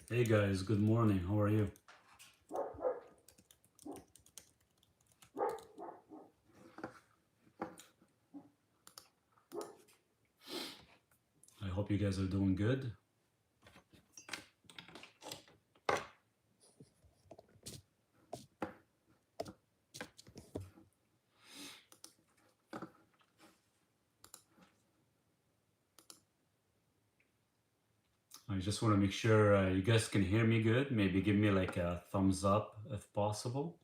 Hey guys, good morning. How are you? I hope you guys are doing good. I just want to make sure you guys can hear me good. Maybe give me like a thumbs up if possible.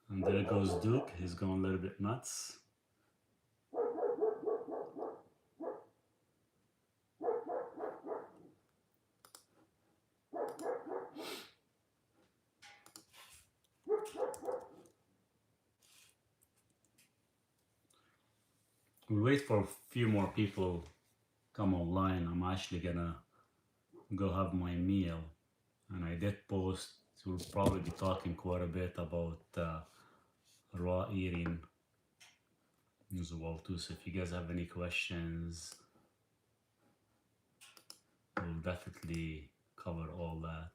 And there goes Duke. He's going a little bit nuts. We'll wait for a few more people come online. I'm actually gonna go have my meal. And I did post, we'll probably be talking quite a bit about raw eating as well too. So if you guys have any questions, we'll definitely cover all that.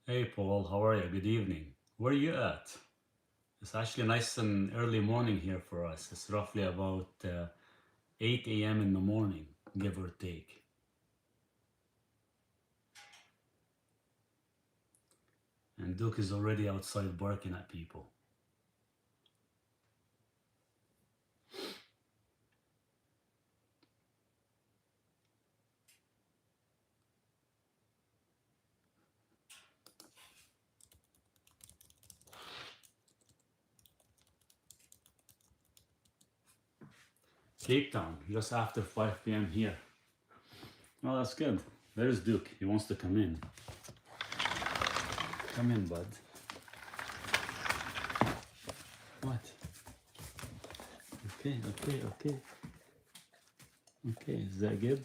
Hey Paul, how are you? Good evening. Where are you at? It's actually nice and early morning here for us. It's roughly about 8 a.m. in the morning, give or take. And Duke is already outside barking at people. Cape Town, just after 5 p.m. here. Well, that's good. There's Duke. He wants to come in. Come in, bud. What? Okay. Okay, is that good?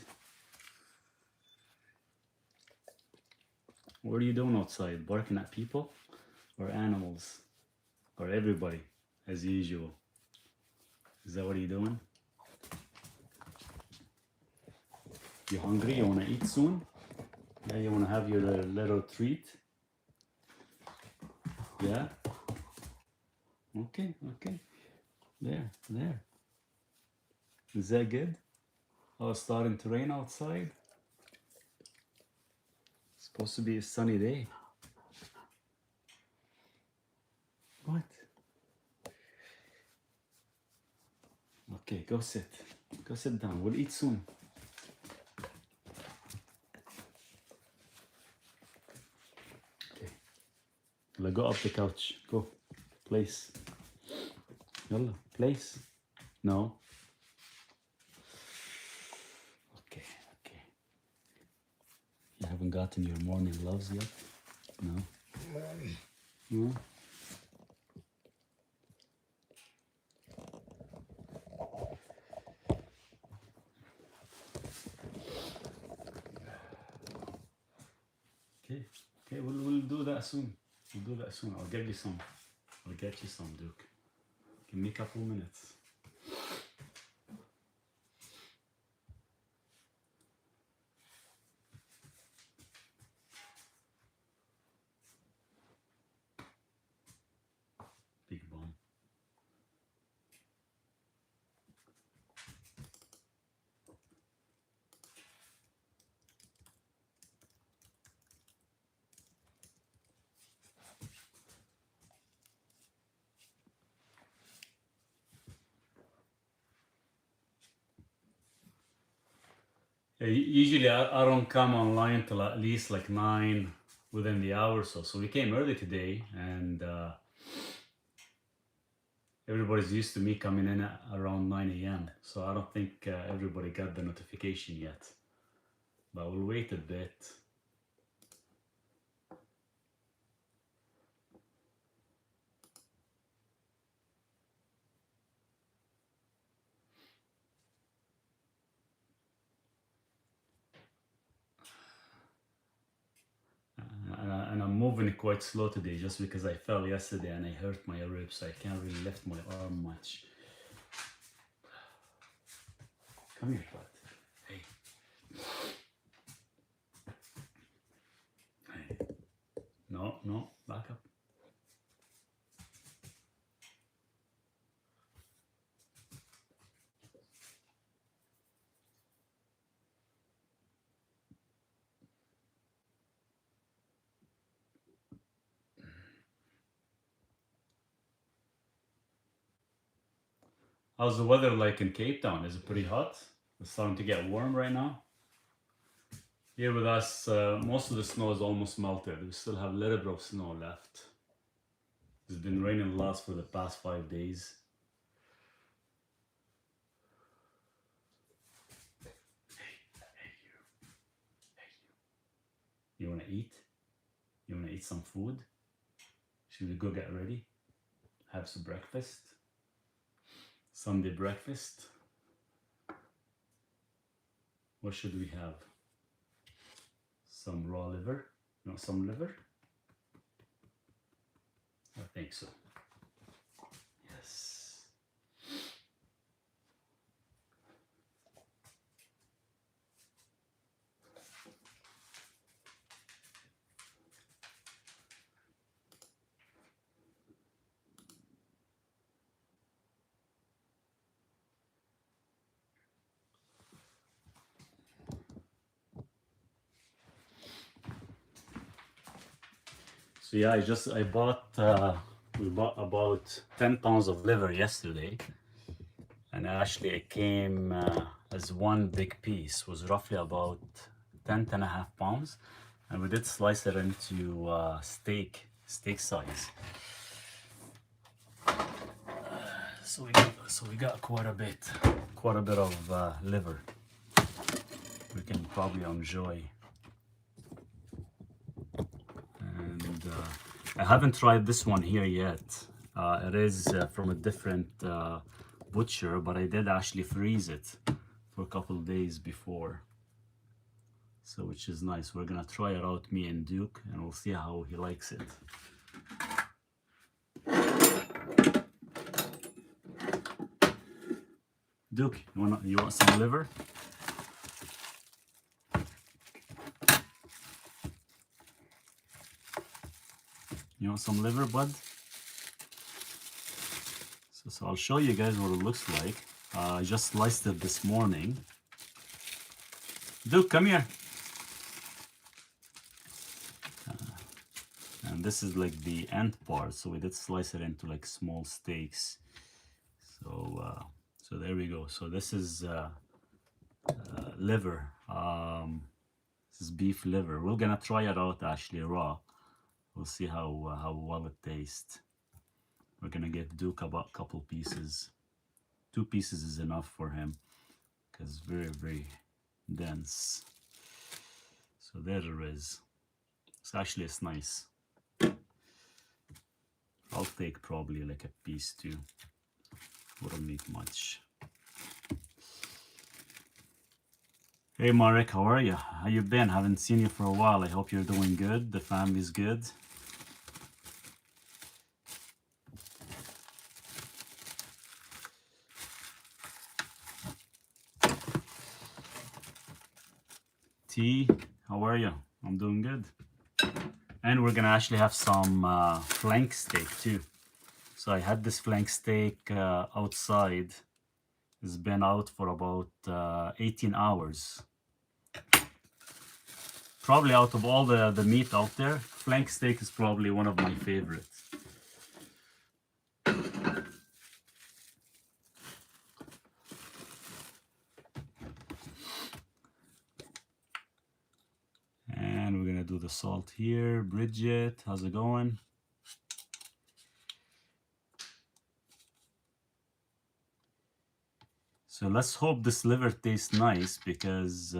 What are you doing outside? Barking at people? Or animals? Or everybody, as usual? Is that what you're doing? You hungry? You want to eat soon? Yeah, you want to have your little treat? Yeah? Okay. There. Is that good? Oh, it's starting to rain outside. It's supposed to be a sunny day. What? Okay, go sit. Go sit down. We'll eat soon. Okay. Let's go up the couch. Go. Place. Yalla. Place. No. Okay. You haven't gotten your morning loves yet? No? No? Okay, we'll do that soon. I'll get you some, Duke. Give me a couple minutes. Usually I don't come online till at least like 9 within the hour or so. So we came early today, and everybody's used to me coming in at around 9 a.m. So I don't think everybody got the notification yet. But we'll wait a bit. And I'm moving quite slow today just because I fell yesterday and I hurt my ribs. So I can't really lift my arm much. Come here, bud. Hey. Hey. No, back up. How's the weather like in Cape Town? Is it pretty hot? It's starting to get warm right now. Here with us, most of the snow is almost melted. We still have a little bit of snow left. It's been raining a lot for the past 5 days. Hey, you wanna eat? You wanna eat some food? Should we go get ready? Have some breakfast? Sunday breakfast? What should we have? Some raw liver? You want some liver? I think so. Yes. So yeah, I bought we bought about 10 pounds of liver yesterday, and actually it came as one big piece. It was roughly about 10 and a half pounds, and we did slice it into steak size. So we got quite a bit of liver. We can probably enjoy. And I haven't tried this one here yet. It is from a different butcher, but I did actually freeze it for a couple of days before, so which is nice. We're gonna try it out, me and Duke, and we'll see how he likes it. Duke, you want some liver? You want some liver, bud? So I'll show you guys what it looks like. I just sliced it this morning. Duke, come here. And this is like the end part, so we did slice it into like small steaks. So there we go. So this is liver. This is beef liver. We're gonna try it out actually raw. We'll see how well it tastes. We're gonna give Duke about a couple pieces. 2 pieces is enough for him because very dense. So there it is. It's nice. I'll take probably like a piece too. Wouldn't need much. Hey Marek, how are you? How you been? Haven't seen you for a while. I hope you're doing good. The family's good. T, how are you? I'm doing good. And we're gonna actually have some flank steak too. So I had this flank steak outside. It's been out for about 18 hours. Probably out of all the meat out there, flank steak is probably one of my favorites. do the salt here. Bridget, how's it going? So let's hope this liver tastes nice, because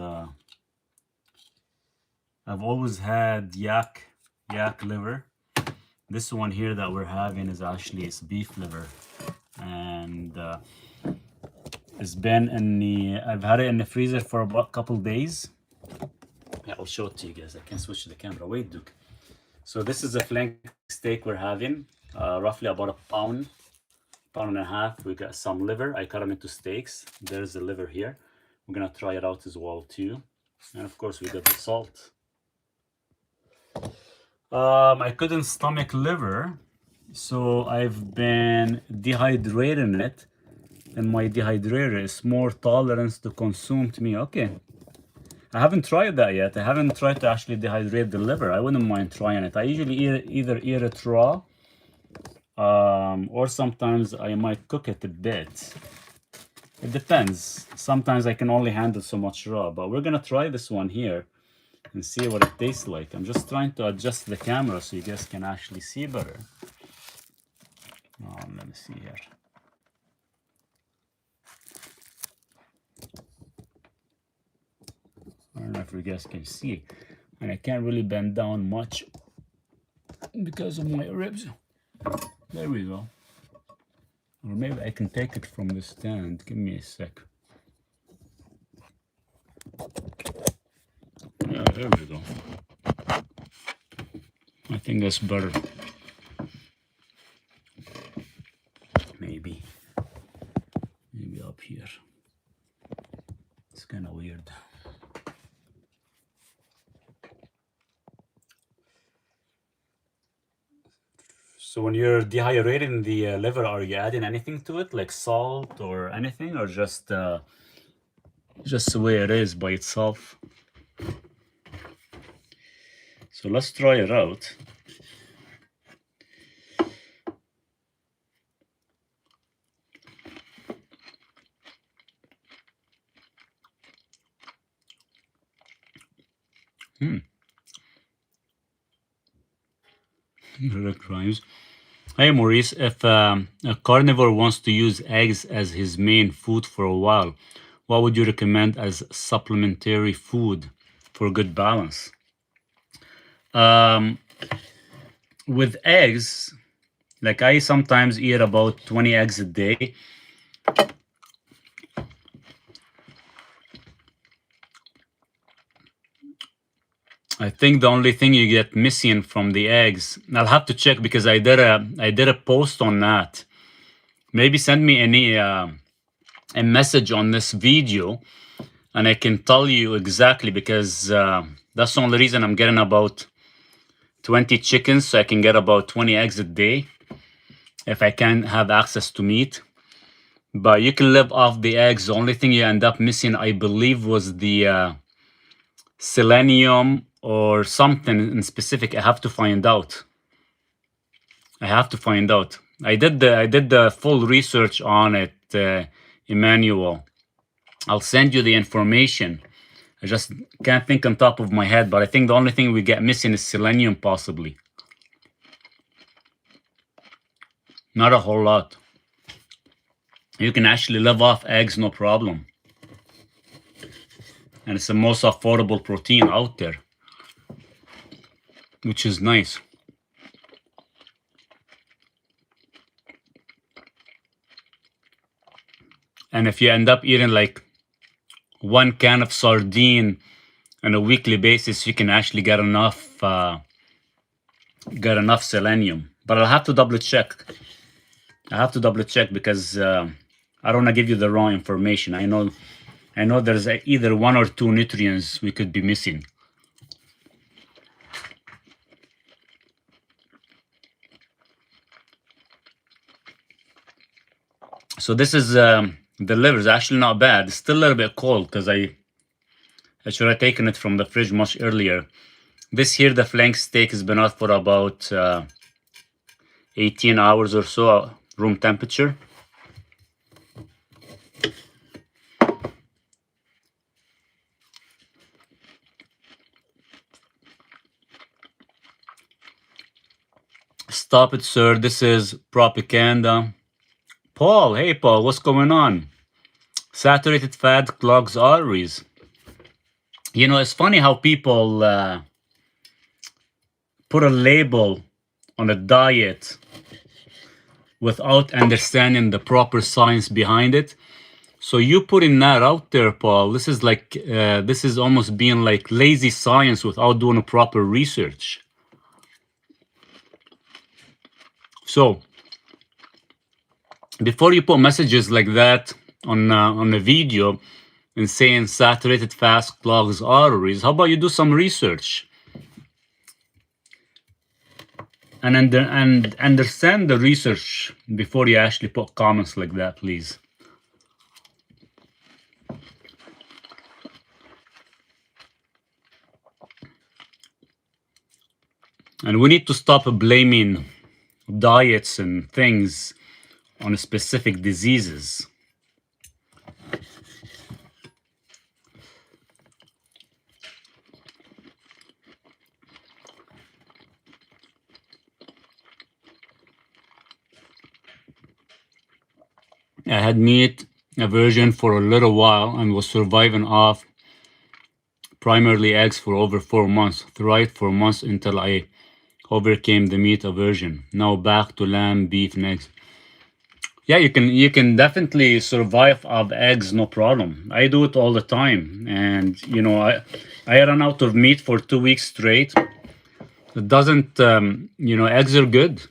I've always had yak liver. This one here that we're having is actually it's beef liver, and it's been in the I've had it in the freezer for about a couple days. Yeah, I'll show it to you guys. I can switch the camera. Wait, Duke. So this is a flank steak we're having, roughly about a pound and a half. We got some liver. I cut them into steaks. There's the liver here. We're gonna try it out as well too. And of course we got the salt. I couldn't stomach liver, so I've been dehydrating it, and my dehydrator is more tolerance to consume to me. Okay, I haven't tried that yet. I haven't tried to actually dehydrate the liver. I wouldn't mind trying it. I usually either eat it raw, or sometimes I might cook it a bit. It depends. Sometimes I can only handle so much raw, but we're gonna try this one here and see what it tastes like. I'm just trying to adjust the camera so you guys can actually see better. Let me see here. I don't know if you guys can see, and I can't really bend down much because of my ribs. There we go. Or maybe I can take it from the stand. Give me a sec. Yeah, there we go. I think that's better. Maybe up here. It's kind of weird. So when you're dehydrating the liver, are you adding anything to it, like salt or anything, or just the way it is by itself? So let's try it out. Crimes. Hey Maurice, if a carnivore wants to use eggs as his main food for a while, what would you recommend as supplementary food for good balance? With eggs, like I sometimes eat about 20 eggs a day. I think the only thing you get missing from the eggs, I'll have to check because I did a post on that. Maybe send me a message on this video, and I can tell you exactly, because that's the only reason I'm getting about 20 chickens, so I can get about 20 eggs a day if I can have access to meat. But you can live off the eggs. The only thing you end up missing, I believe, was the selenium or something in specific. I have to find out. I did the full research on it, Emmanuel. I'll send you the information. I just can't think on top of my head, but I think the only thing we get missing is selenium, possibly. Not a whole lot. You can actually live off eggs, no problem. And it's the most affordable protein out there, which is nice. And if you end up eating like 1 can of sardine on a weekly basis, you can actually get enough selenium. But I'll have to double check. Because I don't want to give you the wrong information. I know there's either 1 or 2 nutrients we could be missing. So this is the liver is actually not bad. It's still a little bit cold because I should have taken it from the fridge much earlier. This here, the flank steak, has been out for about 18 hours or so, room temperature. Stop it, sir. This is propaganda. Paul, hey Paul, what's going on? Saturated fat clogs arteries. You know, it's funny how people put a label on a diet without understanding the proper science behind it. So you putting that out there, Paul, this is like, this is almost being like lazy science without doing a proper research. So before you put messages like that on a video and saying saturated fat clogs arteries, how about you do some research and understand the research before you actually put comments like that, please. And we need to stop blaming diets and things on specific diseases. I had meat aversion for a little while and was surviving off primarily eggs for over 4 months, thrived for months until I overcame the meat aversion. Now back to lamb, beef, and eggs. Yeah, you can definitely survive off eggs, no problem. I do it all the time, and you know, I ran out of meat for 2 weeks straight. It doesn't, you know, eggs are good.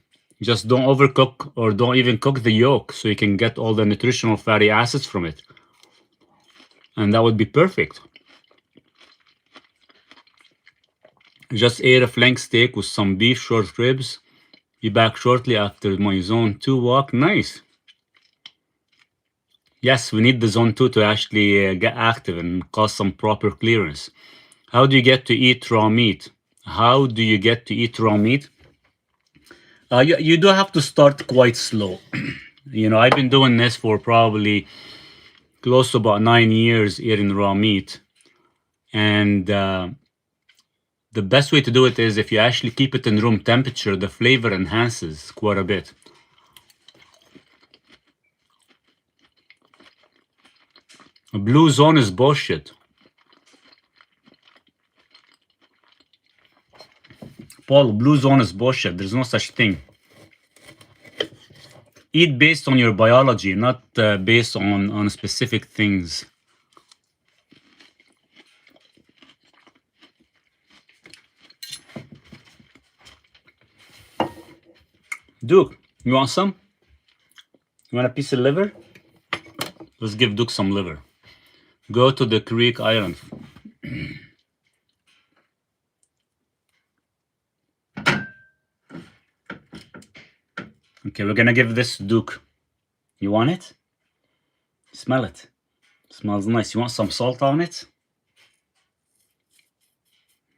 Just don't overcook or don't even cook the yolk, so you can get all the nutritional fatty acids from it, and that would be perfect. Just ate a flank steak with some beef short ribs. Be back shortly after my zone 2 walk. Nice. Yes, we need the zone 2 to actually get active and cause some proper clearance. How do you get to eat raw meat? How do you get to eat raw meat? You do have to start quite slow. You know, I've been doing this for probably close to about 9 years eating raw meat. And the best way to do it is if you actually keep it in room temperature, the flavor enhances quite a bit. A blue zone is bullshit. Paul, blue zone is bullshit. There's no such thing. Eat based on your biology, not based on specific things. Duke, you want some? You want a piece of liver? Let's give Duke some liver. Go to the Greek island. Okay, we're gonna give this to Duke. You want it? Smell it. Smells nice. You want some salt on it?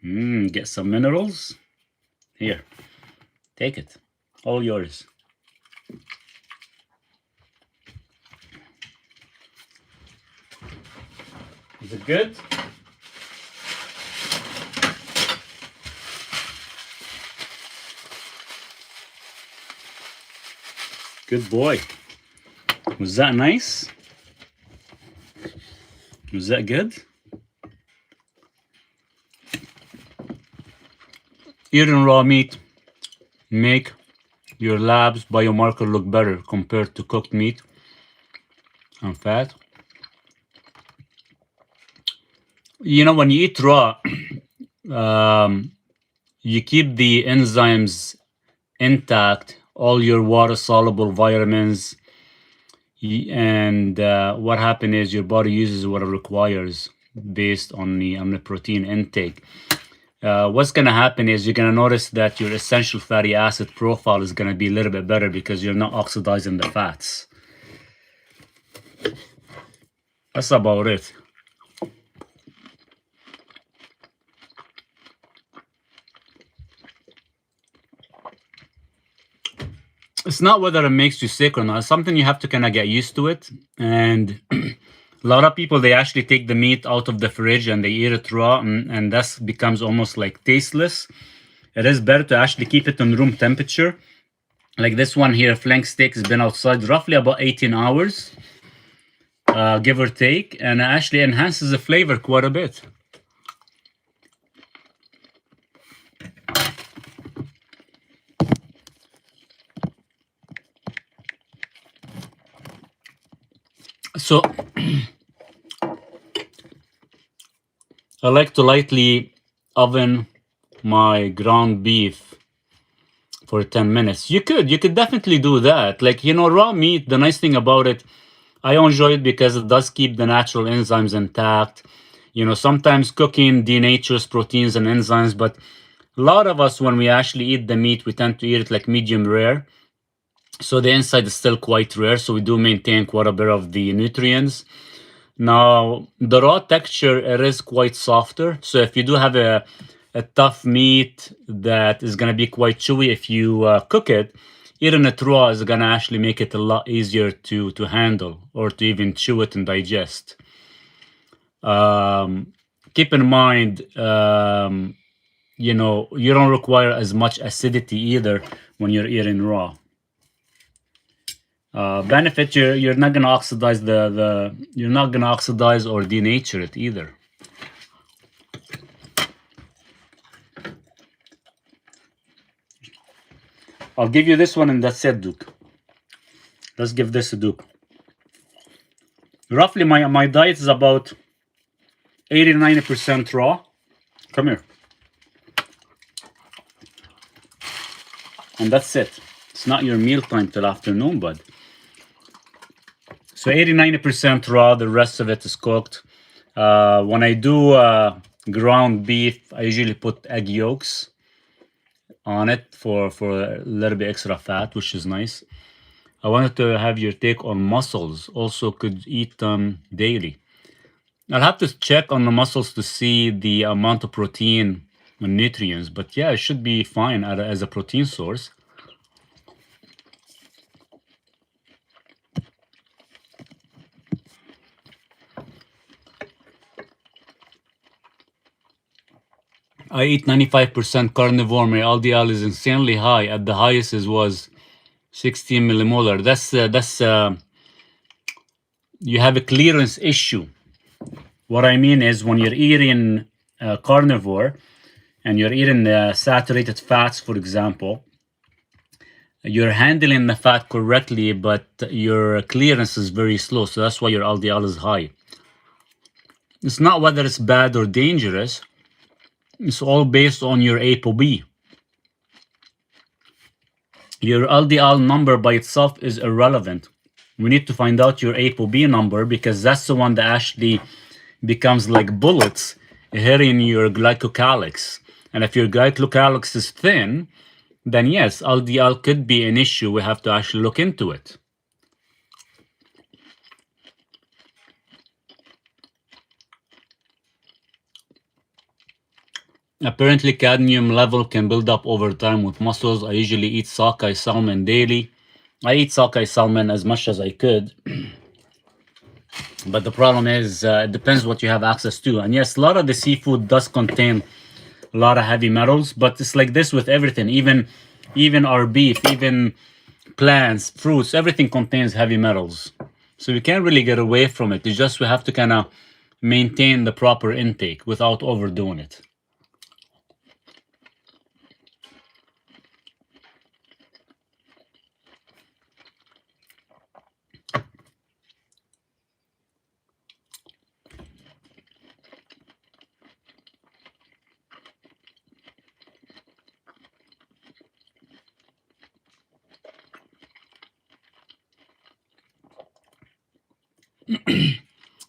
Get some minerals. Here, take it. All yours. Is it good? Good boy. Was that nice? Was that good? Eating raw meat make your lab's biomarker look better compared to cooked meat and fat. You know, when you eat raw, you keep the enzymes intact, all your water-soluble vitamins, and what happens is your body uses what it requires based on the protein intake. What's going to happen is you're going to notice that your essential fatty acid profile is going to be a little bit better because you're not oxidizing the fats. That's about it. It's not whether it makes you sick or not. It's something you have to kind of get used to it. And a lot of people, they actually take the meat out of the fridge and they eat it raw, and that becomes almost like tasteless. It is better to actually keep it in room temperature Like this one here, flank steak, has been outside roughly about 18 hours, give or take, and actually enhances the flavor quite a bit. So I like to lightly oven my ground beef for 10 minutes. You could definitely do that. Like, raw meat, the nice thing about it, I enjoy it because it does keep the natural enzymes intact. Sometimes cooking denatures proteins and enzymes, but a lot of us, when we actually eat the meat, we tend to eat it like medium rare. So the inside is still quite rare. So we do maintain quite a bit of the nutrients. Now, the raw texture, it is quite softer. So if you do have a tough meat that is going to be quite chewy, if you cook it, eating it raw is going to actually make it a lot easier to handle or to even chew it and digest. Keep in mind, you don't require as much acidity either when you're eating raw. Benefit, you're not gonna oxidize you're not gonna oxidize or denature it either. I'll give you this one and that's it, Duke. Let's give this a Duke. Roughly my diet is about 80-90% raw. Come here. And that's it. It's not your meal time till afternoon, bud. So 80-90% raw, the rest of it is cooked. When I do ground beef, I usually put egg yolks on it for a little bit extra fat, which is nice. I wanted to have your take on mussels. Also could eat them daily. I'll have to check on the mussels to see the amount of protein and nutrients, but yeah, it should be fine as a protein source. I eat 95% carnivore. My LDL is insanely high. At the highest, it was 16 millimolar. That's you have a clearance issue. What I mean is when you're eating carnivore and you're eating saturated fats, for example, you're handling the fat correctly, but your clearance is very slow. So that's why your LDL is high. It's not whether it's bad or dangerous. It's all based on your ApoB. Your LDL number by itself is irrelevant. We need to find out your ApoB number because that's the one that actually becomes like bullets hitting your glycocalyx. And if your glycocalyx is thin, then yes, LDL could be an issue. We have to actually look into it. Apparently, cadmium level can build up over time with mussels. I usually eat sockeye salmon daily. I eat sockeye salmon as much as I could. But the problem is, it depends what you have access to. And yes, a lot of the seafood does contain a lot of heavy metals, but it's like this with everything. Even our beef, even plants, fruits, everything contains heavy metals. So we can't really get away from it. It's just we have to kind of maintain the proper intake without overdoing it.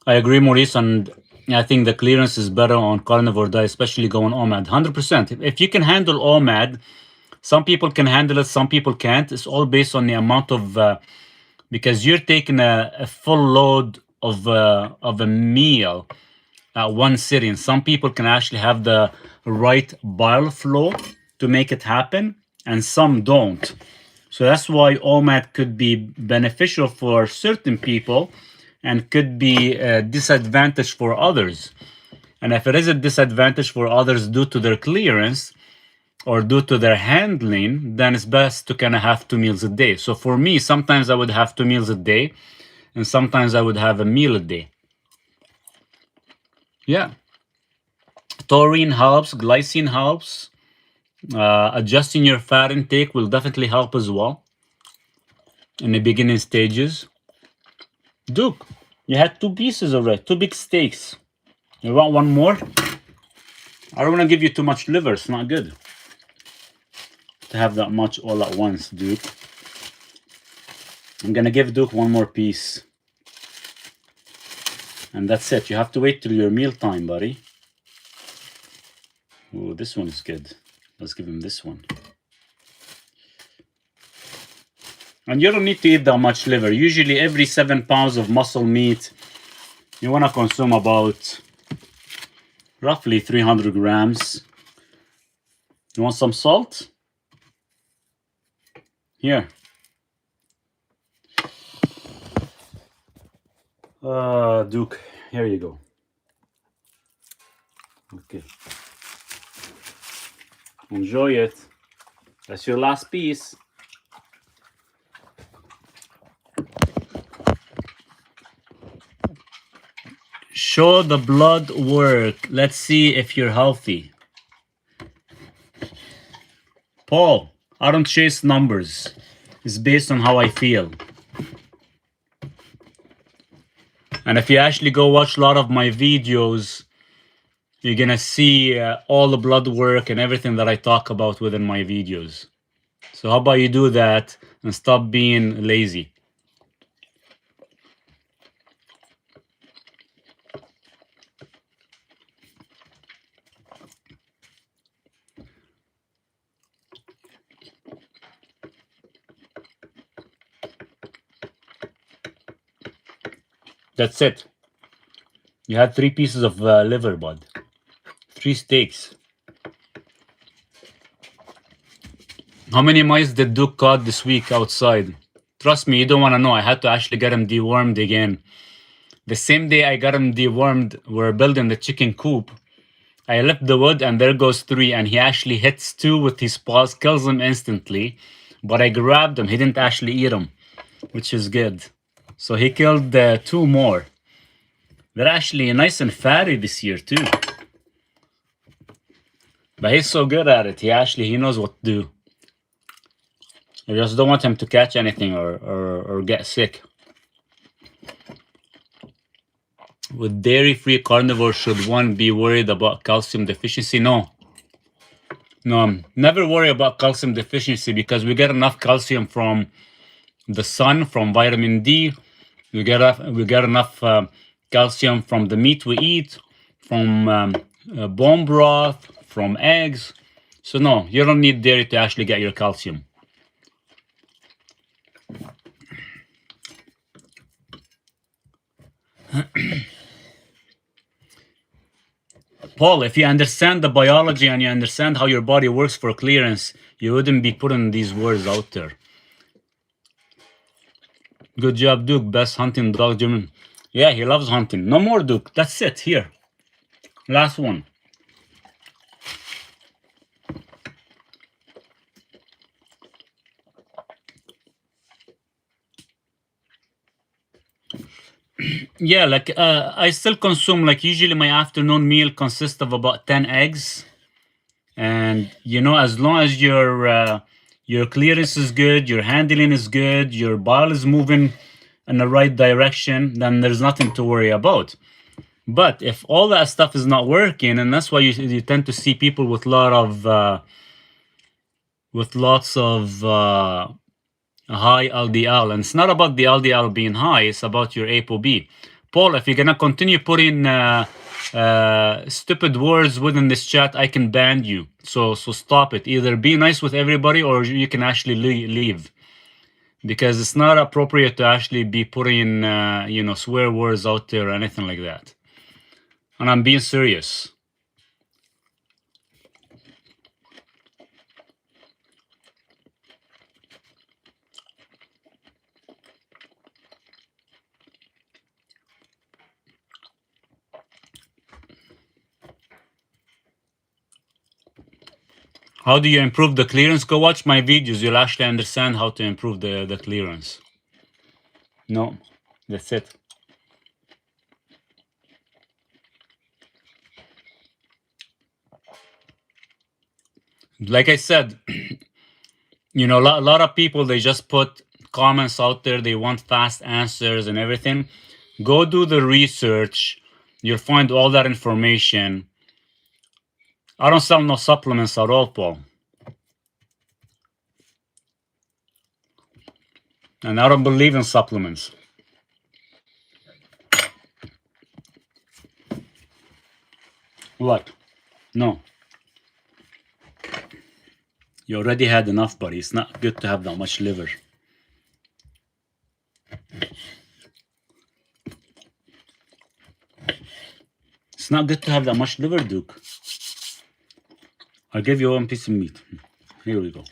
I agree, Maurice, and I think the clearance is better on carnivore diet, especially going OMAD. 100%. If you can handle OMAD, some people can handle it, some people can't. It's all based on the amount of, because you're taking a full load of a meal at one sitting. Some people can actually have the right bile flow to make it happen, and some don't. So that's why OMAD could be beneficial for certain people and could be a disadvantage for others. And if it is a disadvantage for others due to their clearance, or due to their handling, then it's best to kind of have 2 meals a day. So for me, sometimes I would have 2 meals a day, and sometimes I would have a meal a day. Yeah. Taurine helps, glycine helps. Adjusting your fat intake will definitely help as well in the beginning stages. Duke, you had 2 pieces already, 2 big steaks. You want one more? I don't want to give you too much liver. It's not good to have that much all at once, Duke. I'm gonna give Duke one more piece. And that's it. You have to wait till your meal time, buddy. Oh, this one is good. Let's give him this one. And you don't need to eat that much liver. Usually every 7 pounds of muscle meat, you want to consume about roughly 300 grams. You want some salt? Here. Duke, here you go. Okay. Enjoy it. That's your last piece. Show the blood work. Let's see if you're healthy. Paul, I don't chase numbers. It's based on how I feel. And if you actually go watch a lot of my videos, you're gonna see all the blood work and everything that I talk about within my videos. So how about you do that and stop being lazy? That's it. You had 3 pieces of liver, bud. 3 steaks. How many mice did Duke caught this week outside? Trust me, you don't want to know. I had to actually get him dewormed again. The same day I got him dewormed, we're building the chicken coop. I lift the wood and there goes 3, and he actually hits 2 with his paws, kills him instantly. But I grabbed him. He didn't actually eat him, which is good. So he killed 2 more. They're actually nice and fatty this year too. But he's so good at it. He knows what to do. I just don't want him to catch anything or get sick. With dairy-free carnivore, should one be worried about calcium deficiency? No. No, never worry about calcium deficiency because we get enough calcium from the sun, from vitamin D. We get enough calcium from the meat we eat, from bone broth, from eggs. So no, you don't need dairy to actually get your calcium. Paul, if you understand the biology and you understand how your body works for clearance, you wouldn't be putting these words out there. Good job, Duke. Best hunting dog, German. Yeah, he loves hunting. No more, Duke. That's it. Here. Last one. Yeah, like I still consume, like usually my afternoon meal consists of about 10 eggs. And you know, as long as your clearance is good, your handling is good, your bile is moving in the right direction, then there's nothing to worry about. But if all that stuff is not working, and that's why you tend to see people with lots of high LDL, and it's not about the LDL being high; it's about your ApoB. Paul, if you're gonna continue putting stupid words within this chat, I can ban you. So stop it. Either be nice with everybody, or you can actually leave, because it's not appropriate to actually be putting swear words out there or anything like that. And I'm being serious. How do you improve the clearance? Go watch my videos. You'll actually understand how to improve the clearance. No, that's it. Like I said, you know, a lot of people, they just put comments out there. They want fast answers and everything. Go do the research. You'll find all that information. I don't sell no supplements at all, Paul. And I don't believe in supplements. What? No. You already had enough, buddy. It's not good to have that much liver. It's not good to have that much liver, Duke. I'll give you one piece of meat. Here we go.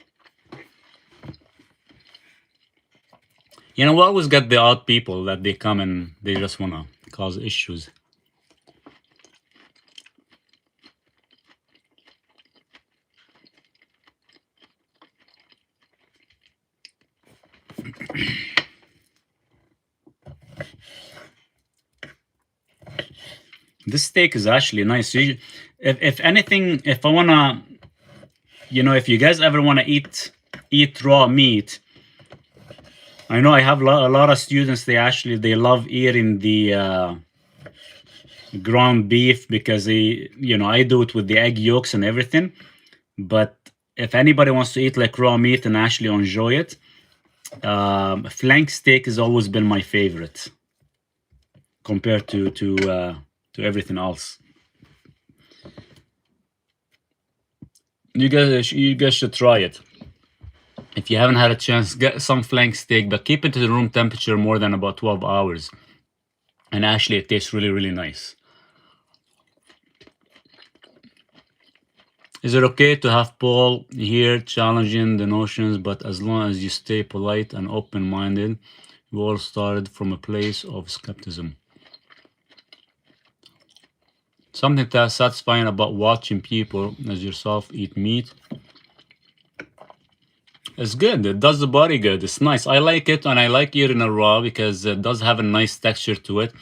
You know, we always get the odd people that they come and they just want to cause issues. This steak is actually nice. If anything, if I want to, you know, if you guys ever want to eat raw meat, I know I have a lot of students, they love eating the ground beef because they, you know, I do it with the egg yolks and everything. But if anybody wants to eat like raw meat and actually enjoy it, flank steak has always been my favorite compared to everything else. You guys should try it. If you haven't had a chance, get some flank steak, but keep it to the room temperature more than about 12 hours. And actually, it tastes really, really nice. Is it okay to have Paul here challenging the notions, but as long as you stay polite and open-minded? We all started from a place of skepticism. Something that's satisfying about watching people as yourself eat meat. It's good. It does the body good. It's nice. I like it, and I like eating it raw because it does have a nice texture to it.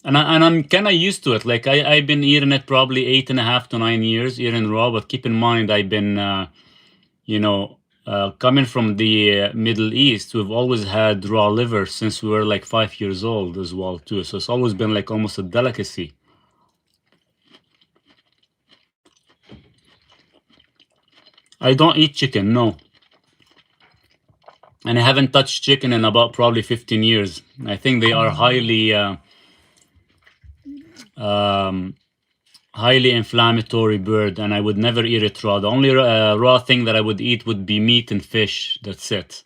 And I'm kind of used to it. Like I've been eating it probably 8.5 to 9 years, eating raw. But keep in mind, I've been, you know, coming from the Middle East. We've always had raw liver since we were like 5 years old as well too. So it's always been like almost a delicacy. I don't eat chicken, no. And I haven't touched chicken in about probably 15 years. I think they are highly inflammatory bird, and I would never eat it raw. The only raw thing that I would eat would be meat and fish. That's it.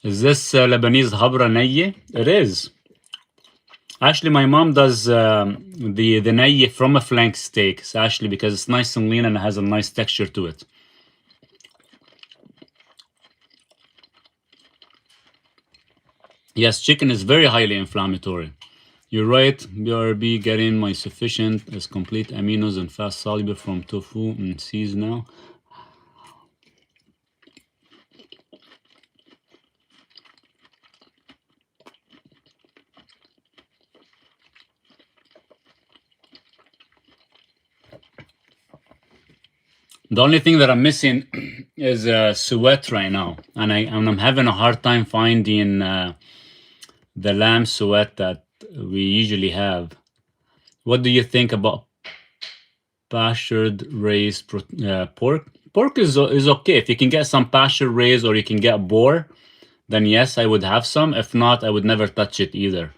Is this Lebanese habra naye? It is. Actually, my mom does the naye from a flank steak. It's actually because it's nice and lean and it has a nice texture to it. Yes, chicken is very highly inflammatory. You're right, BRB getting my sufficient as complete aminos and fast soluble from tofu and seeds now. The only thing that I'm missing is suet right now, and I'm having a hard time finding the lamb suet that we usually have. What do you think about pastured raised pork? Pork is okay. If you can get some pasture raised or you can get boar, then yes, I would have some. If not, I would never touch it either.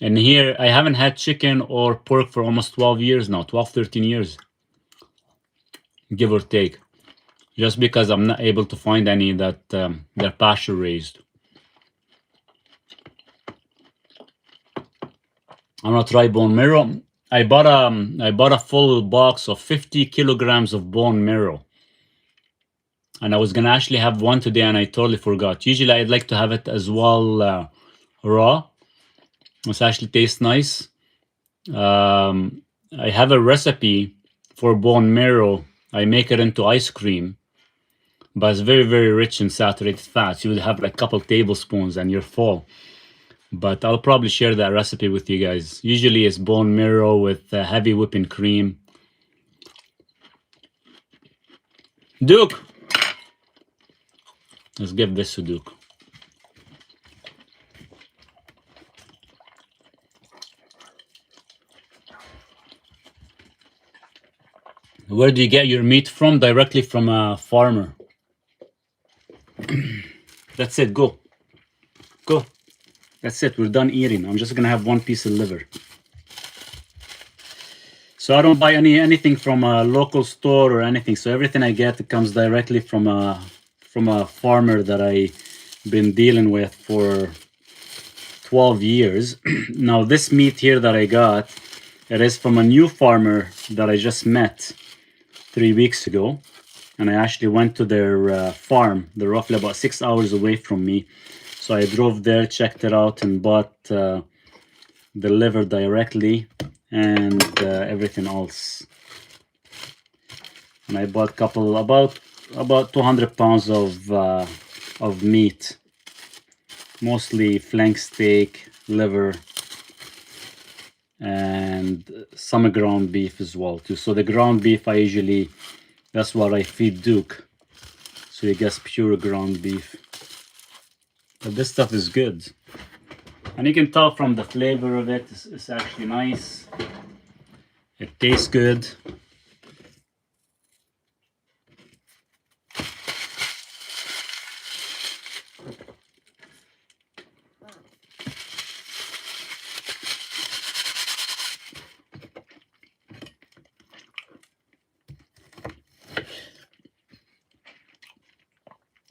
And here, I haven't had chicken or pork for almost 12 years now, 12, 13 years, give or take. Just because I'm not able to find any that they're pasture raised. I'm gonna try bone marrow. I bought a full box of 50 kilograms of bone marrow, and I was gonna actually have one today, and I totally forgot. Usually, I'd like to have it as well raw. It actually tastes nice, I have a recipe for bone marrow. I make it into ice cream, but it's very, very rich in saturated fats. You would have like a couple tablespoons and you're full. But I'll probably share that recipe with you guys. Usually it's bone marrow with heavy whipping cream. Duke! Let's give this to Duke. Where do you get your meat from? Directly from a farmer. That's it, go. Go. That's it, we're done eating. I'm just gonna have one piece of liver. So I don't buy anything from a local store or anything. So everything I get, it comes directly from a farmer that I've been dealing with for 12 years. Now this meat here that I got, it is from a new farmer that I just met 3 weeks ago. And I actually went to their farm. They're roughly about 6 hours away from me. So I drove there, checked it out, and bought the liver directly and everything else. And I bought about 200 pounds of meat, mostly flank steak, liver, and some ground beef as well too. So the ground beef that's what I feed Duke. So he gets pure ground beef. But this stuff is good. And you can tell from the flavor of it, it's actually nice. It tastes good.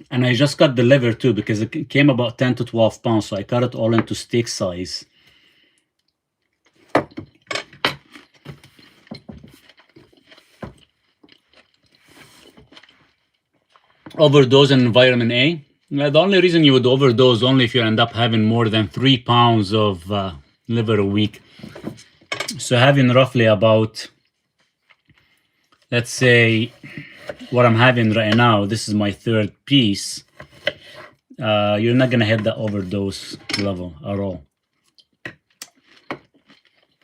And I just cut the liver too because it came about 10 to 12 pounds. So I cut it all into steak size. Overdose in vitamin A. The only reason you would overdose only if you end up having more than 3 pounds of liver a week. So having roughly about, let's say, what I'm having right now, this is my third piece. You're not gonna hit the overdose level at all.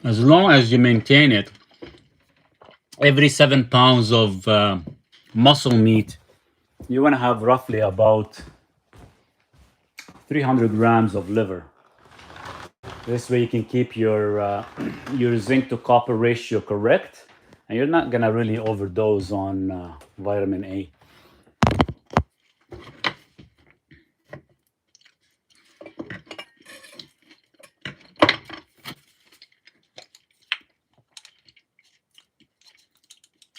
As long as you maintain it, every 7 pounds of muscle meat, you want to have roughly about 300 grams of liver. This way you can keep your zinc to copper ratio correct, and you're not gonna really overdose on vitamin A.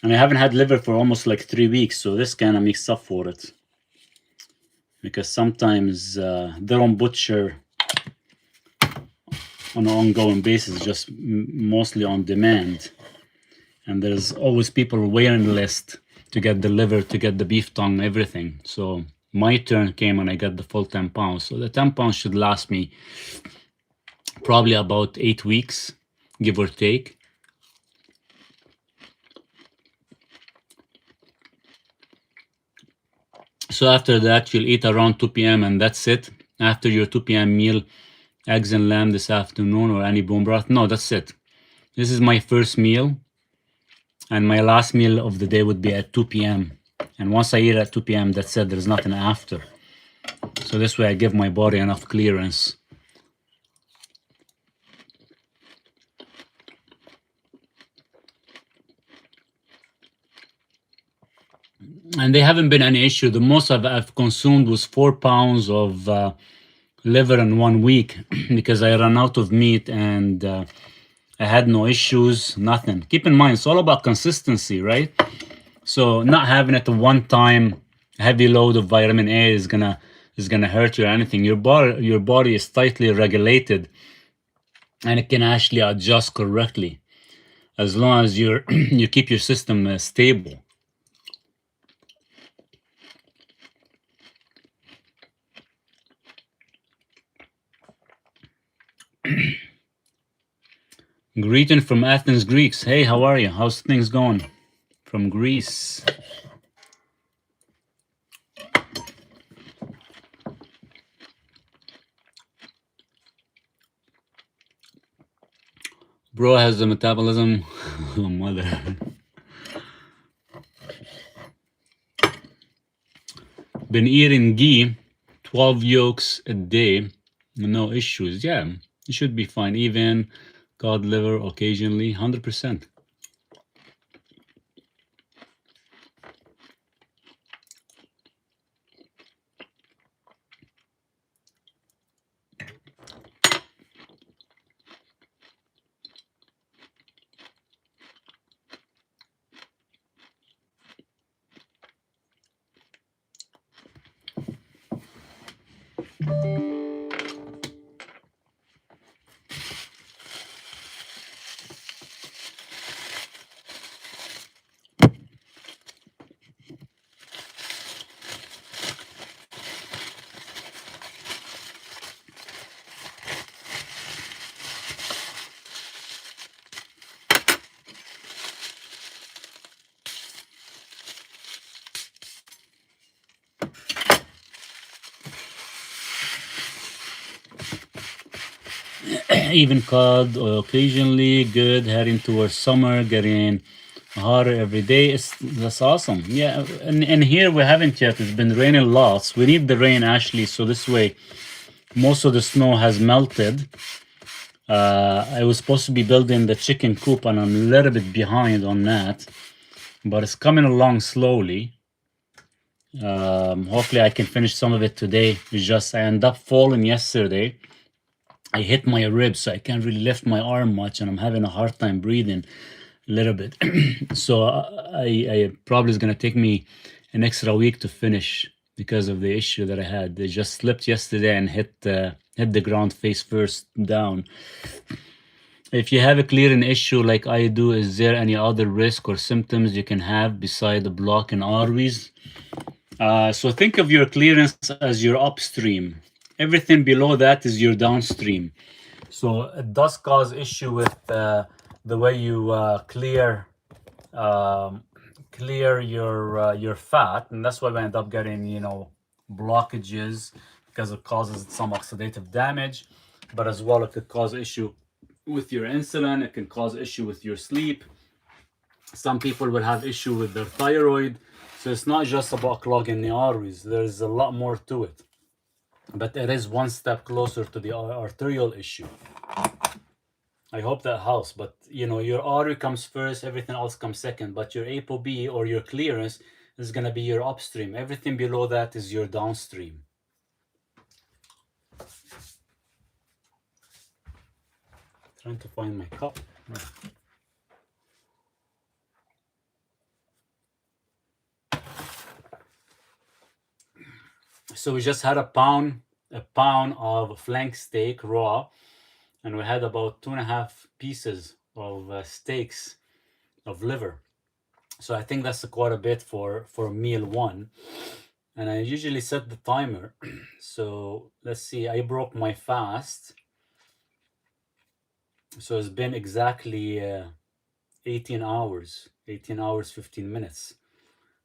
And I haven't had liver for almost like 3 weeks, so this kind of makes up for it. Because sometimes they don't butcher on an ongoing basis, just mostly on demand. And there's always people waiting list to get the liver, to get the beef tongue, everything. So my turn came and I got the full 10 pounds. So the 10 pounds should last me probably about 8 weeks, give or take. So after that, you'll eat around 2 p.m. and that's it. After your 2 p.m. meal, eggs and lamb this afternoon or any bone broth. No, that's it. This is my first meal. And my last meal of the day would be at 2 p.m. And once I eat at 2 p.m., that's it. There's nothing after. So this way I give my body enough clearance. And there haven't been any issue. The most I've consumed was 4 pounds of liver in 1 week because I ran out of meat and I had no issues, nothing. Keep in mind, it's all about consistency, right? So not having it a one-time heavy load of vitamin A is gonna hurt you or anything. Your body is tightly regulated and it can actually adjust correctly as long as you keep your system stable. Greeting from Athens, Greeks. Hey, how are you? How's things going from Greece? Bro has the metabolism. Mother. Been eating ghee, 12 yolks a day, no issues. Yeah, it should be fine. Even cod liver occasionally, 100%. Even cod occasionally, good. Heading towards summer, getting hotter every day. That's awesome. Yeah, and here we haven't yet. It's been raining lots. We need the rain actually, so this way most of the snow has melted. I was supposed to be building the chicken coop, and I'm a little bit behind on that, but it's coming along slowly. Hopefully, I can finish some of it today. It's just I ended up falling yesterday. I hit my ribs, so I can't really lift my arm much, and I'm having a hard time breathing a little bit. So I probably is gonna take me an extra week to finish because of the issue that I had. They just slipped yesterday and hit the ground face first down. If you have a clearing issue like I do, is there any other risk or symptoms you can have beside the block and arteries? So think of your clearance as your upstream. Everything below that is your downstream. So it does cause issue with the way you clear your fat, and that's why we end up getting blockages, because it causes some oxidative damage. But as well, it could cause issue with your insulin. It can cause issue with your sleep. Some people will have issue with their thyroid. So it's not just about clogging the arteries. There's a lot more to it. But it is one step closer to the arterial issue. I hope that helps. But your artery comes first, everything else comes second. But your ApoB, or your clearance, is going to be your upstream. Everything below that is your downstream. Trying to find my cup. So we just had a pound of flank steak raw, and we had about 2.5 pieces of steaks of liver. So I think that's quite a bit for meal one. And I usually set the timer. So let's see, I broke my fast. So it's been exactly 18 hours, 15 minutes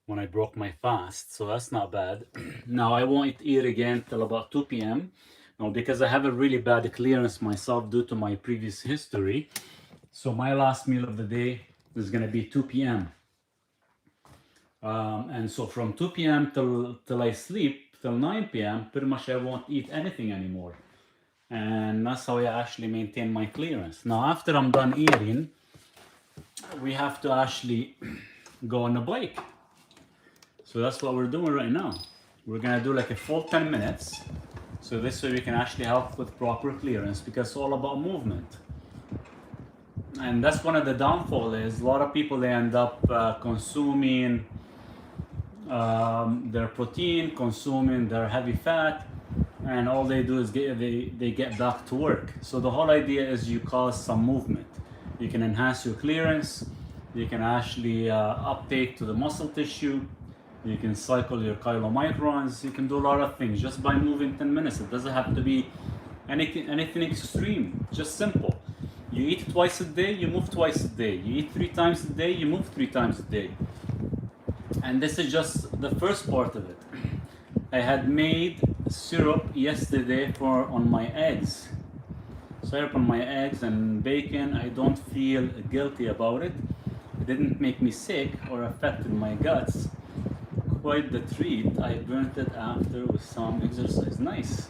when I broke my fast. So that's not bad. Now I won't eat again till about 2 p.m. Now, because I have a really bad clearance myself due to my previous history. So my last meal of the day is going to be 2 p.m. And so from 2 p.m. till I sleep, till 9 p.m., pretty much I won't eat anything anymore. And that's how I actually maintain my clearance. Now, after I'm done eating, we have to actually go on a bike. So that's what we're doing right now. We're gonna do like a full 10 minutes. So this way we can actually help with proper clearance, because it's all about movement. And that's one of the downfall is a lot of people, they end up consuming their protein, consuming their heavy fat, and all they do is they get back to work. So the whole idea is you cause some movement. You can enhance your clearance. You can actually uptake to the muscle tissue. You can cycle your chylomicrons. You can do a lot of things just by moving 10 minutes. It doesn't have to be anything extreme, just simple. You eat twice a day, you move twice a day. You eat 3 times a day, you move 3 times a day. And this is just the first part of it. I had made syrup yesterday on my eggs. Syrup on my eggs and bacon. I don't feel guilty about it. It didn't make me sick or affected my guts. Quite the treat. I burnt it after with some exercise. Nice.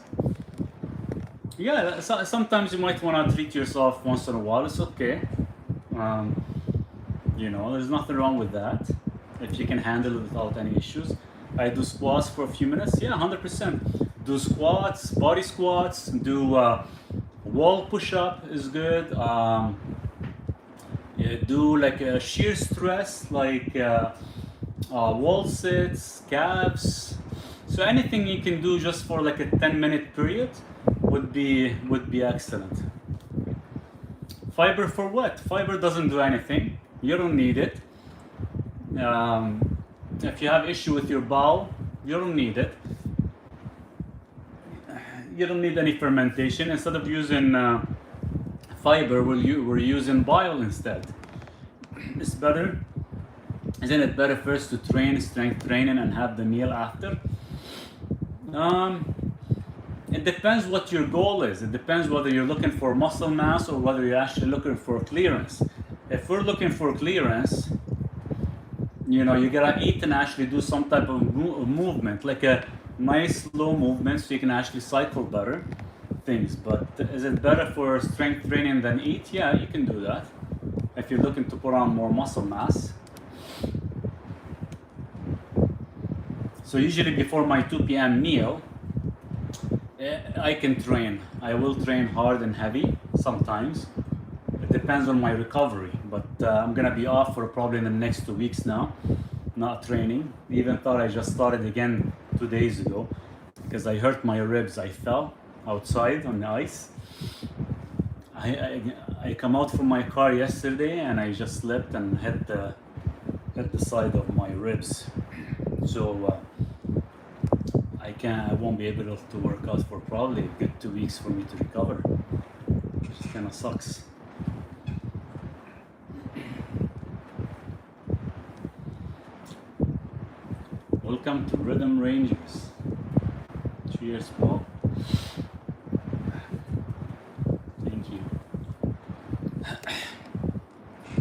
Yeah, sometimes you might want to treat yourself once in a while. It's okay. You know, there's nothing wrong with that if you can handle it without any issues. I do squats for a few minutes. Yeah, 100%. Do squats, body squats. Do wall push-up is good. Yeah, do like a shear stress, like wall sits, calves. So anything you can do just for like a 10-minute period would be excellent. Fiber for what? Fiber doesn't do anything. You don't need it. If you have issue with your bowel, you don't need it. You don't need any fermentation. Instead of using fiber, we're using bile instead. It's better. Isn't it better first to train strength training and have the meal after? It depends what your goal is. It depends whether you're looking for muscle mass or whether you're actually looking for clearance. If we're looking for clearance, you know, you gotta eat and actually do some type of movement, like a nice slow movement so you can actually cycle better things. But is it better for strength training than eat? Yeah, you can do that if you're looking to put on more muscle mass. So usually before my 2 p.m. meal, I can train. I will train hard and heavy sometimes. It depends on my recovery, but I'm gonna be off for probably in the next 2 weeks now, not training. Even thought I just started again 2 days ago because I hurt my ribs. I fell outside on the ice. I come out from my car yesterday and I just slipped and hit the side of my ribs. So I won't be able to work out for probably a good 2 weeks for me to recover, which kind of sucks. Welcome to Rhythm Rangers. Cheers, Paul. Thank you.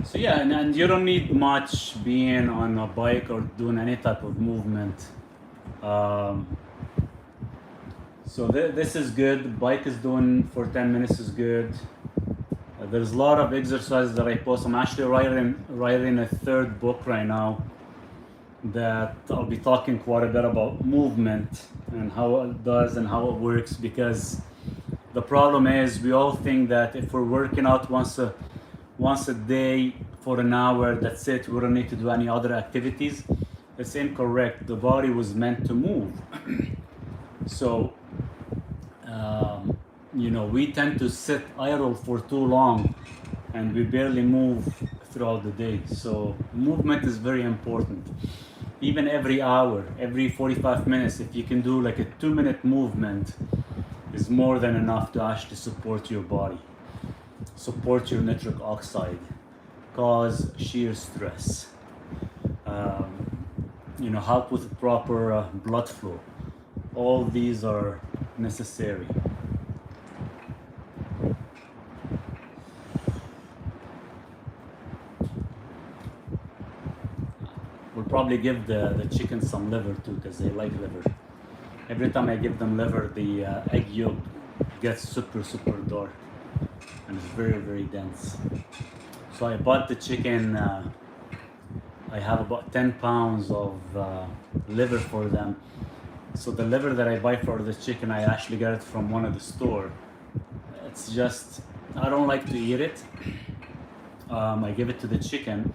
So yeah, and you don't need much being on a bike or doing any type of movement. So this is good. The bike is doing for 10 minutes is good. There's a lot of exercises that I post. I'm actually writing a third book right now that I'll be talking quite a bit about movement and how it does and how it works, because the problem is we all think that if we're working out once a day for an hour, that's it, we don't need to do any other activities. It's incorrect. The body was meant to move. So you know, we tend to sit idle for too long and we barely move throughout the day. So movement is very important. Even every hour, every 45 minutes, if you can do like a 2-minute movement, is more than enough to actually support your body, support your nitric oxide, cause shear stress, you know, help with proper blood flow. All these are necessary. We'll probably give the chicken some liver too, because they like liver. Every time I give them liver, the egg yolk gets super dark and it's very dense. So I bought the chicken. I have about 10 pounds of liver for them. So the liver that I buy for the chicken, I actually got it from one of the store. It's just, I don't like to eat it. I give it to the chicken.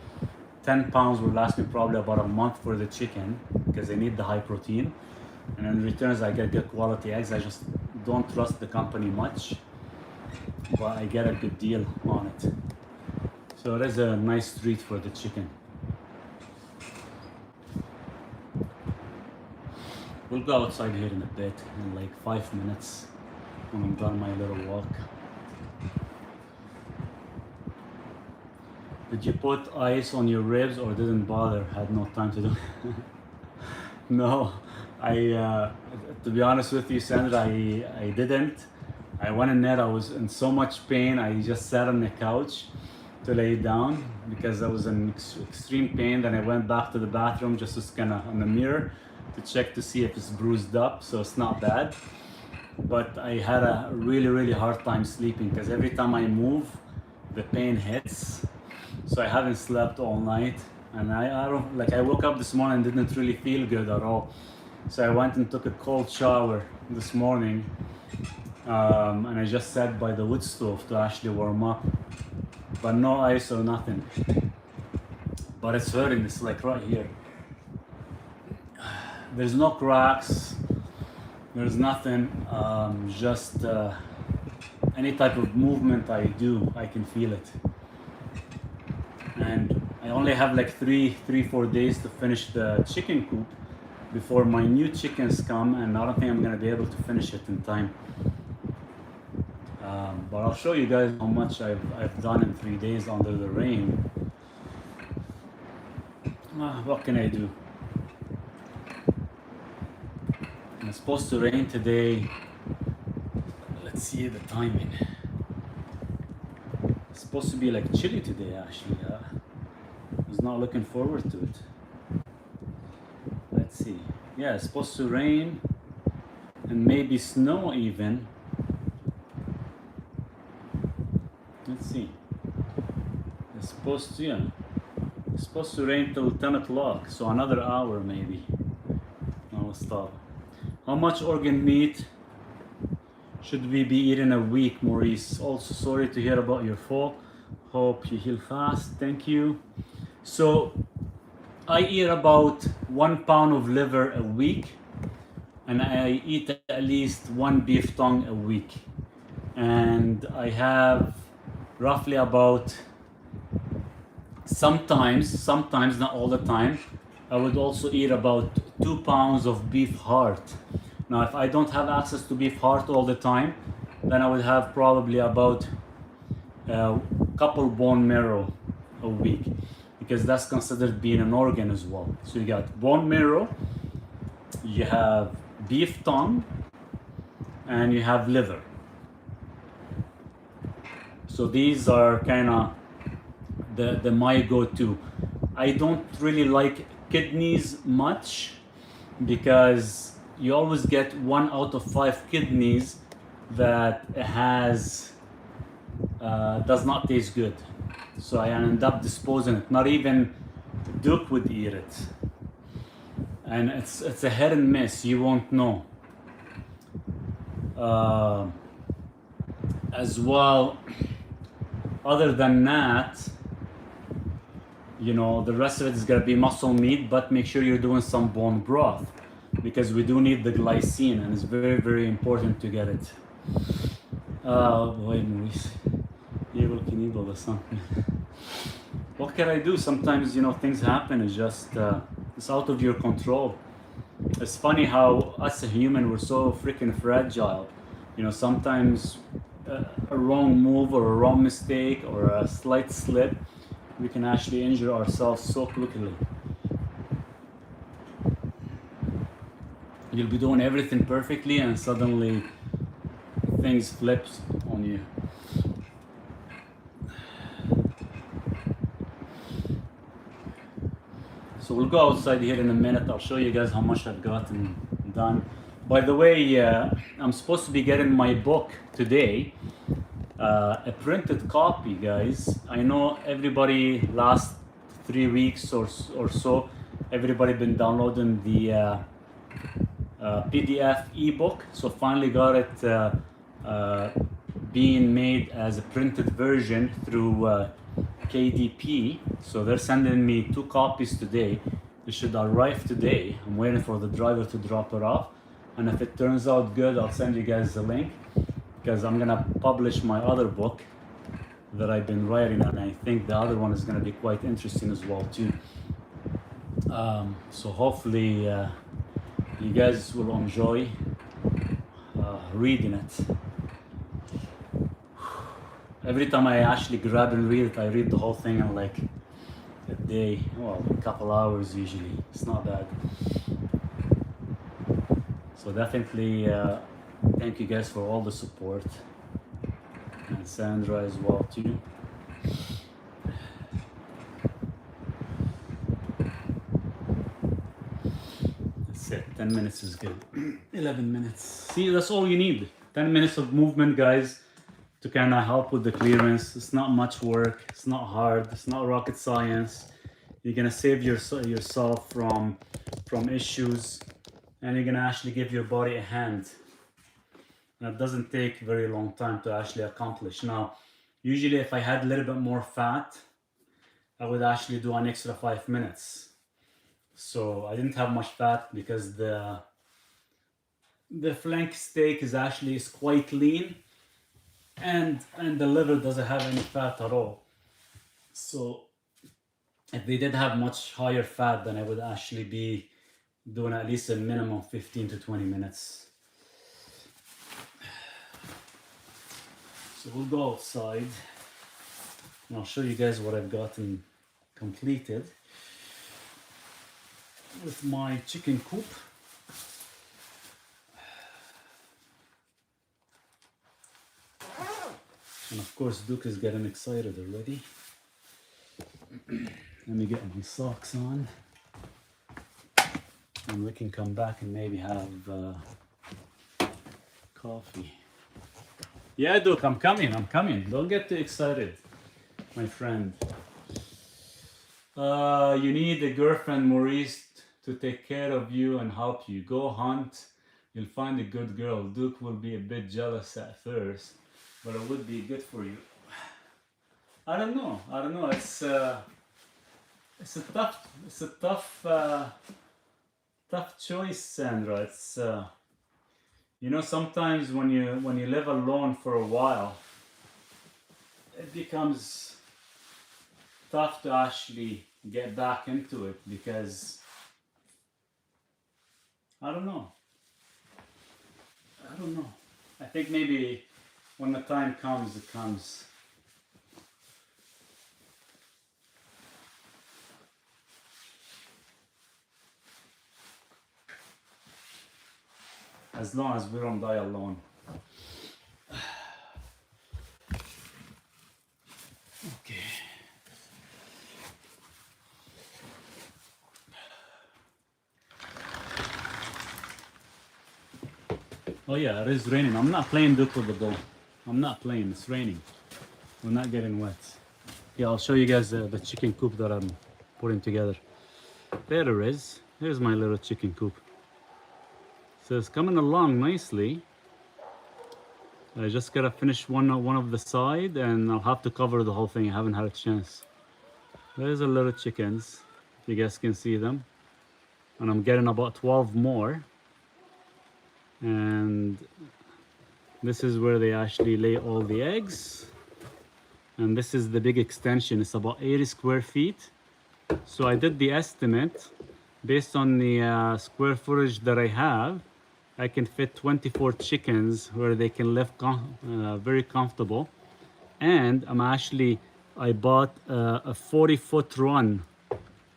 10 pounds will last me probably about a month for the chicken because they need the high protein. And in returns, I get good quality eggs. I just don't trust the company much, but I get a good deal on it. So it is a nice treat for the chicken. We'll go outside here in a bit, in like 5 minutes when I'm done my little walk. Did you put ice on your ribs or didn't bother? Had no time to do. No, to be honest with you, Sandra, I didn't. I went in there, I was in so much pain, I just sat on the couch to lay down because I was in extreme pain. Then I went back to the bathroom just to kind of on the mirror to check to see if it's bruised up, so it's not bad. But I had a really hard time sleeping because every time I move, the pain hits. So I haven't slept all night, and I don't like. I woke up this morning and didn't really feel good at all. So I went and took a cold shower this morning, and I just sat by the wood stove to actually warm up, but no ice or nothing. But it's hurting. It's like right here. There's no cracks. There's nothing. Just any type of movement I do, I can feel it. And I only have like 4 days to finish the chicken coop before my new chickens come, and I don't think I'm gonna be able to finish it in time. But I'll show you guys how much I've done in 3 days under the rain. What can I do? It's supposed to rain today. Let's see the timing. It's supposed to be like chilly today actually. I was not looking forward to it. Let's see. Yeah, it's supposed to rain and maybe snow even. Let's see. It's supposed to, yeah. It's supposed to rain till 10 o'clock, so another hour maybe. I'll stop. How much organ meat should we be eating a week, Maurice? Also, sorry to hear about your fall. Hope you heal fast. Thank you. So, I eat about 1 pound of liver a week, and I eat at least 1 beef tongue a week. And I have roughly about, sometimes, not all the time, I would also eat about 2 pounds of beef heart. Now, if I don't have access to beef heart all the time, then I would have probably about a couple bone marrow a week, because that's considered being an organ as well. So you got bone marrow, you have beef tongue, and you have liver. So these are kind of the my go-to. I don't really like kidneys much because you always get 1 out of 5 kidneys that has does not taste good. So I end up disposing it. Not even Duke would eat it. And it's a hit and miss, you won't know. As well, other than that, you know, the rest of it is gonna be muscle meat, but make sure you're doing some bone broth, because we do need the glycine, and it's very important to get it. Boy, Maurice, Evil Knievel or something. What can I do? Sometimes, you know, things happen. It's just it's out of your control. It's funny how us a human, we're so freaking fragile. You know, sometimes a wrong move or a wrong mistake or a slight slip, we can actually injure ourselves so quickly. You'll be doing everything perfectly and suddenly things flips on you. So we'll go outside here in a minute. I'll show you guys how much I've gotten done. By the way, I'm supposed to be getting my book today, a printed copy, guys. I know everybody last 3 weeks or so, everybody been downloading the PDF ebook. So finally got it being made as a printed version through KDP. So they're sending me 2 copies today. It should arrive today. I'm waiting for the driver to drop it off. And if it turns out good, I'll send you guys the link, because I'm gonna publish my other book that I've been writing, and I think the other one is gonna be quite interesting as well too. So hopefully you guys will enjoy reading it. Every time I actually grab and read it, I read the whole thing in like a day, well, a couple hours usually. It's not bad. So definitely thank you guys for all the support, and Sandra as well too. That's it. 10 minutes is good. 11 minutes. See, that's all you need. 10 minutes of movement, guys, to kind of help with the clearance. It's not much work. It's not hard. It's not rocket science. You're gonna save yourself from issues, and you're gonna actually give your body a hand. And it doesn't take very long time to actually accomplish. Now, usually if I had a little bit more fat, I would actually do an extra 5 minutes. So I didn't have much fat because the flank steak is quite lean, and the liver doesn't have any fat at all. So if they did have much higher fat, then I would actually be doing at least a minimum 15 to 20 minutes. So we'll go outside and I'll show you guys what I've gotten completed with my chicken coop. And of course Duke is getting excited already. Let me get my socks on and we can come back and maybe have coffee. Yeah, Duke, I'm coming. Don't get too excited, my friend. You need a girlfriend, Maurice, to take care of you and help you. Go hunt. You'll find a good girl. Duke will be a bit jealous at first, but it would be good for you. I don't know. It's a tough choice, Sandra. It's you know, sometimes when you live alone for a while, it becomes tough to actually get back into it because I don't know. I think maybe when the time comes, it comes. As long as we don't die alone. Okay. Oh yeah, it is raining. I'm not playing Duke with the ball. I'm not playing, it's raining. We're not getting wet. Yeah, I'll show you guys the chicken coop that I'm putting together. There it is. Here's my little chicken coop. So it's coming along nicely. I just gotta finish one of the side and I'll have to cover the whole thing. I haven't had a chance. There's the little chickens, if you guys can see them. And I'm getting about 12 more. And this is where they actually lay all the eggs. And this is the big extension. It's about 80 square feet. So I did the estimate based on the square footage that I have. I can fit 24 chickens where they can live very comfortable. And I bought a 40-foot run.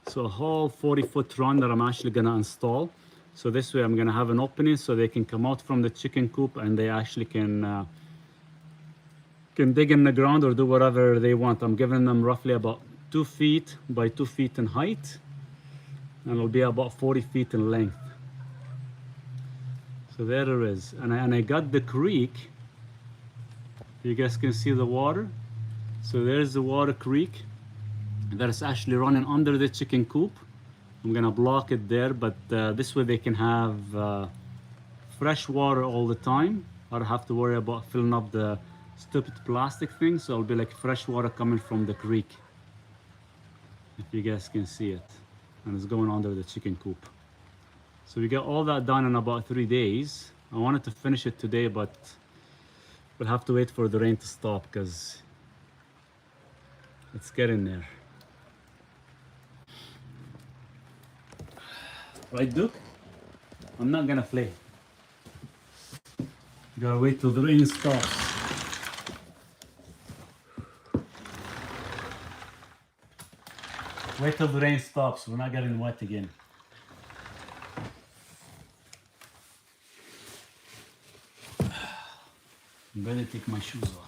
So a whole 40-foot run that I'm actually gonna install. So this way I'm gonna have an opening so they can come out from the chicken coop and they actually can dig in the ground or do whatever they want. I'm giving them roughly about 2 feet by 2 feet in height. And it'll be about 40 feet in length. So there it is, and I got the creek. You guys can see the water. So there's the water creek that is actually running under the chicken coop. I'm gonna block it there, but this way they can have fresh water all the time. I don't have to worry about filling up the stupid plastic thing. So it'll be like fresh water coming from the creek. If you guys can see it, and it's going under the chicken coop. So we got all that done in about 3 days. I wanted to finish it today, but we'll have to wait for the rain to stop because it's getting there. Right, Duke? I'm not gonna play. Gotta wait till the rain stops. Wait till the rain stops. We're not getting wet again. I'm ready to take my shoes off.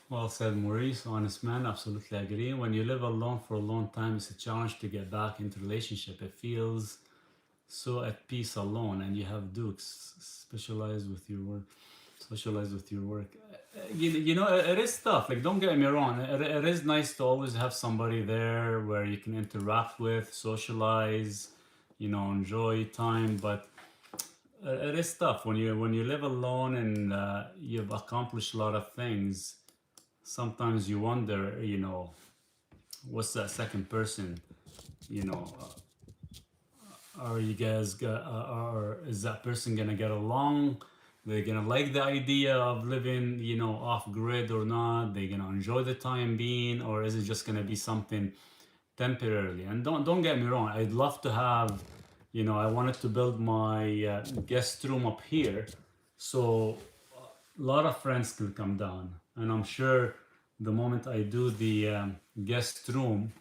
Well said, Maurice. Honest man, absolutely agree. When you live alone for a long time, it's a challenge to get back into relationship. It feels so at peace alone, and you have Dukes specialize with your work. Socialize with your work. You know, it is tough. Like, don't get me wrong. It is nice to always have somebody there where you can interact with, socialize, you know, enjoy time. But it is tough when you live alone and you've accomplished a lot of things. Sometimes you wonder, you know, what's that second person? You know, are you guys or is that person gonna get along? They're gonna like the idea of living, you know, off grid or not? They're gonna enjoy the time being, or is it just gonna be something temporarily? And don't get me wrong, I'd love to have, you know, I wanted to build my guest room up here, so a lot of friends could come down, and I'm sure the moment I do the guest room,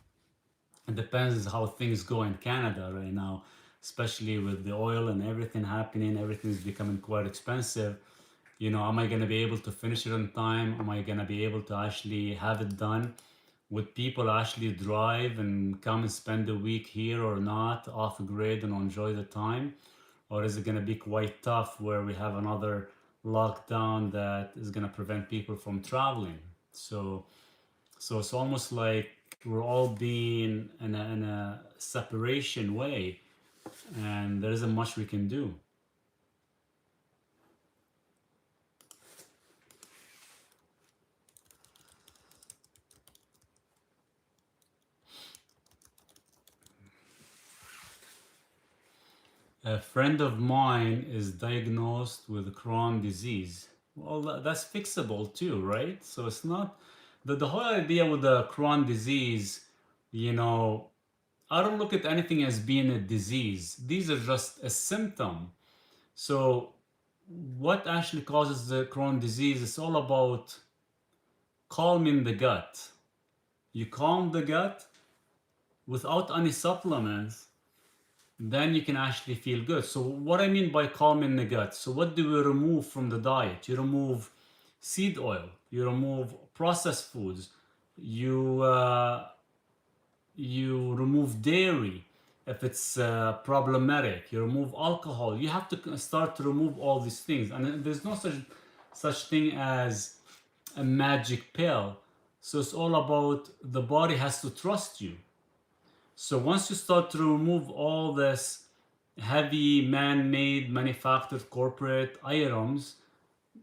it depends how things go in Canada right now, especially with the oil and everything happening. Everything's becoming quite expensive. You know, am I going to be able to finish it on time? Am I going to be able to actually have it done? Would people actually drive and come and spend a week here or not, off grid, and enjoy the time? Or is it going to be quite tough where we have another lockdown that is going to prevent people from traveling? So it's almost like we're all being in a separation way, and there isn't much we can do. A friend of mine is diagnosed with Crohn's disease. Well, that's fixable too, right? So it's not the whole idea with the Crohn's disease, you know, I don't look at anything as being a disease. These are just a symptom. So what actually causes the Crohn's disease? It's all about calming the gut. You calm the gut without any supplements, then you can actually feel good. So what I mean by calming the gut, so what do we remove from the diet? You remove seed oil, you remove processed foods, you remove dairy if it's problematic, you remove alcohol. You have to start to remove all these things, and there's no such thing as a magic pill. So it's all about the body has to trust you. So once you start to remove all this heavy man-made manufactured corporate items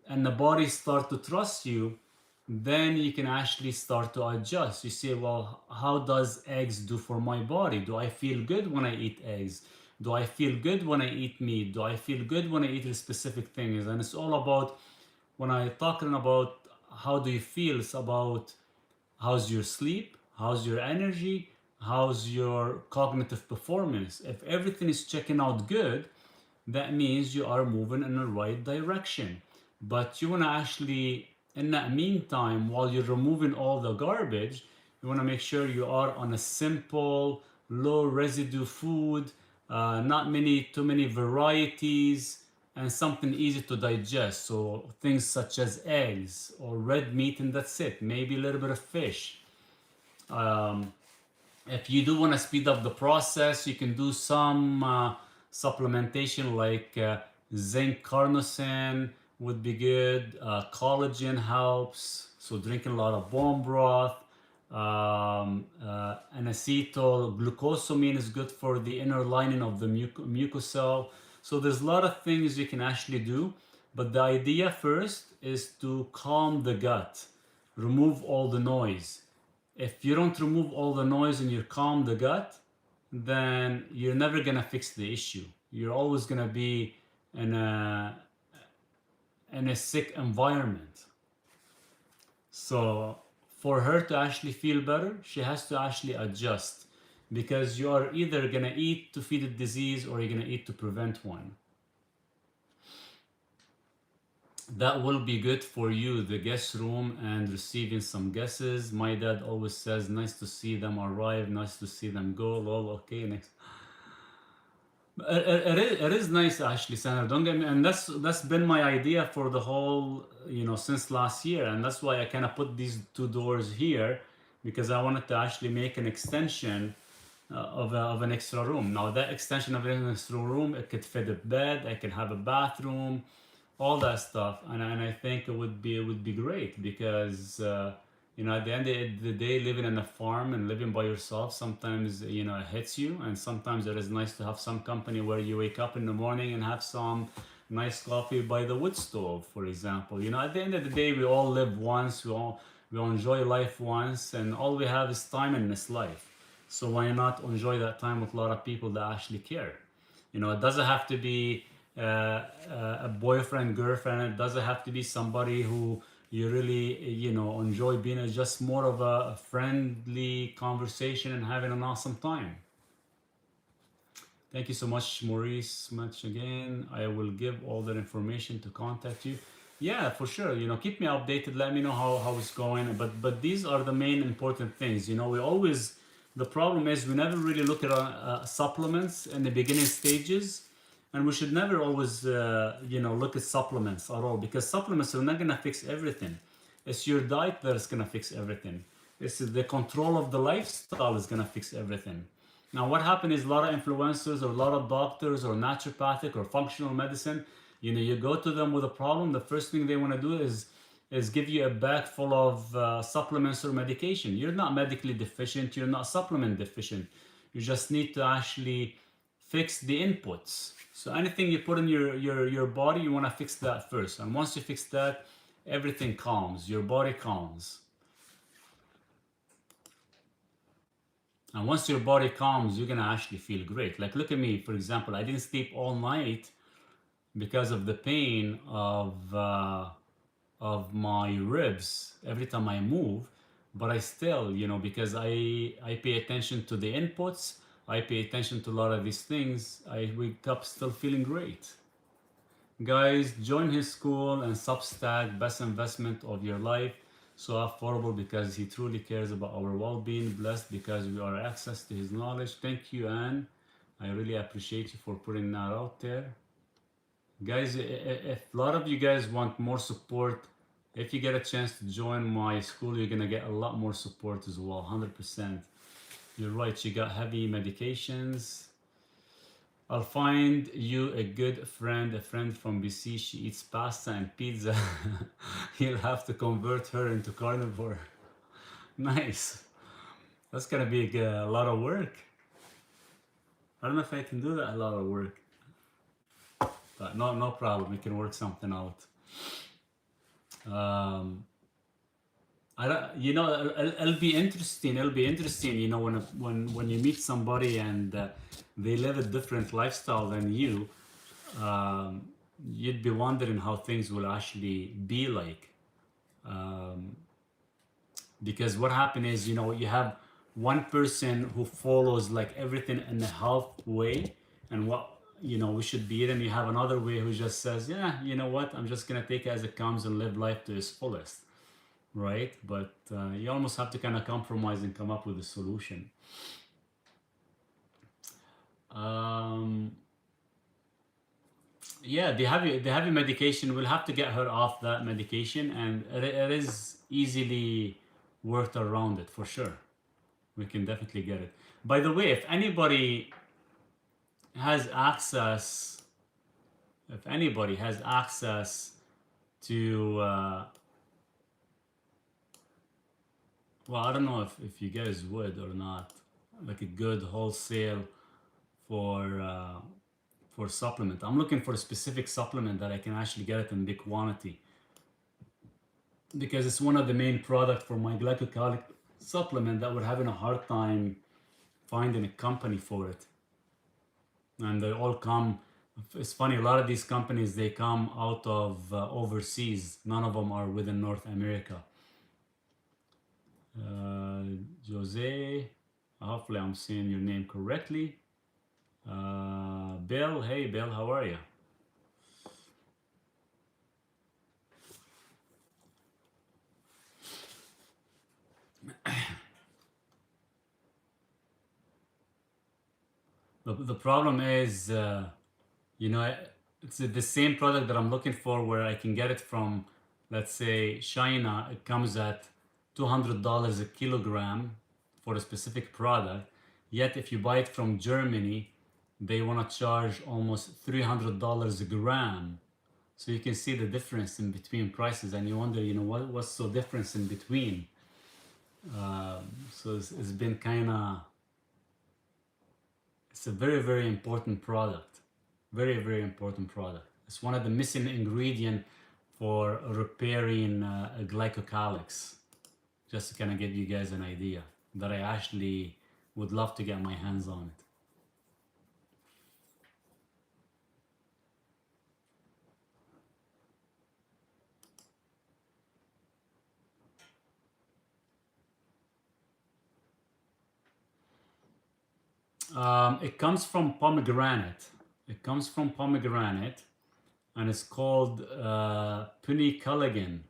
and the body start to trust you, then you can actually start to adjust. You say, well, how does eggs do for my body? Do I feel good when I eat eggs? Do I feel good when I eat meat? Do I feel good when I eat specific things? And it's all about, when I talking about how do you feel, it's about how's your sleep, how's your energy, how's your cognitive performance. If everything is checking out good, that means you are moving in the right direction. But you want to actually, in that meantime, while you're removing all the garbage, you want to make sure you are on a simple, low residue food, not too many varieties, and something easy to digest. So things such as eggs or red meat, and that's it. Maybe a little bit of fish. Um, if you do want to speed up the process, you can do some supplementation like zinc carnosine would be good. Collagen helps, so drinking a lot of bone broth. N-acetyl glucosamine is good for the inner lining of the mucosal. So there's a lot of things you can actually do, but the idea first is to calm the gut, remove all the noise. If you don't remove all the noise and you calm the gut, then you're never gonna fix the issue. You're always gonna be in in a sick environment. So for her to actually feel better, she has to actually adjust, because you are either gonna eat to feed a disease or you're gonna eat to prevent one. That will be good for you, the guest room and receiving some guesses. My dad always says, nice to see them arrive, nice to see them go. Lol, okay, next. It is nice actually, Sandra. Don't get me, and that's been my idea for the whole, since last year, and that's why I kind of put these two doors here, because I wanted to actually make an extension of an extra room. Now that extension of an extra room, it could fit a bed, I can have a bathroom, all that stuff, and I think it would be great, because at the end of the day, living in a farm and living by yourself, sometimes it hits you, and sometimes it is nice to have some company where you wake up in the morning and have some nice coffee by the wood stove, for example. At the end of the day, we all live once, we all enjoy life once, and all we have is time in this life. So why not enjoy that time with a lot of people that actually care? It doesn't have to be a boyfriend, girlfriend. It doesn't have to be somebody who you really, enjoy being. It's just more of a friendly conversation and having an awesome time. Thank you so much, Maurice. Much again. I will give all that information to contact you. Yeah, for sure. Keep me updated. Let me know how it's going. But these are the main important things. We always, the problem is we never really look at supplements in the beginning stages, and we should never always look at supplements at all, because supplements are not gonna fix everything. It's your diet that is gonna fix everything. It's the control of the lifestyle is gonna fix everything. Now, what happened is a lot of influencers or a lot of doctors or naturopathic or functional medicine, you go to them with a problem, the first thing they want to do is give you a bag full of supplements or medication. You're not medically deficient, you're not supplement deficient. You just need to actually fix the inputs. So anything you put in your body, you want to fix that first. And once you fix that, everything calms, your body calms. And once your body calms, you're gonna actually feel great. Like, look at me, for example. I didn't sleep all night because of the pain of my ribs every time I move, but I still, because I pay attention to the inputs, I pay attention to a lot of these things, I wake up still feeling great. Guys, join his school and Substack, best investment of your life. So affordable because he truly cares about our well-being. Blessed because we are access to his knowledge. Thank you, Anne. I really appreciate you for putting that out there. Guys, if a lot of you guys want more support, if you get a chance to join my school, you're gonna get a lot more support as well, 100%. You're right, you got heavy medications. I'll find you a good friend, a friend from BC. She eats pasta and pizza. You'll have to convert her into carnivore. Nice. That's gonna be a lot of work. I don't know if I can do that, a lot of work. But no problem. We can work something out. I don't, it'll be interesting. It'll be interesting, when you meet somebody and they live a different lifestyle than you, you'd be wondering how things will actually be like. Because what happened is, you have one person who follows like everything in the health way and what we should be eating. You have another way who just says, yeah, you know what, I'm just gonna take it as it comes and live life to its fullest, right? But you almost have to kind of compromise and come up with a solution. Yeah, the heavy medication, we'll have to get her off that medication, and it is easily worked around it for sure. We can definitely get it. By the way, if anybody has access to well, I don't know if you guys would or not, like a good wholesale for supplement. I'm looking for a specific supplement that I can actually get it in big quantity, because it's one of the main products for my glycolic supplement that we're having a hard time finding a company for it. And they all come It's funny, a lot of these companies, they come out of overseas. None of them are within North America. Uh, Jose, hopefully I'm saying your name correctly. Bill, hey Bill, how are you? The problem is, you know, it's the same product that I'm looking for where I can get it from, let's say, China. It comes at $200 a kilogram for a specific product. Yet if you buy it from Germany, they want to charge almost $300 a gram. So you can see the difference in between prices, and you wonder, you know, what's so difference in between. So it's been kind of, it's a very important product, very important product. It's one of the missing ingredient for repairing glycocalyx. Just to kind of give you guys an idea that I actually would love to get my hands on it. It comes from pomegranate. It comes from pomegranate, and it's called punicalagin.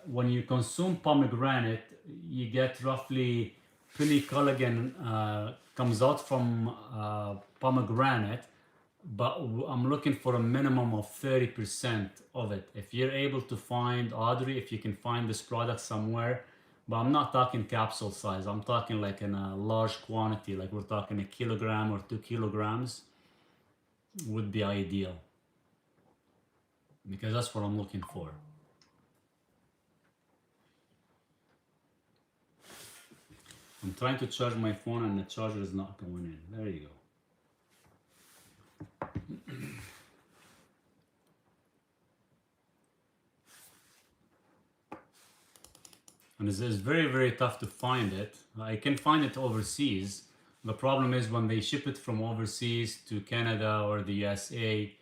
When you consume pomegranate, you get roughly punicalagin comes out from pomegranate, but I'm looking for a minimum of 30% of it. If you're able to find, Audrey, if you can find this product somewhere, but I'm not talking capsule size, I'm talking like in a large quantity, like we're talking a kilogram or 2 kilograms, would be ideal. Because that's what I'm looking for. I'm trying to charge my phone and the charger is not going in. There you go. And it's very tough to find it. I can find it overseas. The problem is when they ship it from overseas to Canada or the USA,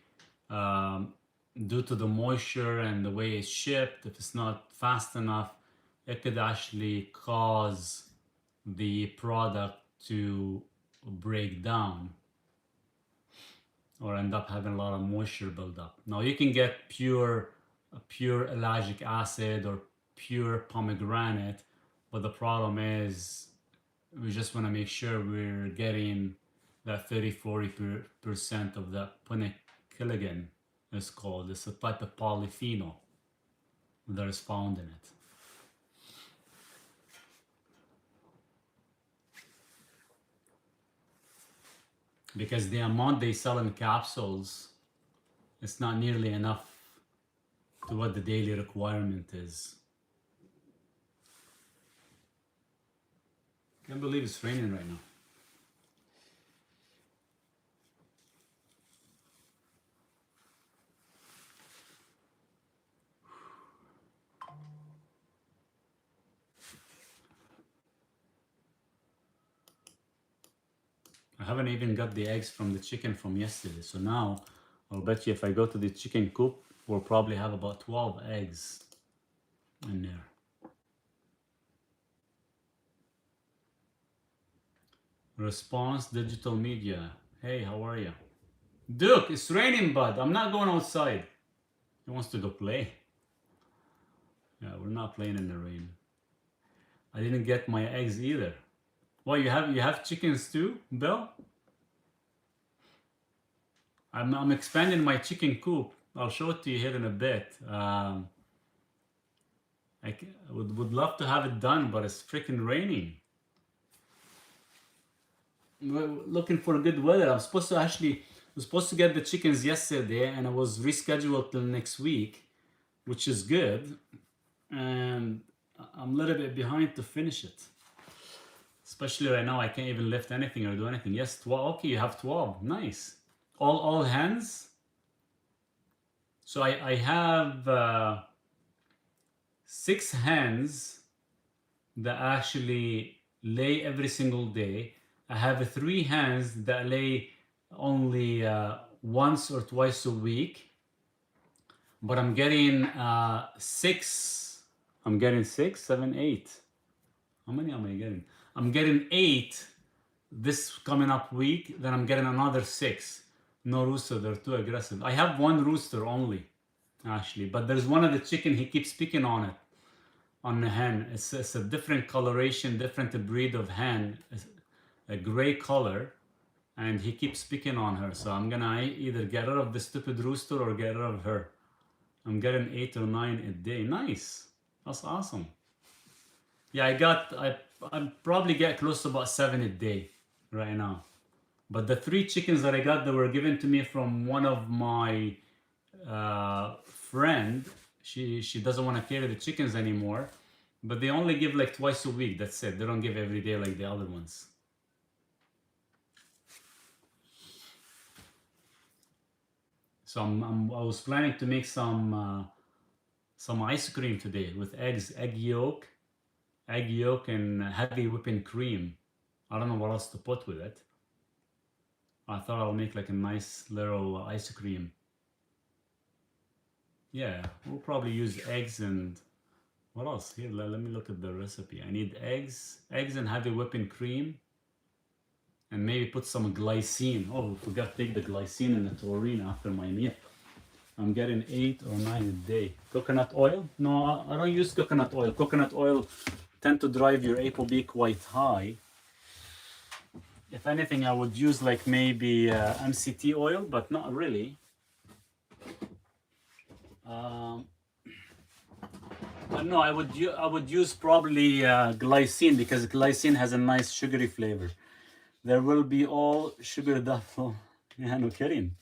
due to the moisture and the way it's shipped, if it's not fast enough, it could actually cause the product to break down or end up having a lot of moisture buildup. Now you can get pure ellagic acid or pure pomegranate, but the problem is we just want to make sure we're getting that 30-40% of that punicalagin is called. It's a type of polyphenol that is found in it. Because the amount they sell in capsules, it's not nearly enough to what the daily requirement is. Can't believe it's raining right now. I haven't even got the eggs from the chicken from yesterday, so now I'll bet you if I go to the chicken coop, we'll probably have about 12 eggs in there. Response Digital Media. Hey, how are you? Duke, it's raining, bud. I'm not going outside. He wants to go play. Yeah, we're not playing in the rain. I didn't get my eggs either. Well, you have chickens too, Bill? I'm expanding my chicken coop. I'll show it to you here in a bit. I would love to have it done, but it's freaking raining. We're looking for good weather. I was supposed to get the chickens yesterday, and I was rescheduled till next week, which is good. And I'm a little bit behind to finish it. Especially right now, I can't even lift anything or do anything. Yes, 12. Okay, you have 12. Nice. All hens. So I have 6 hens that actually lay every single day. I have 3 hens that lay only once or twice a week, but I'm getting 6. I'm getting 6, 7, 8. How many am I getting? I'm getting 8 this coming up week. Then I'm getting another 6. No rooster, they're too aggressive. I have one rooster only, actually, but there's one of the chicken, he keeps picking on it, on the hen. It's a different coloration, different breed of hen, a gray color, and he keeps picking on her. So I'm gonna either get rid of the stupid rooster or get rid of her. I'm getting 8 or 9 a day. Nice. That's awesome. Yeah, I probably get close to about 7 a day right now. But the 3 chickens that I got that were given to me from one of my friend, she doesn't want to carry the chickens anymore, but they only give like twice a week. That's it. They don't give every day like the other ones. So I was planning to make some ice cream today with eggs, egg yolk, and heavy whipping cream. I don't know what else to put with it. I thought I'll make like a nice little ice cream. Yeah, we'll probably use eggs and what else? Here, let me look at the recipe. I need eggs and heavy whipping cream, and maybe put some glycine. Oh, I forgot to take the glycine and the taurine after my meal. I'm getting 8 or 9 a day. Coconut oil? No, I don't use coconut oil. Coconut oil tend to drive your ApoB quite high. If anything, I would use like maybe MCT oil, but not really. But no, I would use probably glycine, because glycine has a nice sugary flavor. There will be all sugar duffel. Yeah, no kidding.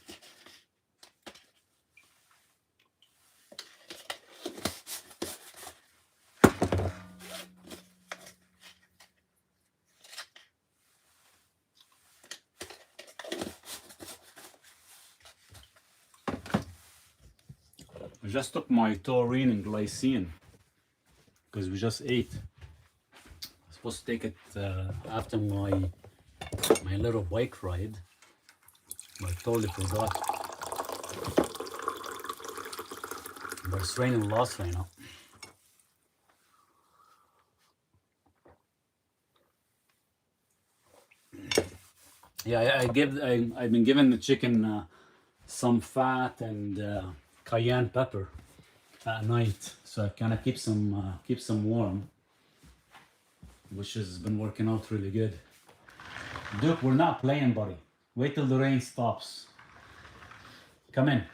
I just took my taurine and glycine because we just ate. I'm supposed to take it after my little bike ride, but I totally forgot. But it's raining lots right now. Yeah, I've been giving the chicken some fat and cayenne pepper at night, so I kind of keep some warm, which has been working out really good. Duke, we're not playing, buddy. Wait till the rain stops. Come in.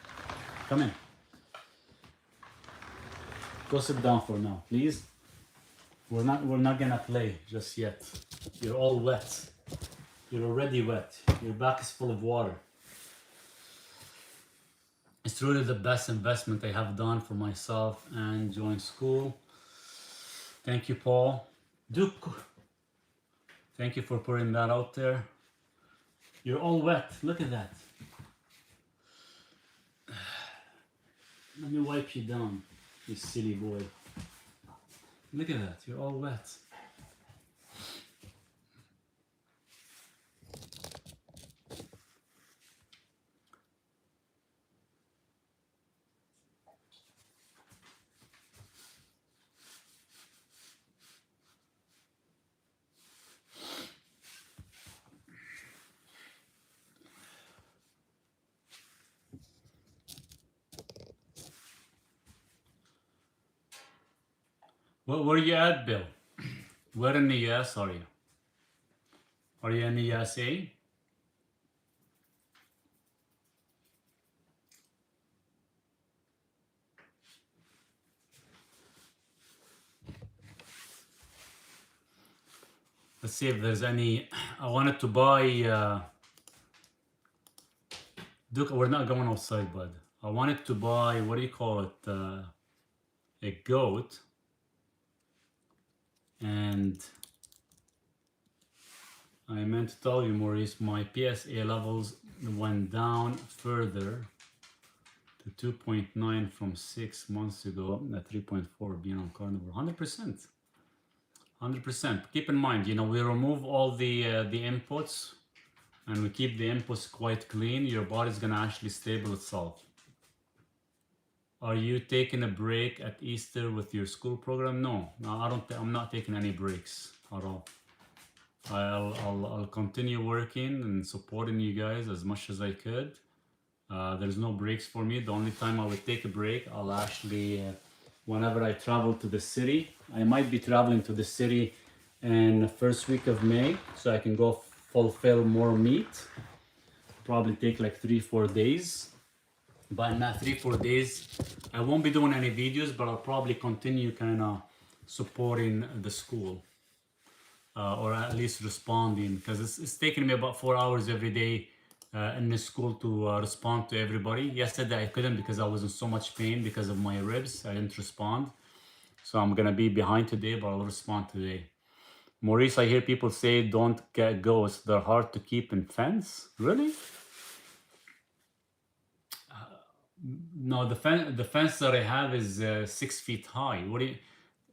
Go sit down for now, please. We're not gonna play just yet. You're all wet. You're already wet. Your back is full of water. It's really the best investment I have done for myself and join Skool. Thank you, Paul. Duke, thank you for putting that out there. You're all wet. Look at that. Let me wipe you down, you silly boy. Look at that. You're all wet. Where are you at, Bill? Where in the US are you? Are you in the USA? Let's see if there's any. I wanted to buy. Duke, we're not going outside, bud. I wanted to buy, what do you call it? A goat. And I meant to tell you, Maurice, my PSA levels went down further to 2.9 from 6 months ago, at 3.4 being on Carnivore. 100%. 100%. Keep in mind, we remove all the inputs and we keep the inputs quite clean, your body's gonna actually stable itself. Are you taking a break at Easter with your school program? No, I don't. I'm not taking any breaks at all. I'll continue working and supporting you guys as much as I could. There's no breaks for me. The only time I would take a break, I'll actually, whenever I travel to the city, I might be traveling to the city in the first week of May, so I can go fulfill more meat. Probably take like 3-4 days. But in that 3-4 days, I won't be doing any videos, but I'll probably continue kind of supporting the school. Or at least responding, because it's taking me about 4 hours every day in the school to respond to everybody. Yesterday I couldn't because I was in so much pain because of my ribs. I didn't respond. So I'm gonna be behind today, but I'll respond today. Maurice, I hear people say don't get ghosts. They're hard to keep in fence. Really? No, the fence that I have is 6 feet high. What do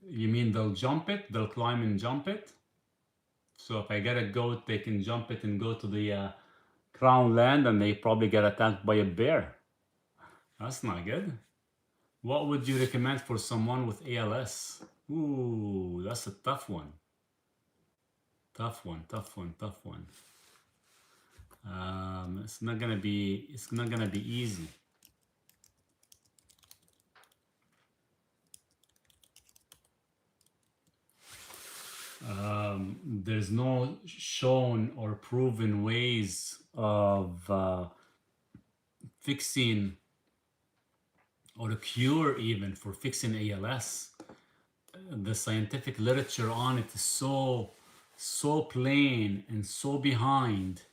you mean? They'll jump it? They'll climb and jump it? So if I get a goat, they can jump it and go to the crown land, and they probably get attacked by a bear. That's not good. What would you recommend for someone with ALS? Ooh, that's a tough one. Tough one. It's not gonna be easy. There's no shown or proven ways of fixing or a cure even for fixing ALS. The scientific literature on it is so plain and so behind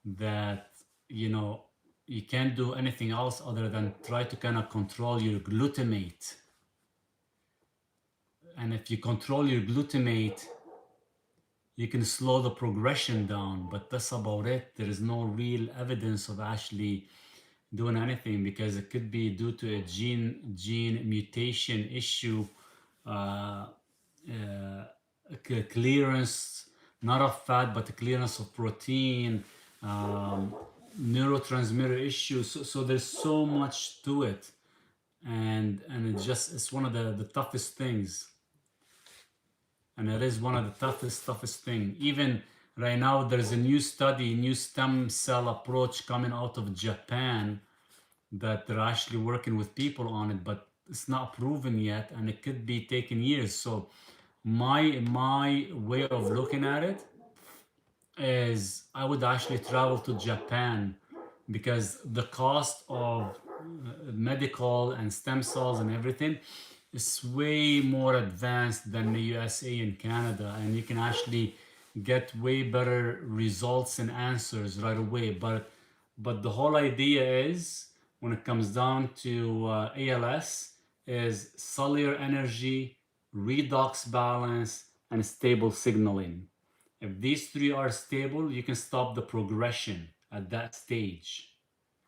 that, you know, you can't do anything else other than try to kind of control your glutamate. And if you control your glutamate, you can slow the progression down, but that's about it. There is no real evidence of actually doing anything, because it could be due to a gene mutation issue, clearance, not of fat, but the clearance of protein, neurotransmitter issues. So there's so much to it, and it's one of the toughest things. And it is one of the toughest thing. Even right now, there's a new study, new stem cell approach coming out of Japan that they're actually working with people on it, but it's not proven yet, and it could be taking years. So my way of looking at it is I would actually travel to Japan, because the cost of medical and stem cells and everything is way more advanced than the USA and Canada, and you can actually get way better results and answers right away. But the whole idea is, when it comes down to ALS, is cellular energy, redox balance, and stable signaling. If these three are stable, you can stop the progression at that stage,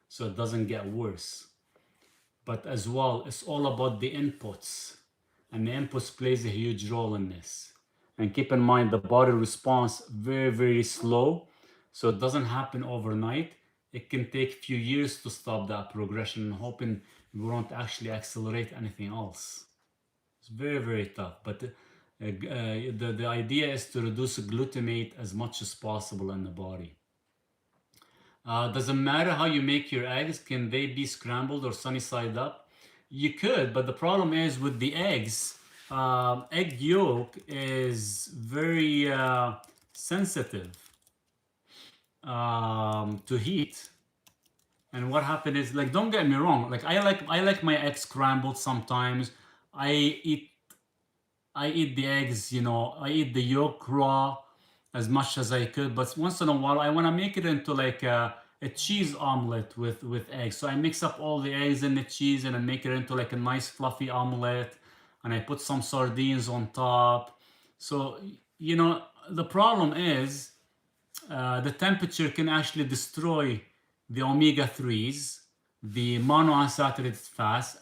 so it doesn't get worse. But as well, it's all about the inputs, and the inputs plays a huge role in this. And keep in mind, the body responds very slow, so it doesn't happen overnight. It can take a few years to stop that progression, hoping we won't actually accelerate anything else. It's very tough, but the idea is to reduce glutamate as much as possible in the body. Doesn't matter how you make your eggs. Can they be scrambled or sunny side up? You could, but the problem is with the eggs, egg yolk is very sensitive to heat. And what happened is, like, don't get me wrong, like I like my eggs scrambled sometimes. I eat the eggs, you know, I eat the yolk raw as much as I could, but once in a while I want to make it into like a cheese omelet with eggs. So I mix up all the eggs and the cheese, and I make it into like a nice fluffy omelet, and I put some sardines on top. So, you know, the problem is the temperature can actually destroy the omega-3s, the monounsaturated fats,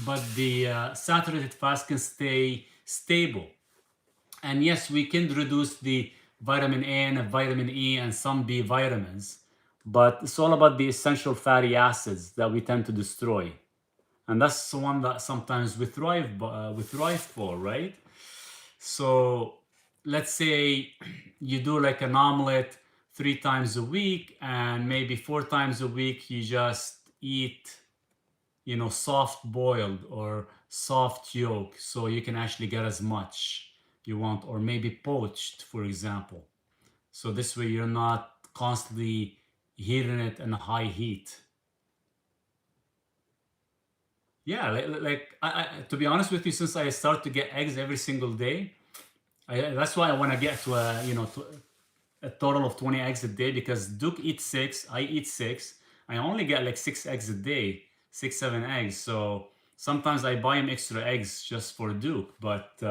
but the saturated fats can stay stable. And yes, we can reduce the vitamin A and vitamin E and some B vitamins. But it's all about the essential fatty acids that we tend to destroy. And that's the one that sometimes we thrive for, right? So let's say you do like an omelet 3 times a week, and maybe 4 times a week you just eat, soft boiled or soft yolk, so you can actually get as much you want, or maybe poached, for example. So this way you're not constantly heating it in a high heat. Yeah, to be honest with you, since I start to get eggs every single day, that's why I want to get to a total of 20 eggs a day, because Duke eats 6, I eat 6. I only get like 6 eggs a day, 6, 7 eggs. So sometimes I buy him extra eggs just for Duke. But,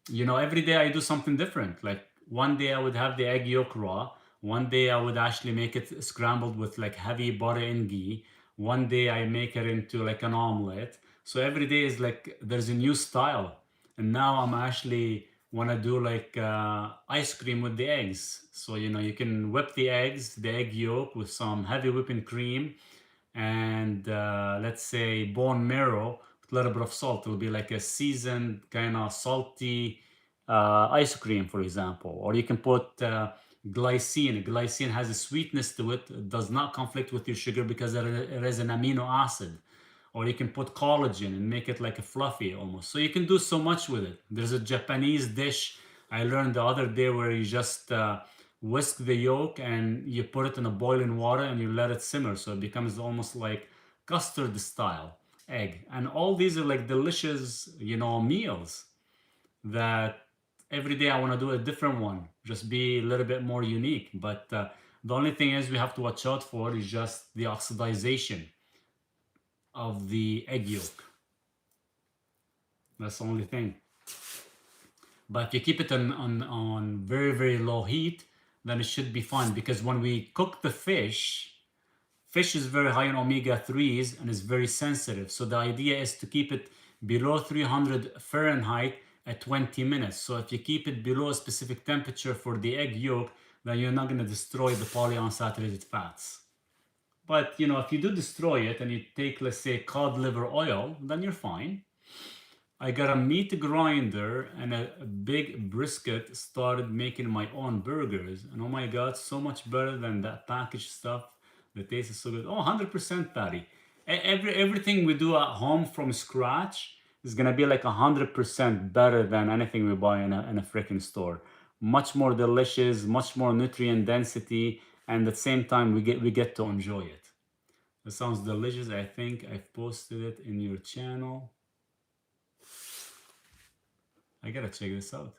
every day I do something different. Like one day I would have the egg yolk raw. One day I would actually make it scrambled with like heavy butter and ghee. One day I make it into like an omelet. So every day is like there's a new style. And now I'm actually want to do like ice cream with the eggs. So you can whip the eggs, the egg yolk with some heavy whipping cream, and let's say bone marrow with a little bit of salt. It'll be like a seasoned kind of salty ice cream, for example. Or you can put glycine. Glycine has a sweetness to it. It does not conflict with your sugar because it is an amino acid. Or you can put collagen and make it like a fluffy almost. So you can do so much with it. There's a Japanese dish I learned the other day where you just whisk the yolk and you put it in a boiling water and you let it simmer, so it becomes almost like custard style egg. And all these are like delicious, meals that every day I want to do a different one, just be a little bit more unique. But the only thing is we have to watch out for is just the oxidization of the egg yolk. That's the only thing. But if you keep it on very, very low heat, then it should be fine. Because when we cook the fish is very high in omega-3s and is very sensitive. So the idea is to keep it below 300 Fahrenheit at 20 minutes. So if you keep it below a specific temperature for the egg yolk, then you're not going to destroy the polyunsaturated fats. But, if you do destroy it and you take, let's say, cod liver oil, then you're fine. I got a meat grinder and a big brisket, started making my own burgers. And oh my God, so much better than that packaged stuff. The taste is so good. Oh, 100% Patty. Everything we do at home from scratch is going to be like 100% better than anything we buy in a freaking store. Much more delicious, much more nutrient density, and at the same time we get to enjoy it. It sounds delicious. I think I've posted it in your channel. I gotta check this out.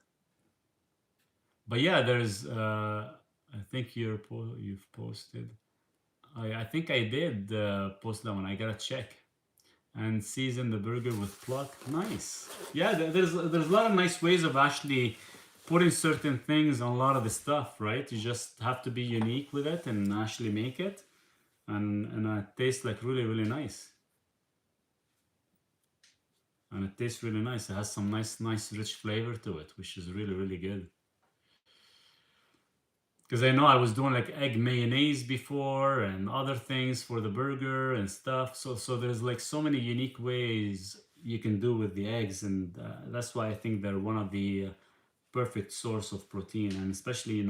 But yeah, there's I think you've posted. I think I did post that one. I gotta check. And season the burger with pluck. Nice. Yeah, there's a lot of nice ways of actually putting certain things on a lot of the stuff, right? You just have to be unique with it and actually make it, and it tastes like really, really nice. And it tastes really nice. It has some nice rich flavor to it, which is really, really good. Because I know I was doing like egg mayonnaise before and other things for the burger and stuff. So there's like so many unique ways you can do with the eggs, and that's why I think they're one of the perfect source of protein. And especially,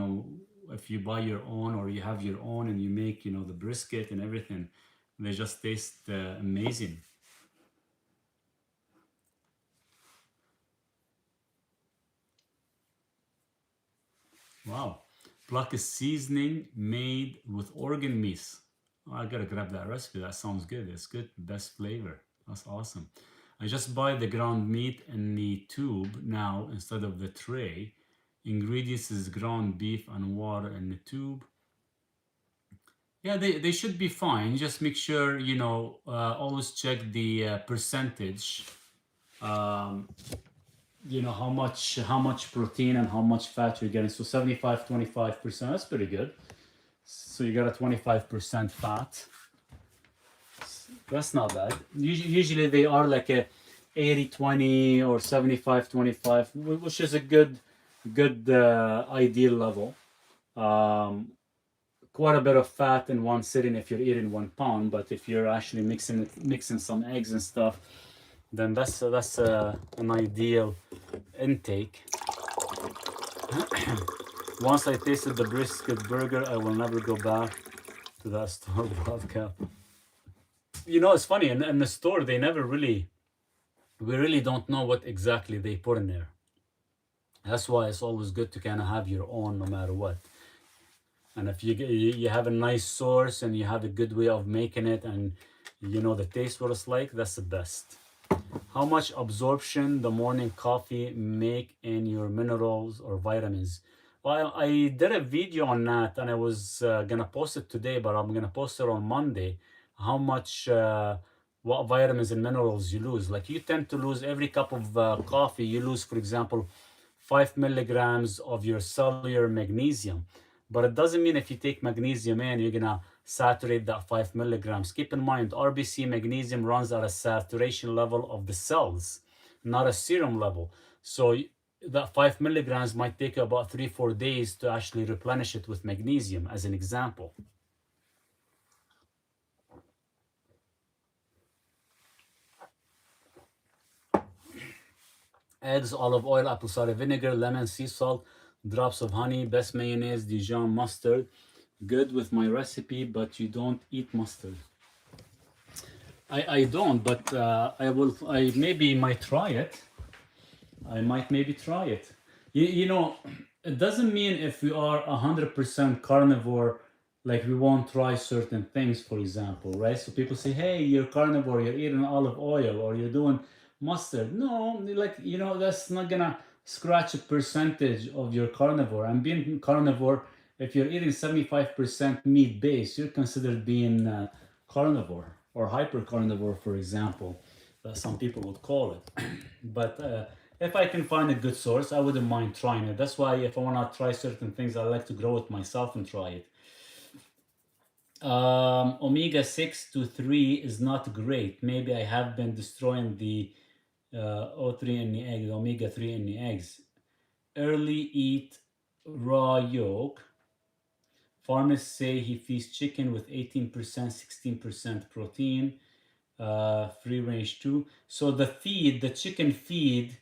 if you buy your own or you have your own and you make, the brisket and everything, they just taste amazing. Wow. Pluck is seasoning made with organ meats. Oh, I gotta grab that recipe. That sounds good. It's good. Best flavor. That's awesome. I just buy the ground meat in the tube now instead of the tray. Ingredients is ground beef and water in the tube. Yeah, they should be fine. Just make sure, always check the percentage. How much protein and how much fat you're getting. So 75, 25%, that's pretty good. So you got a 25% fat. That's not bad. Usually they are like a 80-20 or 75-25, which is a good good ideal level. Um, Quite a bit of fat in one sitting if you're eating 1 pound, but if you're actually mixing some eggs and stuff, then that's an ideal intake. Once I tasted the brisket burger, I will never go back to that store-bought cap. You know, it's funny, in the store, we really don't know what exactly they put in there. That's why it's always good to kind of have your own no matter what. And if you have a nice source and you have a good way of making it and you know the taste what it's like, that's the best. How much absorption the morning coffee make in your minerals or vitamins? Well, I did a video on that and I was gonna post it today, but I'm gonna post it on Monday. How much, what vitamins and minerals you lose. Like you tend to lose every cup of coffee, you lose, for example, 5 milligrams of your cellular magnesium. But it doesn't mean if you take magnesium in, you're gonna saturate that 5 milligrams. Keep in mind, RBC magnesium runs at a saturation level of the cells, not a serum level. So that 5 milligrams might take you about 3-4 days to actually replenish it with magnesium, as an example. Eggs, olive oil, apple cider vinegar, lemon, sea salt, drops of honey, best mayonnaise, Dijon mustard. Good with my recipe, but you don't eat mustard. I don't, but I maybe might try it. I might maybe try it. You know, it doesn't mean if we are 100% carnivore, like we won't try certain things, for example, right? So people say, hey, you're carnivore, you're eating olive oil, or you're doing mustard. No, like, you know, that's not gonna scratch a percentage of your carnivore. And being carnivore, if you're eating 75% meat base, you're considered being carnivore or hyper carnivore, for example, that some people would call it. But if I can find a good source, I wouldn't mind trying it. That's why if I want to try certain things, I like to grow it myself and try it. Omega 6 to 3 is not great. Maybe I have been destroying the O3 in the eggs, omega 3 in the eggs. Early eat raw yolk. Farmers say he feeds chicken with 18%, 16% protein, free range too. So the chicken feed,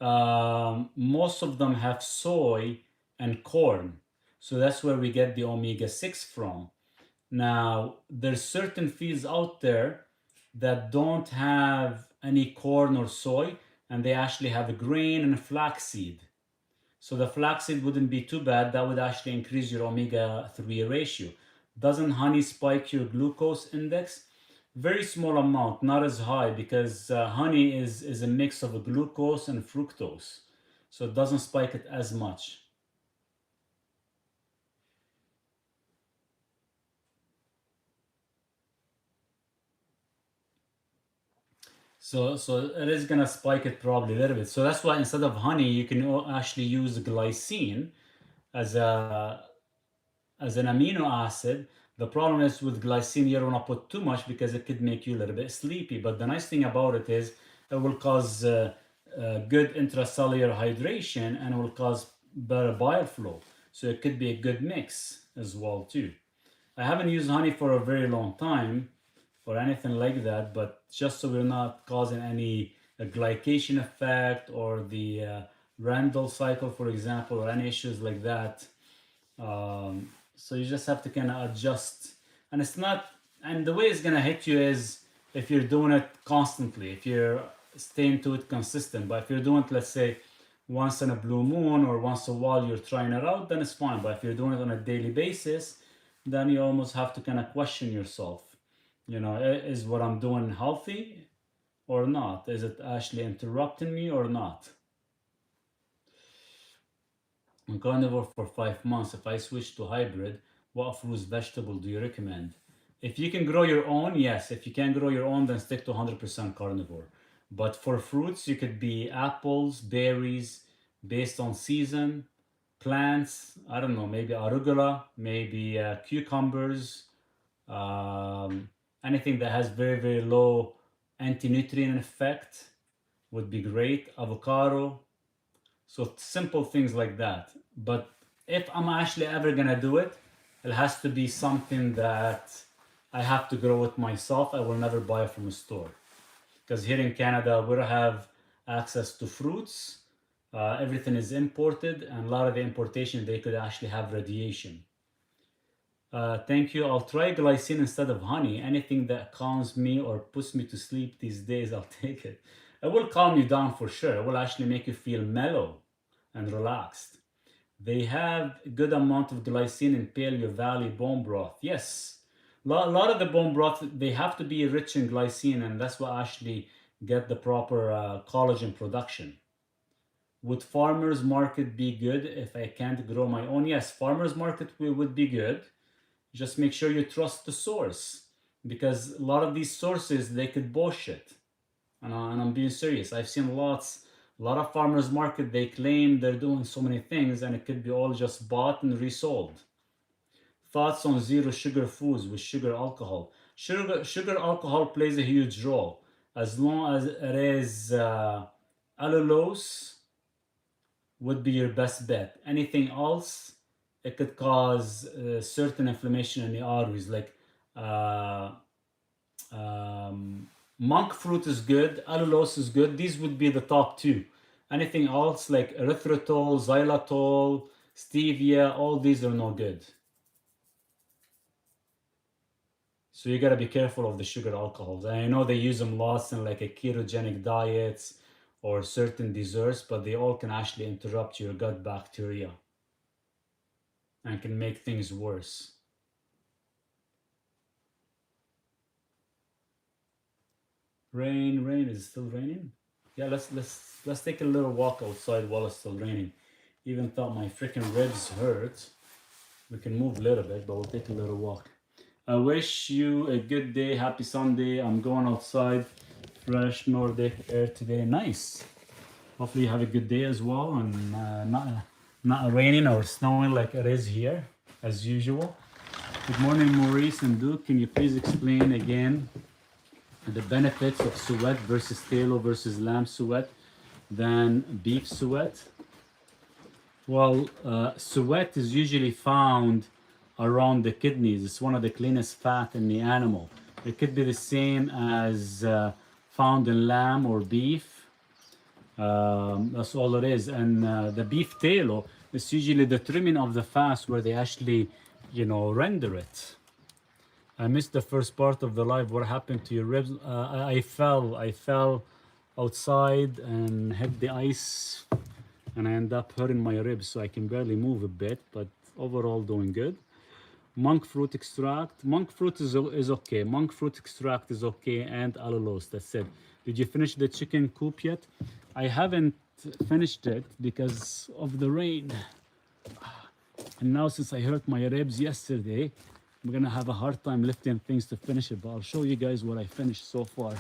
most of them have soy and corn. So that's where we get the omega 6 from. Now, there's certain feeds out there that don't have any corn or soy, and they actually have a grain and a flaxseed. So the flaxseed wouldn't be too bad. That would actually increase your omega-3 ratio. Doesn't honey spike your glucose index? Very small amount, not as high, because honey is a mix of a glucose and fructose. So it doesn't spike it as much. So it is gonna spike it probably a little bit. So that's why instead of honey, you can actually use glycine as a as an amino acid. The problem is with glycine, you don't want to put too much because it could make you a little bit sleepy. But the nice thing about it is it will cause good intracellular hydration and it will cause better bile flow. So it could be a good mix as well too. I haven't used honey for a very long time or anything like that, but just so we're not causing any glycation effect or the Randall cycle, for example, or any issues like that. So you just have to kind of adjust, and it's not. And the way it's gonna hit you is if you're doing it constantly, if you're staying to it consistent. But if you're doing it, let's say, once in a blue moon or once a while you're trying it out, then it's fine. But if you're doing it on a daily basis, then you almost have to kind of question yourself. You know, is what I'm doing healthy or not? Is it actually interrupting me or not? On carnivore for 5 months. If I switch to hybrid, what fruits, vegetable do you recommend? If you can grow your own, yes. If you can't grow your own, then stick to 100% carnivore. But for fruits, you could be apples, berries, based on season, plants. I don't know, maybe arugula, maybe cucumbers, um, anything that has very, very low anti-nutrient effect would be great. Avocado, So simple things like that. But if I'm actually ever gonna do it, it has to be something that I have to grow it myself. I will never buy it from a store. Because here in Canada, we don't have access to fruits. Everything is imported, and a lot of the importation, they could actually have radiation. Thank you. I'll try glycine instead of honey. Anything that calms me or puts me to sleep these days, I'll take it. It will calm you down for sure. It will actually make you feel mellow and relaxed. They have a good amount of glycine in Paleo Valley bone broth. Yes, a lot of the bone broth, they have to be rich in glycine, and that's what actually get the proper collagen production. Would farmers market be good if I can't grow my own? Yes, farmers market would be good. Just make sure you trust the source, because a lot of these sources, they could bullshit. And I'm being serious. I've seen a lot of farmers market, they claim they're doing so many things, and it could be all just bought and resold. Thoughts on zero sugar foods with sugar alcohol? Sugar alcohol plays a huge role. As long as it is allulose, would be your best bet. Anything else, it could cause certain inflammation in the arteries, like monk fruit is good, allulose is good. These would be the top two. Anything else like erythritol, xylitol, stevia, all these are no good. So you gotta be careful of the sugar alcohols. And I know they use them lots in like a ketogenic diets or certain desserts, but they all can actually interrupt your gut bacteria and can make things worse. Rain, is it still raining? Yeah, let's take a little walk outside while it's still raining. Even thought my freaking ribs hurt. We can move a little bit, but we'll take a little walk. I wish you a good day. Happy Sunday. I'm going outside. Fresh Nordic air today. Nice. Hopefully you have a good day as well, and not raining or snowing like it is here as usual. Good morning, Maurice and Duke. Can you please explain again the benefits of suet versus talo versus lamb suet than beef suet? Well, suet is usually found around the kidneys. It's one of the cleanest fat in the animal. It could be the same as found in lamb or beef. That's all it is. And the beef talo is usually the trimming of the fat where they actually, render it. I missed the first part of the live. What happened to your ribs? I fell outside and hit the ice, and I ended up hurting my ribs, so I can barely move a bit, but overall doing good. Monk fruit extract. Monk fruit is okay. Monk fruit extract is okay, and allulose. That's it. Did you finish the chicken coop yet? I haven't finished it because of the rain. And now since I hurt my ribs yesterday, I'm gonna have a hard time lifting things to finish it, but I'll show you guys what I finished so far.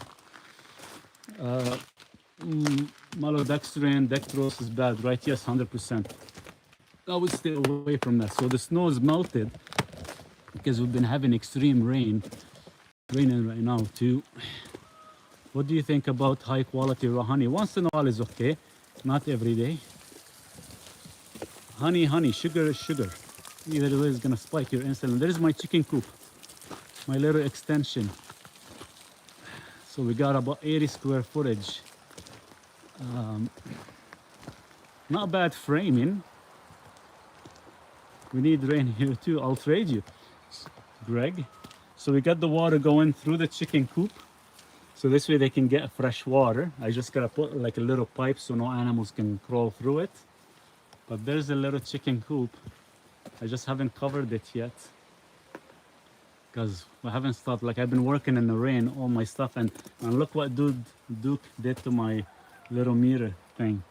Maltodextrin, dextrose is bad, right? Yes, 100%. I would stay away from that. So the snow is melted because we've been having extreme raining right now too. What do you think about high quality raw honey? Once in a while is okay, not every day. Honey, sugar is sugar. Either way is gonna spike your insulin. There's my chicken coop, my little extension. So we got about 80 square footage. Not bad framing. We need rain here too. I'll trade you, Greg. So we got the water going through the chicken coop. So this way they can get fresh water. I just gotta put like a little pipe so no animals can crawl through it. But there's a little chicken coop. I just haven't covered it yet because I haven't stopped. Like I've been working in the rain, all my stuff, and look what Duke did to my little mirror thing.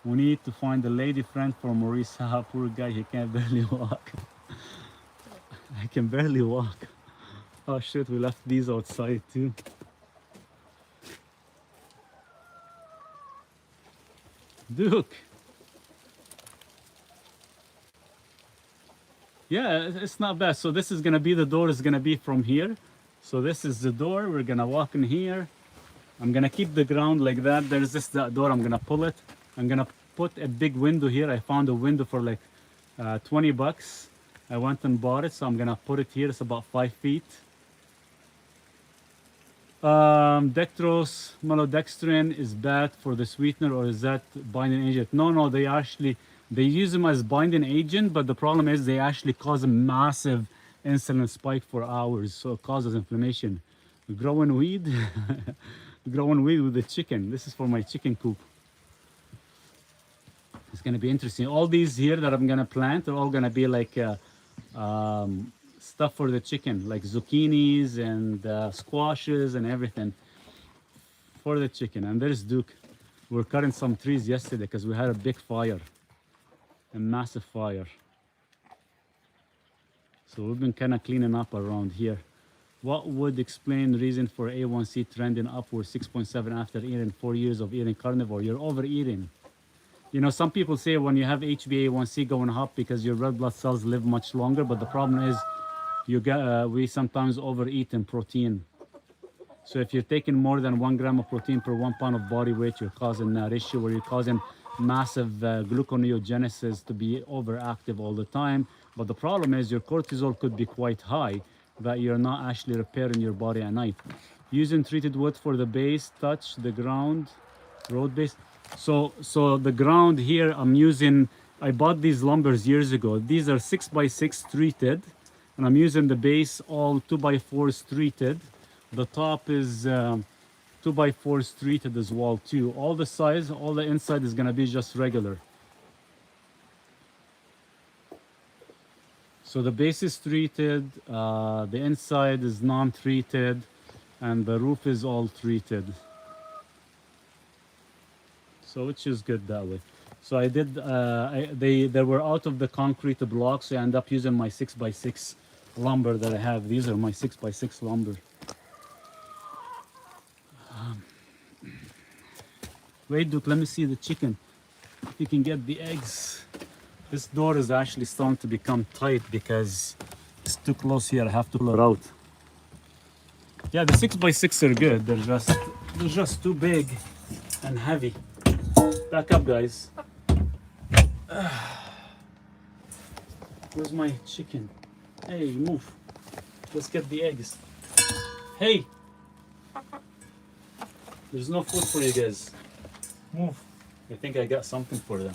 We need to find a lady friend for Maurice. Haha, poor guy, he can't barely walk. I can barely walk. Oh shit, we left these outside too. Duke. Yeah, it's not bad. So this is gonna be, the door is gonna be from here. So this is the door, we're gonna walk in here. I'm gonna keep the ground like that. There's that door, I'm gonna pull it. I'm gonna put a big window here. I found a window for like $20. I went and bought it, so I'm gonna put it here. It's about 5 feet. Dextrose, maltodextrin is bad for the sweetener, or is that binding agent? No, they use them as binding agent, but the problem is they actually cause a massive insulin spike for hours, so it causes inflammation. Growing weed, growing weed with the chicken. This is for my chicken coop. It's gonna be interesting. All these here that I'm gonna plant are all gonna be like stuff for the chicken, like zucchinis and squashes and everything for the chicken. And there's Duke. We're cutting some trees yesterday because we had a big fire, a massive fire. So we've been kind of cleaning up around here. What would explain the reason for A1C trending upward 6.7 after eating 4 years of eating carnivore? You're overeating. You know, some people say when you have HbA1c going up because your red blood cells live much longer, but the problem is we sometimes overeat in protein. So if you're taking more than 1 gram of protein per 1 pound of body weight, you're causing that issue where you're causing massive gluconeogenesis to be overactive all the time. But the problem is your cortisol could be quite high, that you're not actually repairing your body at night. Using treated wood for the base, touch the ground, road base. So the ground here I'm using, I bought these lumbers years ago. These are 6x6 treated, and I'm using the base all 2x4s treated. The top is 2x4s treated as well too. All the sides, all the inside is gonna be just regular. So the base is treated, the inside is non-treated, and the roof is all treated. So which is good that way. So I did, they were out of the concrete block, so I ended up using my 6x6 lumber that I have. These are my 6x6 lumber. Wait, Duke, let me see the chicken. If you can get the eggs. This door is actually starting to become tight because it's too close here. I have to pull it out. Yeah, the 6x6 are good. They're just too big and heavy. Back up, guys. Where's my chicken? Hey, move. Let's get the eggs. Hey! There's no food for you guys. Move. I think I got something for them.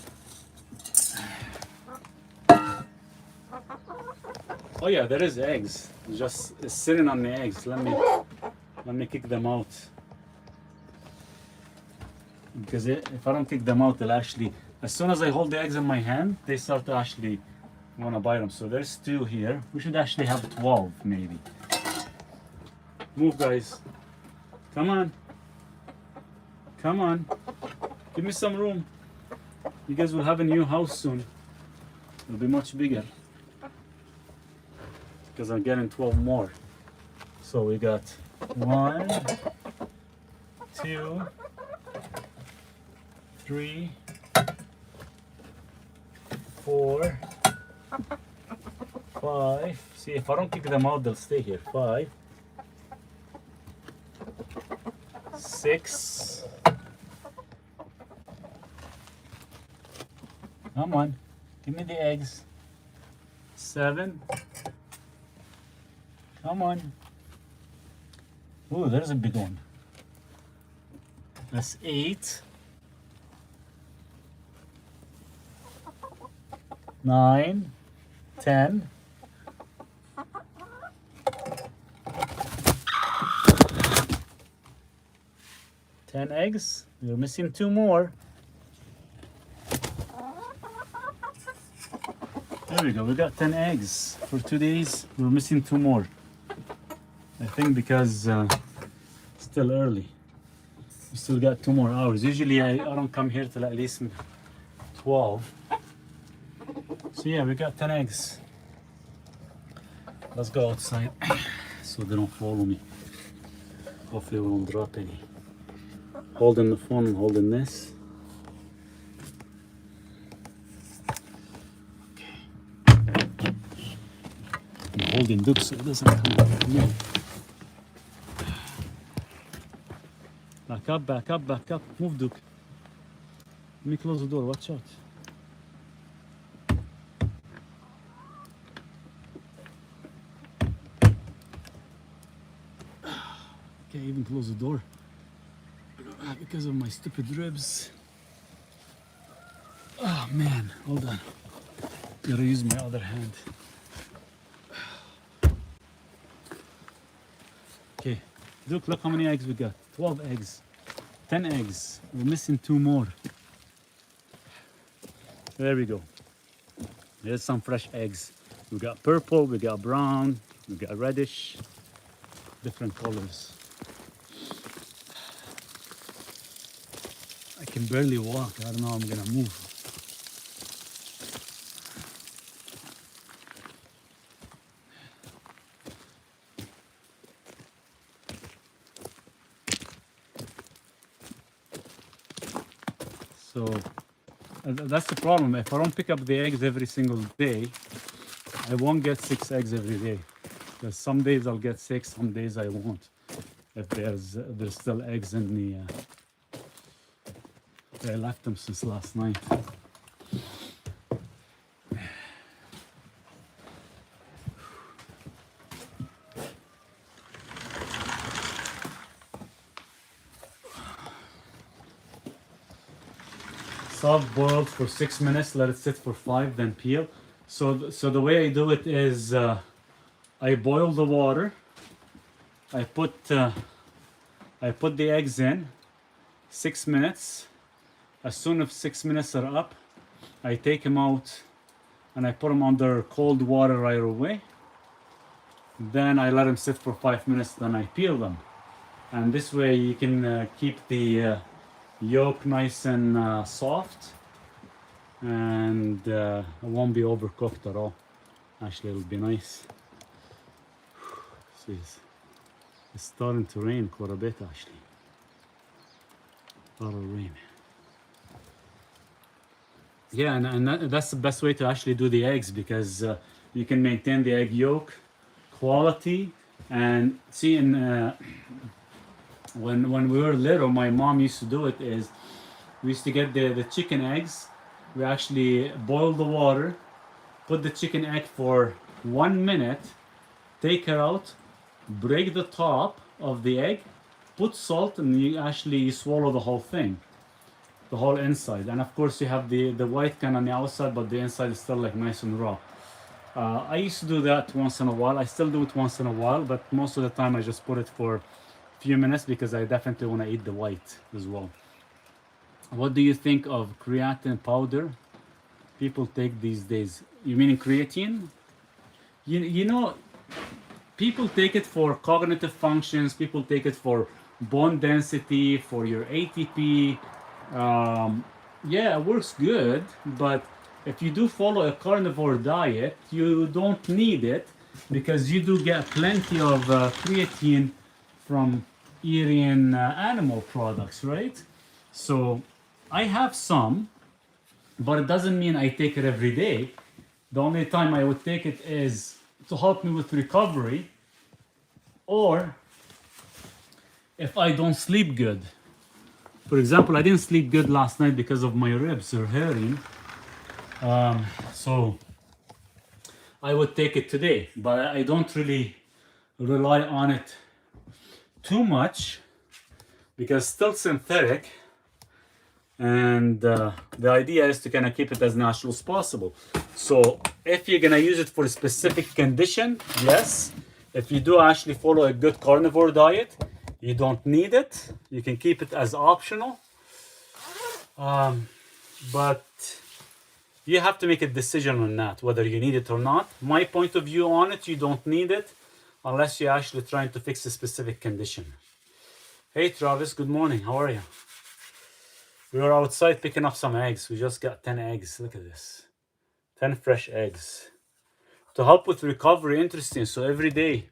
Oh yeah, there is eggs. It's sitting on the eggs. Let me kick them out. Because if I don't kick them out, they'll actually, as soon as I hold the eggs in my hand, they start to actually want to bite them. So there's 2 here. We should actually have 12 maybe. Move, guys. Come on. Come on. Give me some room. You guys will have a new house soon. It'll be much bigger. Because I'm getting 12 more. So we got 1, 2, 3, 4, 5. See, if I don't kick them out, they'll stay here. 5, 6. Come on, give me the eggs. 7. Come on. Ooh, there's a big one. That's 8. 9, 10. 10 eggs. We're missing 2 more. There we go. We got 10 eggs for 2 days. We're missing 2 more. I think because it's still early. We still got 2 more hours. Usually I don't come here till at least 12. So yeah, we got 10 eggs. Let's go outside so they don't follow me. Hopefully we won't drop any. Holding the phone and holding this. Okay. I'm holding Duke so it doesn't come back to me. Back up, back up, back up. Move, Duke. Let me close the door, watch out. Can't even close the door because of my stupid ribs. Oh man, hold on. Gotta use my other hand. Okay, look how many eggs we got. 12 eggs, 10 eggs. We're missing 2 more. There we go. Here's some fresh eggs. We got purple, we got brown, we got reddish, different colors. I can barely walk. I don't know how I'm gonna move. So that's the problem. If I don't pick up the eggs every single day, I won't get 6 eggs every day. Because some days I'll get 6, some days I won't. If there's still eggs in the I left them since last night. Soft boiled for 6 minutes, let it sit for 5, then peel. So the way I do it is I boil the water. I put the eggs in 6 minutes. As soon as 6 minutes are up, I take them out and I put them under cold water right away. Then I let them sit for 5 minutes, then I peel them. And this way you can keep the yolk nice and soft, and it won't be overcooked at all. Actually, it'll be nice. It's starting to rain quite a bit actually. A lot of rain. Yeah, and that's the best way to actually do the eggs, because you can maintain the egg yolk quality. And see, when we were little, my mom used to do it is we used to get the chicken eggs. We actually boil the water, put the chicken egg for 1 minute, take it out, break the top of the egg, put salt, and you swallow the whole thing, the whole inside. And of course you have the white kind on the outside, but the inside is still like nice and raw. I used to do that once in a while. I still do it once in a while, but most of the time I just put it for a few minutes because I definitely want to eat the white as well. What do you think of creatine powder people take these days? You mean creatine? You know, people take it for cognitive functions, people take it for bone density, for your ATP. Yeah, it works good, but if you do follow a carnivore diet, you don't need it, because you do get plenty of creatine from eating animal products, right? So I have some, but it doesn't mean I take it every day. The only time I would take it is to help me with recovery, or if I don't sleep good. For example, I didn't sleep good last night because of my ribs are hurting. So I would take it today, but I don't really rely on it too much because it's still synthetic. And the idea is to kind of keep it as natural as possible. So if you're gonna use it for a specific condition, yes. If you do actually follow a good carnivore diet, you don't need it. You can keep it as optional. But you have to make a decision on that, whether you need it or not. My point of view on it, you don't need it unless you're actually trying to fix a specific condition. Hey Travis, good morning, how are you? We were outside picking up some eggs. We just got 10 eggs. Look at this. 10 fresh eggs. To help with recovery, interesting. So every day.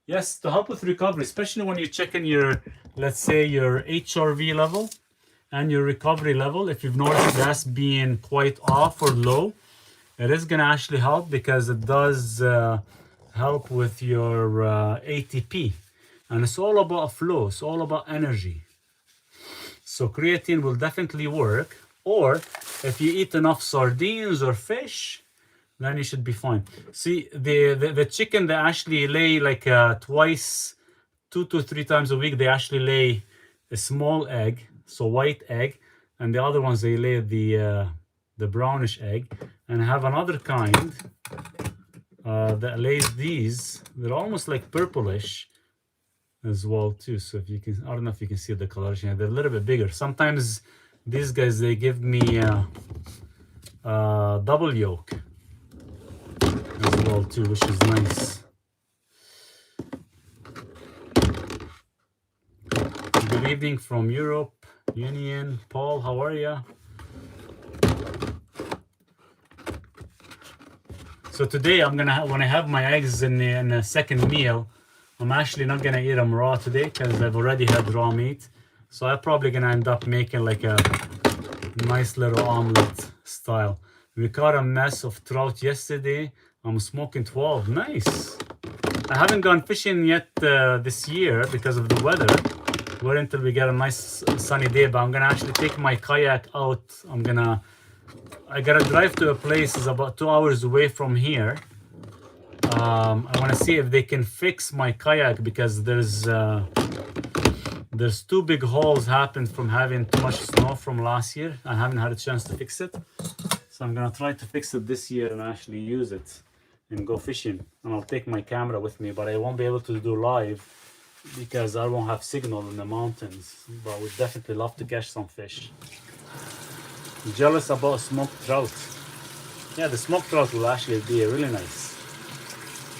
Yes, to help with recovery, especially when you're checking your, let's say, your HRV level and your recovery level. If you've noticed that's being quite off or low, it is going to actually help, because it does help with your ATP. And it's all about flow. It's all about energy. So creatine will definitely work. Or if you eat enough sardines or fish, then you should be fine. See, the chicken, they actually lay like twice, 2 to 3 times a week. They actually lay a small egg, so white egg, and the other ones they lay the brownish egg. And I have another kind that lays these. They're almost like purplish as well too. So if you can, I don't know if you can see the colors here. They're a little bit bigger. Sometimes these guys, they give me double yolk as well too, which is nice. Good evening from Europe, Union. Paul, how are you? So today I'm gonna when I have my eggs in a second meal, I'm actually not gonna eat them raw today because I've already had raw meat. So I'm probably gonna end up making like a nice little omelet style. We caught a mess of trout yesterday. I'm smoking 12. Nice. I haven't gone fishing yet this year because of the weather. Wait until we get a nice sunny day, but I'm gonna actually take my kayak out. I gotta drive to a place is about 2 hours away from here. I want to see if they can fix my kayak because there's 2 big holes happened from having too much snow from last year. I haven't had a chance to fix it, so I'm gonna try to fix it this year and actually use it and go fishing. And I'll take my camera with me, but I won't be able to do live because I won't have signal in the mountains. But I would definitely love to catch some fish. Jealous about smoked trout. Yeah, the smoked trout will actually be really nice.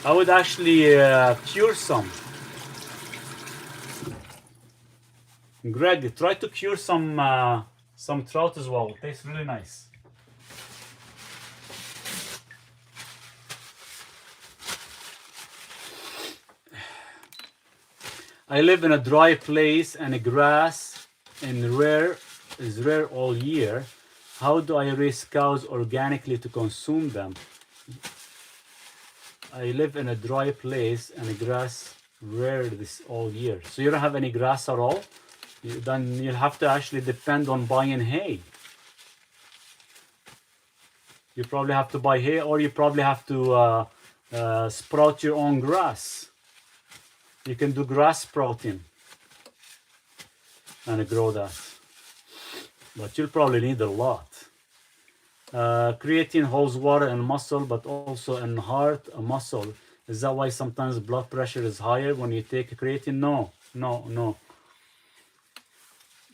I would actually cure some. Greg, try to cure some trout as well. It tastes really nice. I live in a dry place and the grass is rare all year. How do I raise cows organically to consume them? I live in a dry place and the grass rare this all year. So you don't have any grass at all? Then you'll have to actually depend on buying hay. You probably have to buy hay, or you probably have to sprout your own grass. You can do grass sprouting and grow that. But you'll probably need a lot. Creatine holds water and muscle, but also in heart, a muscle. Is that why sometimes blood pressure is higher when you take creatine? No.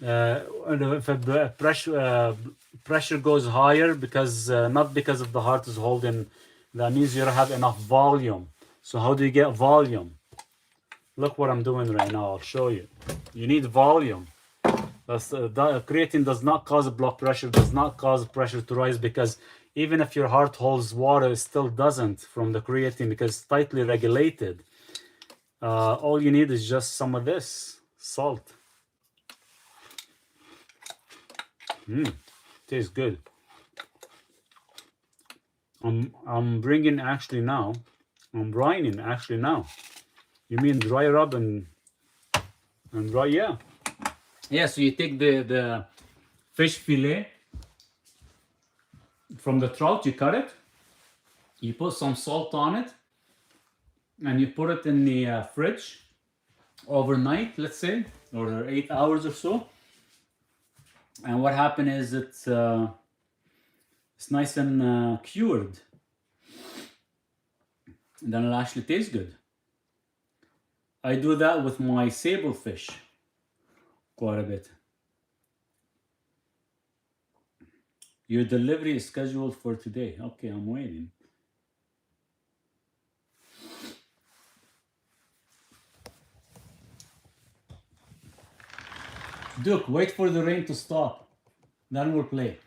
If pressure goes higher, because not because of the heart is holding, that means you don't have enough volume. So how do you get volume? Look what I'm doing right now. I'll show you. You need volume. Creatine does not cause blood pressure, does not cause pressure to rise, because even if your heart holds water, it still doesn't from the creatine because it's tightly regulated. All you need is just some of this salt. Tastes good. I'm bringing actually now. I'm brining actually now. You mean dry rub and dry? Yeah. Yeah, so you take the fish fillet from the trout, you cut it, you put some salt on it, and you put it in the fridge overnight, let's say, or 8 hours or so. And what happened is it's nice and cured. And then it'll actually taste good. I do that with my sable fish quite a bit. Your delivery is scheduled for today. Okay, I'm waiting. Duke, wait for the rain to stop. Then we'll play.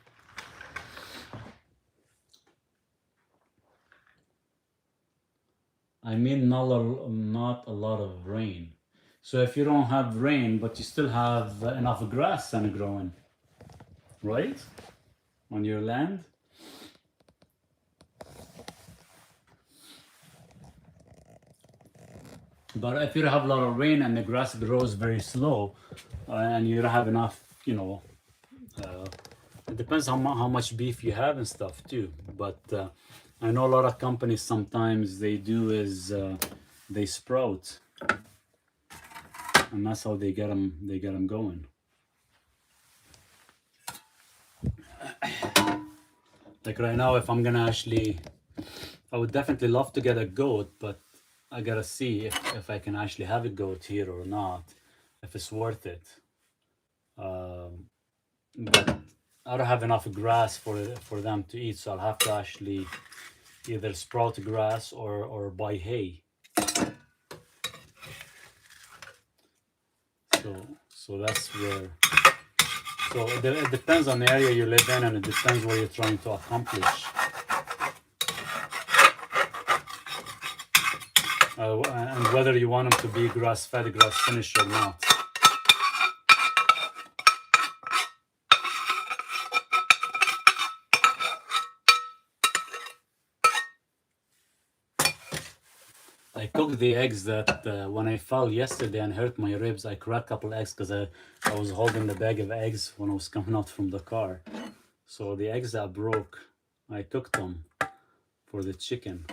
I mean not a lot of rain. So if you don't have rain, but you still have enough grass and growing, right? On your land. But if you have a lot of rain and the grass grows very slow, and you don't have enough, It depends how much beef you have and stuff too. But I know a lot of companies sometimes they do is they sprout, and that's how they get them going. Like right now, if I'm gonna actually, I would definitely love to get a goat, but I gotta see if I can actually have a goat here or not, if it's worth it. But I don't have enough grass for them to eat, so I'll have to actually either sprout grass or buy hay. So that's where. So it depends on the area you live in, and it depends what you're trying to accomplish. And whether you want them to be grass-fed, grass-finished or not. I cooked the eggs that when I fell yesterday and hurt my ribs, I cracked a couple eggs because I was holding the bag of eggs when I was coming out from the car. So the eggs that broke, I cooked them for the chicken.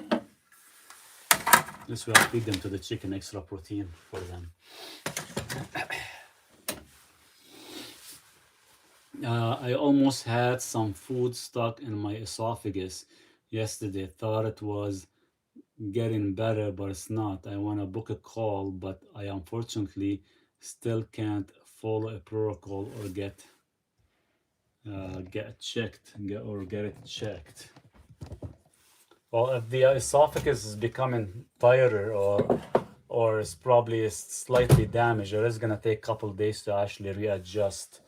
This way I'll feed them to the chicken, extra protein for them. I almost had some food stuck in my esophagus yesterday. Thought it was getting better, but it's not. I want to book a call, but I unfortunately still can't follow a protocol or get it checked. Well, if the esophagus is becoming tighter or it's probably slightly damaged, it is gonna take a couple of days to actually readjust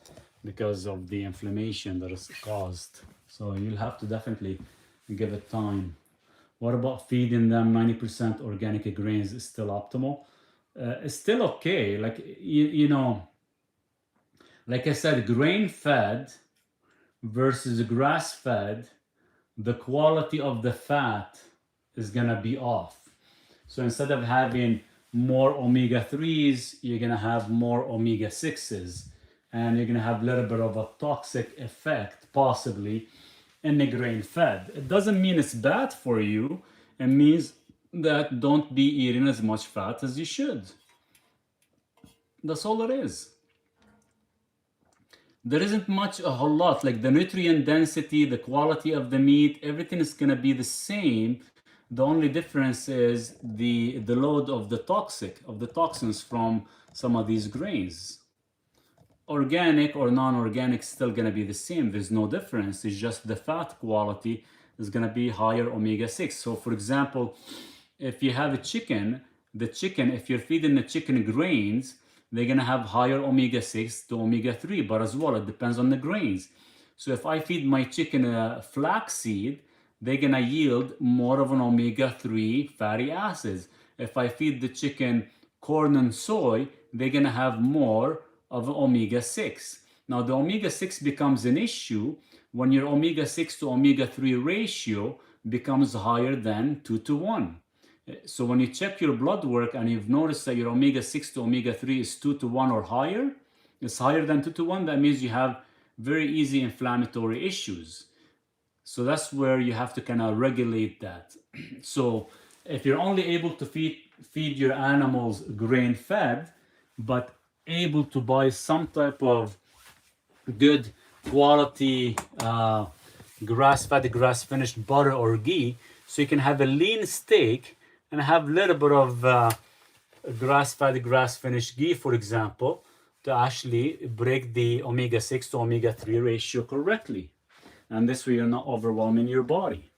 because of the inflammation that is caused. So you'll have to definitely give it time. What about feeding them 90% organic grains? Is still optimal? It's still okay. Like, you know, like I said, grain-fed versus grass-fed, the quality of the fat is gonna be off. So instead of having more omega-3s, you're gonna have more omega-6s, and you're gonna have a little bit of a toxic effect, possibly, in the grain-fed. It doesn't mean it's bad for you. It means that don't be eating as much fat as you should. That's all it is. There isn't much, a whole lot. Like the nutrient density, the quality of the meat, everything is gonna be the same. The only difference is the load of the toxins from some of these grains. Organic or non-organic is still gonna be the same. There's no difference. It's just the fat quality is gonna be higher omega-6. So for example, if you have a chicken, if you're feeding the chicken grains, they're gonna have higher omega-6 to omega-3, but as well, it depends on the grains. So if I feed my chicken flaxseed, they're gonna yield more of an omega-3 fatty acids. If I feed the chicken corn and soy, they're gonna have more of omega-6. Now the omega-6 becomes an issue when your omega-6 to omega-3 ratio becomes higher than 2:1. So when you check your blood work and you've noticed that your omega-6 to omega-3 is 2:1 or higher, it's higher than 2:1, that means you have very easy inflammatory issues. So that's where you have to kind of regulate that. So if you're only able to feed your animals grain-fed, but able to buy some type of good quality grass-fed, grass-finished butter or ghee, so you can have a lean steak and have a little bit of grass-fed, grass-finished ghee, for example, to actually break the omega-6 to omega-3 ratio correctly. And this way you're not overwhelming your body.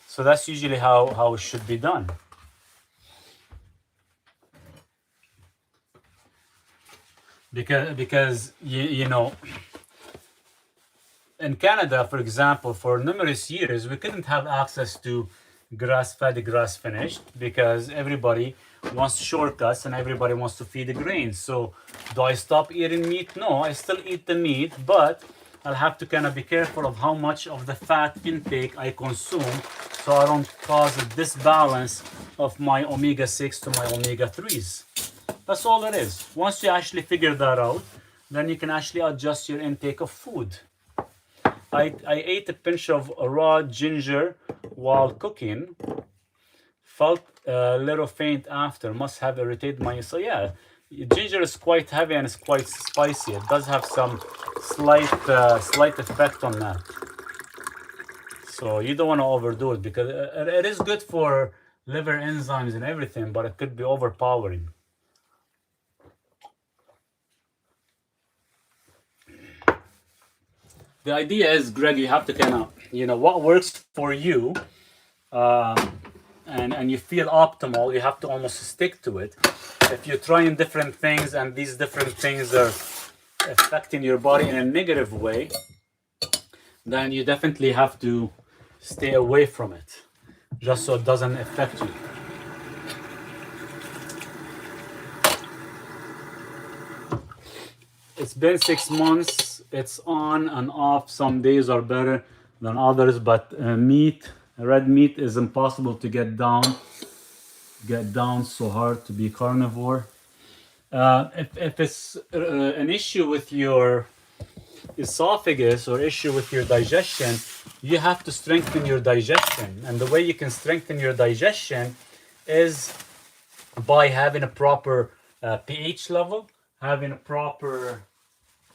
So that's usually how it should be done. Because you know, in Canada, for example, for numerous years, we couldn't have access to grass-fed, grass-finished because everybody wants shortcuts and everybody wants to feed the grains. So do I stop eating meat? No, I still eat the meat, but I'll have to kind of be careful of how much of the fat intake I consume so I don't cause a disbalance of my omega-6 to my omega-3s. That's all it is. Once you actually figure that out, then you can actually adjust your intake of food. I ate a pinch of raw ginger while cooking, felt a little faint after, must have irritated my, so yeah, ginger is quite heavy and it's quite spicy. It does have some slight effect on that. So you don't want to overdo it, because it is good for liver enzymes and everything, but it could be overpowering. The idea is, Greg, you have to kind of, what works for you, and you feel optimal, you have to almost stick to it. If you're trying different things and these different things are affecting your body in a negative way, then you definitely have to stay away from it, just so it doesn't affect you. It's been 6 months. It's on and off. Some days are better than others, but red meat is impossible to get down so hard to be carnivore. If it's an issue with your esophagus or issue with your digestion, you have to strengthen your digestion. And the way you can strengthen your digestion is by having a proper pH level, having a proper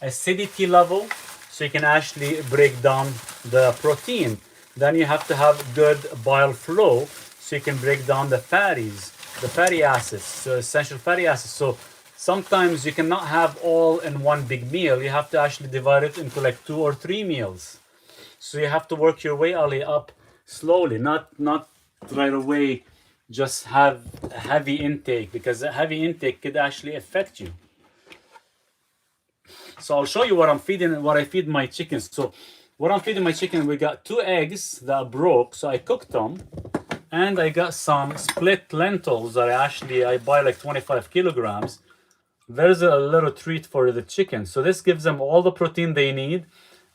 acidity level, so you can actually break down the protein. Then you have to have good bile flow, so you can break down the fatty acids, essential fatty acids. So sometimes you cannot have all in one big meal. You have to actually divide it into like 2 or 3 meals. So you have to work your way up slowly, not right away just have a heavy intake, because a heavy intake could actually affect you. So I'll show you what I feed my chickens. So what I'm feeding my chicken, we got 2 eggs that broke, so I cooked them, and I got some split lentils that I buy like 25 kilograms. There's a little treat for the chicken. So this gives them all the protein they need,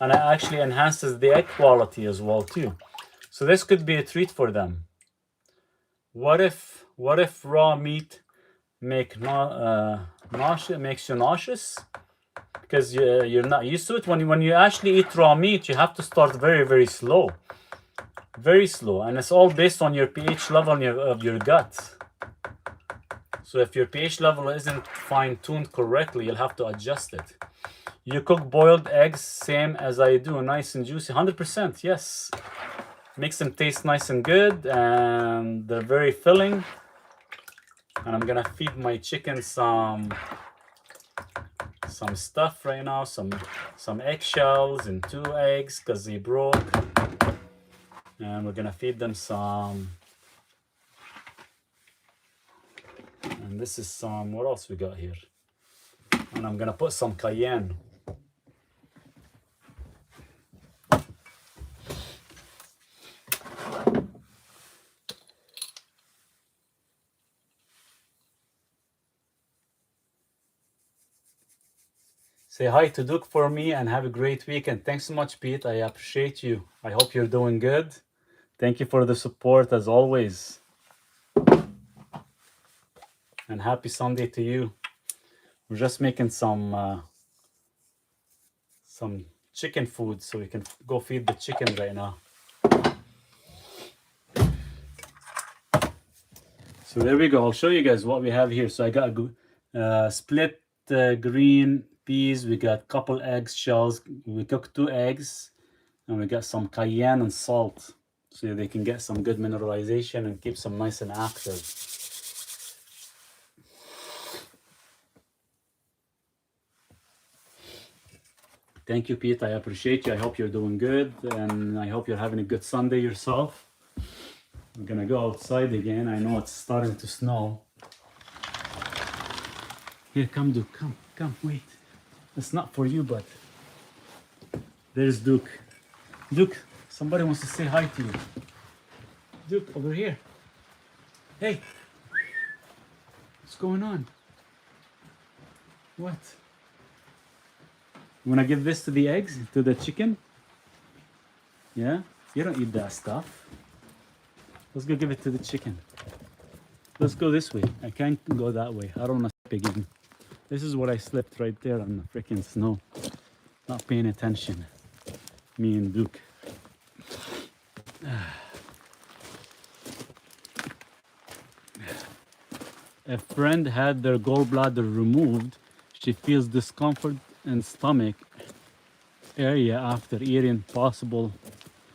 and it actually enhances the egg quality as well too. So this could be a treat for them. What if raw meat makes you nauseous? Because you're not used to it. When you actually eat raw meat, you have to start very, very slow. Very slow. And it's all based on your pH level of your gut. So if your pH level isn't fine-tuned correctly, you'll have to adjust it. You cook boiled eggs, same as I do, nice and juicy. 100%, yes. Makes them taste nice and good, and they're very filling. And I'm gonna feed my chicken some stuff right now, some eggshells and 2 eggs because they broke. And we're gonna feed them some, and this is some, what else we got here? And I'm gonna put some cayenne. Say hi to Duke for me and have a great weekend. Thanks so much, Pete. I appreciate you. I hope you're doing good. Thank you for the support as always. And happy Sunday to you. We're just making some chicken food so we can go feed the chicken right now. So there we go. I'll show you guys what we have here. So I got split green peas. We got a couple egg shells. We cooked 2 eggs. And we got some cayenne and salt, so they can get some good mineralization and keep them nice and active. Thank you, Pete. I appreciate you. I hope you're doing good, and I hope you're having a good Sunday yourself. I'm gonna go outside again. I know it's starting to snow. Here, come, Duke. Come, wait. It's not for you, but there's Duke. Duke, somebody wants to say hi to you. Duke, over here. Hey. What's going on? What? You want to give this to the eggs, to the chicken? Yeah? You don't eat that stuff. Let's go give it to the chicken. Let's go this way. I can't go that way. I don't want to pig in. This is what I slept right there on the freaking snow, not paying attention. Me and Duke. A friend had their gallbladder removed. She feels discomfort in stomach area after eating possible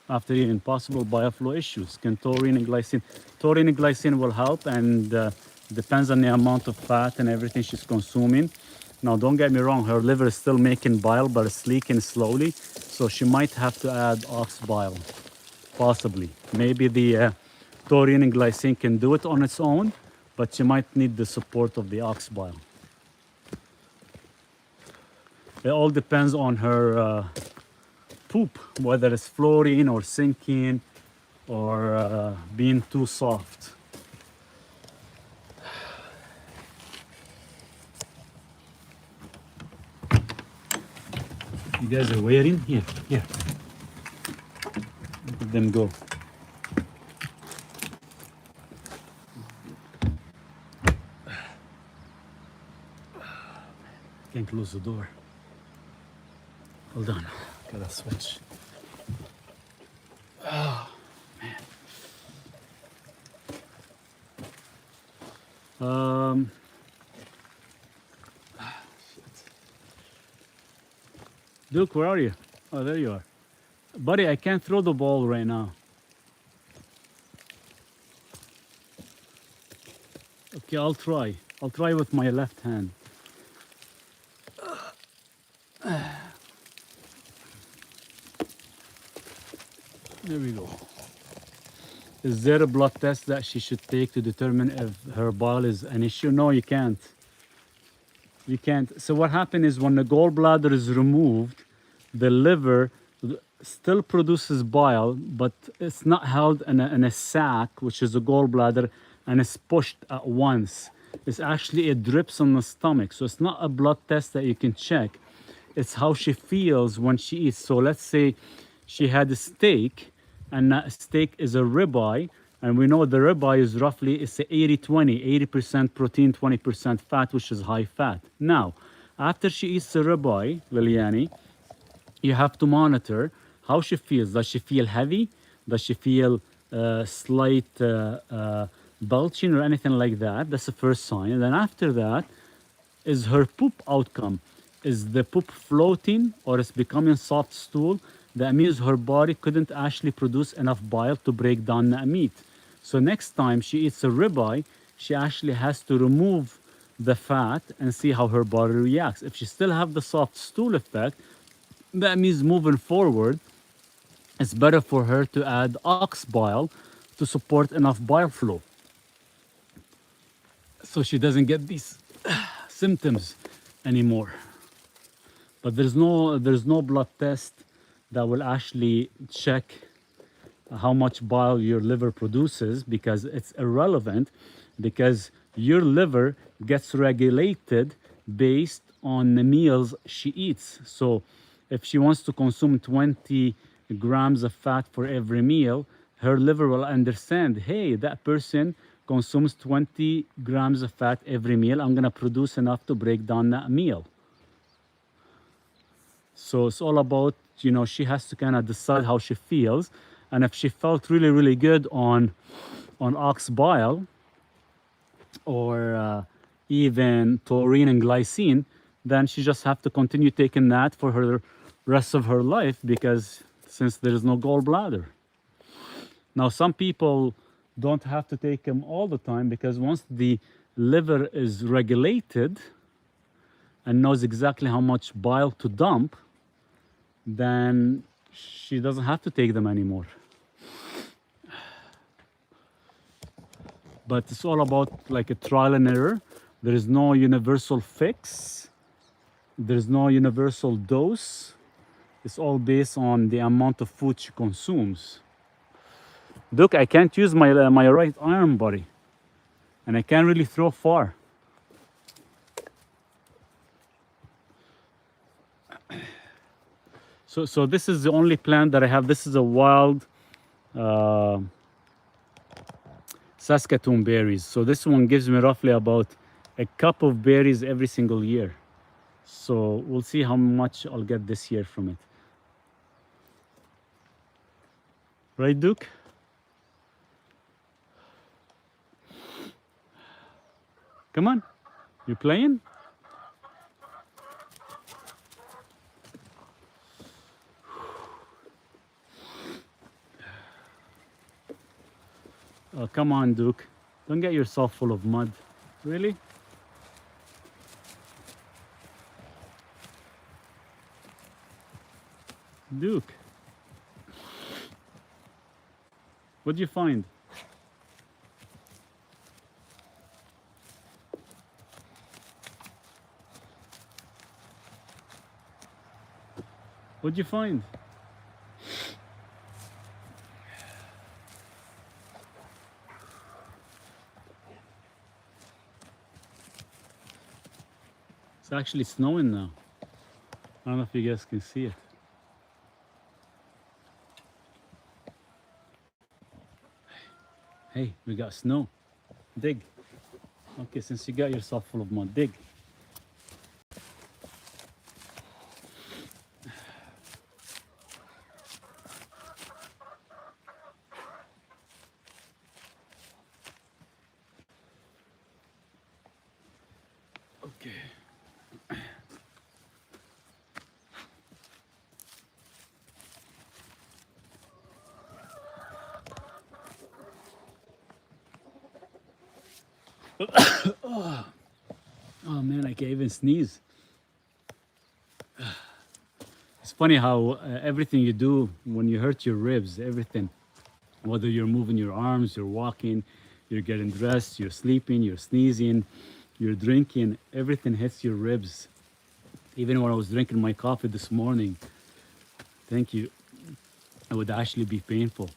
bile flow issues. Can taurine and glycine? Taurine and glycine will help, and depends on the amount of fat and everything she's consuming. Now, don't get me wrong, her liver is still making bile, but it's leaking slowly, so she might have to add ox bile, possibly. Maybe the taurine and glycine can do it on its own, but she might need the support of the ox bile. It all depends on her poop, whether it's floating or sinking or being too soft. You guys are waiting? Here. Let them go. Can't close the door. Hold on, gotta switch. Oh, man. Shit. Duke, where are you? Oh, there you are. Buddy, I can't throw the ball right now. Okay, I'll try. I'll try with my left hand. There we go. Is there a blood test that she should take to determine if her bile is an issue? No, you can't. You can't. So what happens is when the gallbladder is removed, the liver still produces bile, but it's not held in a sac, which is the gallbladder, and it's pushed at once. It's actually, it drips on the stomach. So it's not a blood test that you can check. It's how she feels when she eats. So let's say she had a steak, and that steak is a ribeye, and we know the ribeye is roughly, it's a 80-20, 80% protein, 20% fat, which is high fat. Now, after she eats the ribeye, Liliani, you have to monitor how she feels. Does she feel heavy? Does she feel slight belching or anything like that? That's the first sign. And then after that is her poop outcome. Is the poop floating or is becoming soft stool? That means her body couldn't actually produce enough bile to break down that meat. So next time she eats a ribeye, she actually has to remove the fat and see how her body reacts. If she still have the soft stool effect, that means moving forward, it's better for her to add ox bile to support enough bile flow, so she doesn't get these symptoms anymore. But there's no blood test that will actually check how much bile your liver produces, because it's irrelevant, because your liver gets regulated based on the meals she eats. So if she wants to consume 20 grams of fat for every meal, her liver will understand, hey, that person consumes 20 grams of fat every meal. I'm gonna produce enough to break down that meal. So it's all about, you know, she has to kind of decide how she feels. And if she felt really, really good on ox bile or even taurine and glycine, then she just have to continue taking that for her rest of her life, because since there is no gallbladder. Now, some people don't have to take them all the time, because once the liver is regulated and knows exactly how much bile to dump, then she doesn't have to take them anymore. But it's all about like a trial and error. There is no universal fix. There's no universal dose. It's all based on the amount of food she consumes. Look, I can't use my right arm, buddy. And I can't really throw far. So this is the only plant that I have. This is a wild Saskatoon berries. So this one gives me roughly about a cup of berries every single year. So we'll see how much I'll get this year from it. Right, Duke? Come on. You playing? Oh, come on, Duke. Don't get yourself full of mud. Really? Duke. What'd you find? What'd you find? It's actually snowing now. I don't know if you guys can see it. Hey, we got snow. Dig. Okay, since you got yourself full of mud, dig. Okay. Oh man, I can't even sneeze. It's funny how everything you do when you hurt your ribs, everything, whether you're moving your arms, you're walking, you're getting dressed, you're sleeping, you're sneezing, you're drinking, everything hits your ribs. Even when I was drinking my coffee this morning, thank you, it would actually be painful.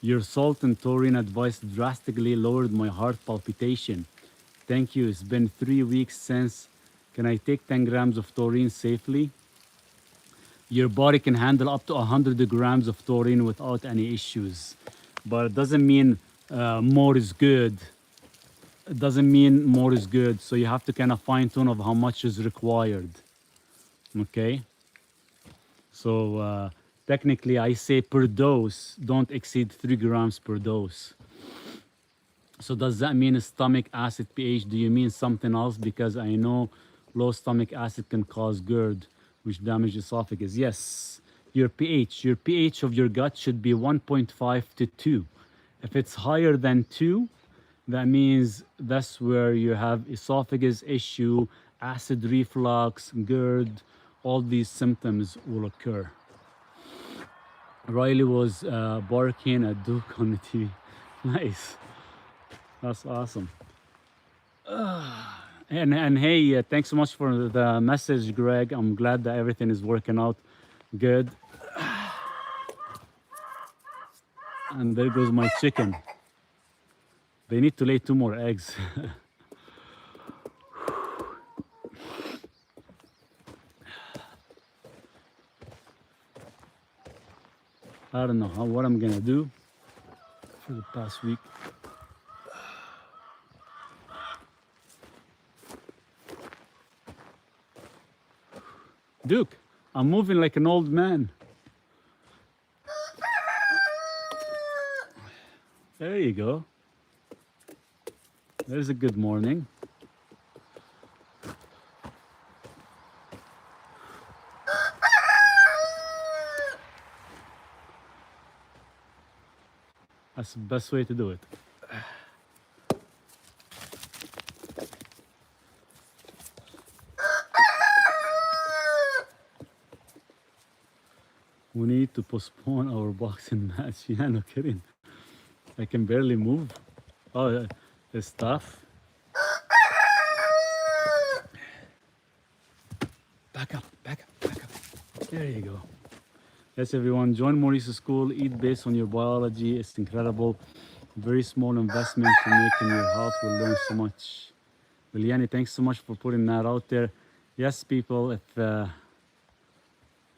Your salt and taurine advice drastically lowered my heart palpitation. Thank you. It's been 3 weeks since. Can I take 10 grams of taurine safely? Your body can handle up to 100 grams of taurine without any issues. But it doesn't mean more is good. It doesn't mean more is good. So you have to kind of fine tune of how much is required. Okay? So technically I say per dose, don't exceed 3 grams per dose. So does that mean stomach acid pH? Do you mean something else? Because I know low stomach acid can cause GERD, which damages esophagus. Yes, your pH of your gut should be 1.5 to 2. If it's higher than 2, that means that's where you have esophagus issue, acid reflux, GERD, all these symptoms will occur. Riley was barking at Duke on the TV. Nice. That's awesome. And hey, thanks so much for the message, Greg. I'm glad that everything is working out good. And there goes my chicken. They need to lay 2 more eggs. I don't know what I'm gonna do for the past week. Duke, I'm moving like an old man. There you go. There's a good morning. That's the best way to do it. We need to postpone our boxing match. Yeah, no kidding. I can barely move. Oh, it's tough. Back up, back up, back up. There you go. Yes, everyone, join Maurice's School. Eat based on your biology. It's incredible. Very small investment to make in your health. We'll learn so much. Liliani, thanks so much for putting that out there. Yes, people, if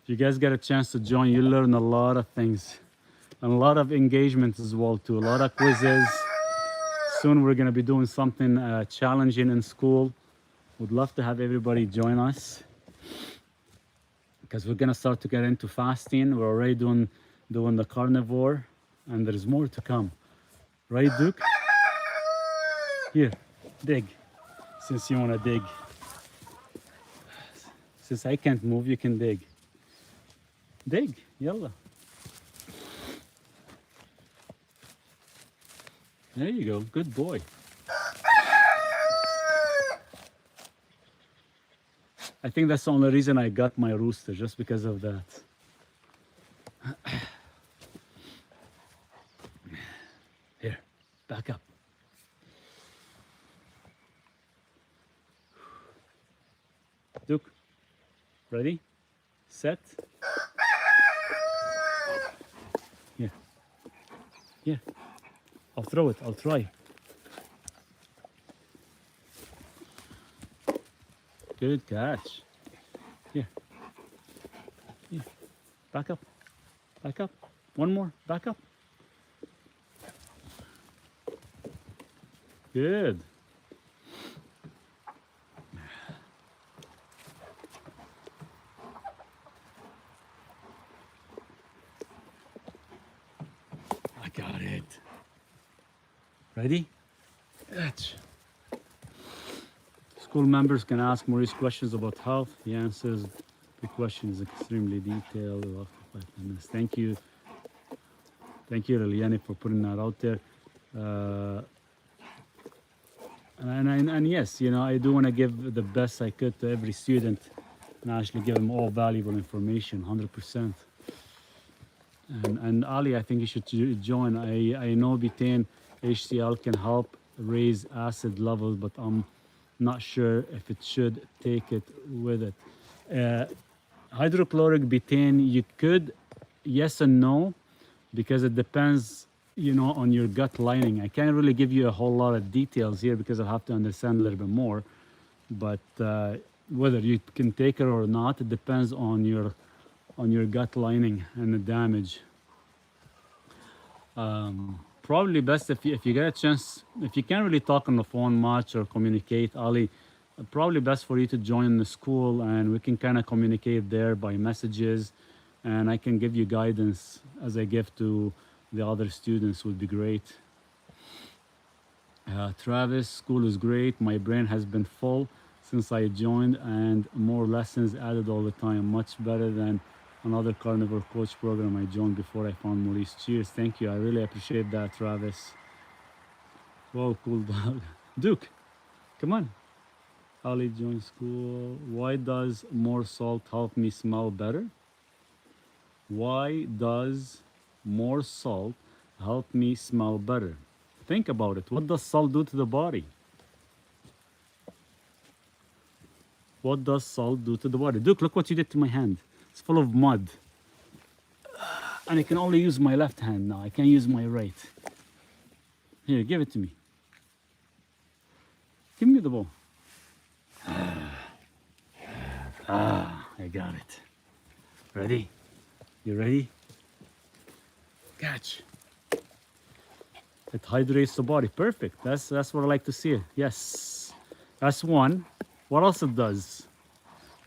you guys get a chance to join, you learn a lot of things and a lot of engagement as well too. A lot of quizzes. soon we're going to be doing something challenging in school. Would love to have everybody join us because we're going to start to get into fasting. We're already doing the carnivore, and there's more to come. Right, Duke? Here, dig. Since you want to dig. Since I can't move, you can dig. Dig, yalla. There you go, good boy. I think that's the only reason I got my rooster, just because of that. Here, back up. Duke, ready, set. Here, here. I'll throw it, I'll try. Good catch. Here. Here. Back up. Back up. One more. Back up. Good. I got it. Ready? Catch. School members can ask Maurice questions about health. He answers the question is extremely detailed. After 5 minutes. Thank you. Thank you, Liliane, for putting that out there. And yes, you know, I do want to give the best I could to every student and actually give them all valuable information, 100%. And Ali, I think you should join. I know betaine HCl can help raise acid levels, but I'm not sure if it should take it with it. Hydrochloric betaine, you could, yes and no, because it depends, you know, on your gut lining. I can't really give you a whole lot of details here because I have to understand a little bit more. But whether you can take it or not, it depends on your gut lining and the damage. Probably best if you get a chance, if you can't really talk on the phone much or communicate, Ali, probably best for you to join the school and we can kind of communicate there by messages, and I can give you guidance as I give to the other students. Would be great. Travis, school is great. My brain has been full since I joined and more lessons added all the time. Much better than another carnivore coach program I joined before I found Maurice. Cheers. Thank you. I really appreciate that, Travis. Whoa, cool dog. Duke, come on. Ali joined school. Why does more salt help me smell better? Why does more salt help me smell better? Think about it. What does salt do to the body? What does salt do to the body? Duke, look what you did to my hand. It's full of mud. And I can only use my left hand now. I can't use my right. Here, give it to me. Give me the ball. I got it. Ready? You ready? Catch. It hydrates the body. Perfect. That's what I like to see. Yes. That's one. What else it does?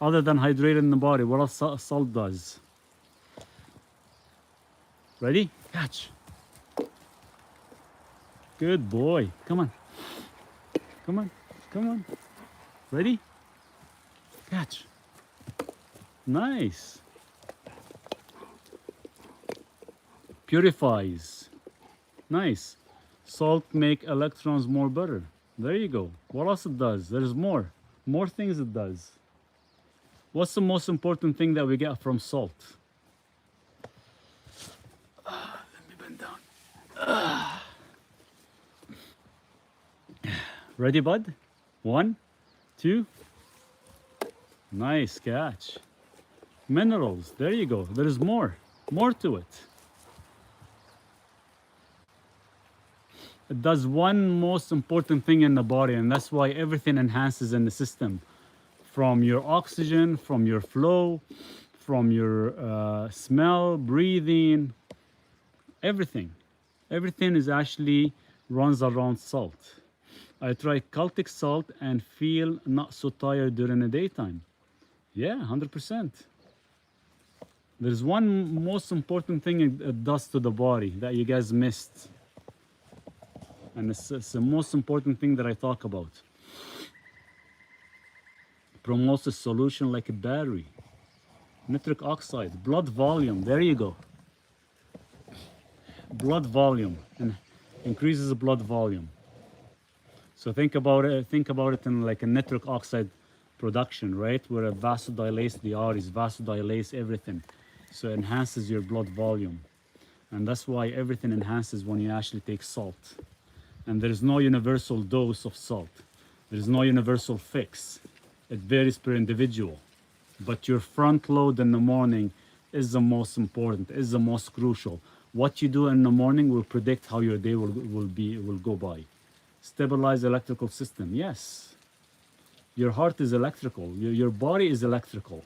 Other than hydrating the body, what else salt does? Ready? Catch. Good boy. Come on. Come on. Come on. Ready? Catch. Nice. Purifies. Nice. Salt make electrons more better. There you go. What else it does? There's more. More things it does. What's the most important thing that we get from salt? Let me bend down. Ready, bud? 1, 2. Nice catch. Minerals. There you go. There's more. More to it. It does one most important thing in the body, and that's why everything enhances in the system. From your oxygen, from your flow, from your smell, breathing, everything. Everything is actually runs around salt. I try Celtic salt and feel not so tired during the daytime. Yeah, 100%. There's one most important thing it does to the body that you guys missed. And it's the most important thing that I talk about. Promotes a solution like a battery. Nitric oxide, blood volume, there you go. Blood volume, and increases the blood volume. So think about it in like a nitric oxide production, right? Where it vasodilates the arteries, vasodilates everything. So it enhances your blood volume. And that's why everything enhances when you actually take salt. And there's no universal dose of salt. There's no universal fix. It varies per individual. But your front load in the morning is the most important, is the most crucial. What you do in the morning will predict how your day will go by. Stabilize electrical system, yes. Your heart is electrical, your body is electrical.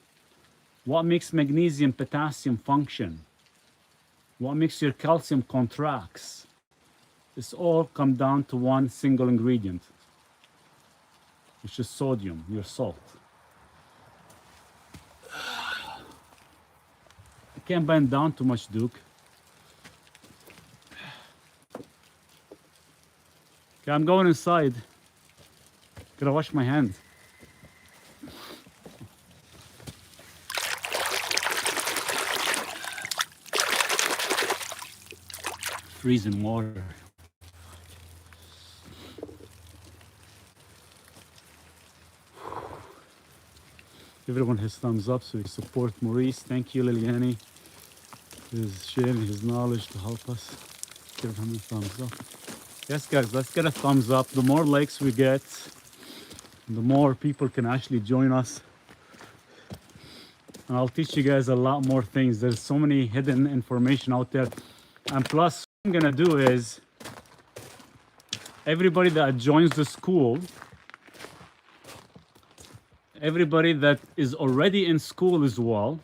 What makes magnesium, potassium function? What makes your calcium contracts? It's all come down to one single ingredient, which is sodium, your salt. I can't bend down too much, Duke. Okay, I'm going inside. Gotta wash my hand. Freezing water. Everyone has thumbs up, so we support Maurice. Thank you, Liliani. He's sharing his knowledge to help us. Give him a thumbs up. Yes, guys, let's get a thumbs up. The more likes we get, the more people can actually join us. And I'll teach you guys a lot more things. There's so many hidden information out there. And plus, what I'm gonna do is, everybody that joins the school, everybody that is already in school as well,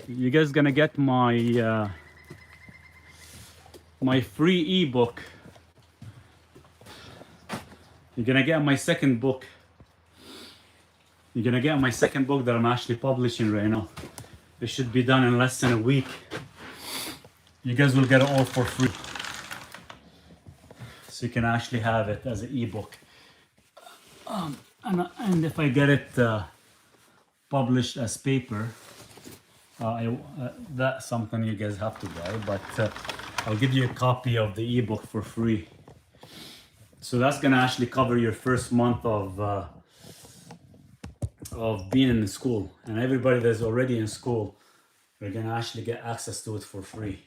you guys gonna get my my free ebook. You're gonna get my second book. You're gonna get my second book that I'm actually publishing right now. It should be done in less than a week. You guys will get it all for free. So you can actually have it as an ebook. And if I get it published as paper, that's something you guys have to buy, but I'll give you a copy of the ebook for free. So that's gonna actually cover your first month of being in the school, and everybody that's already in school, they're gonna actually get access to it for free.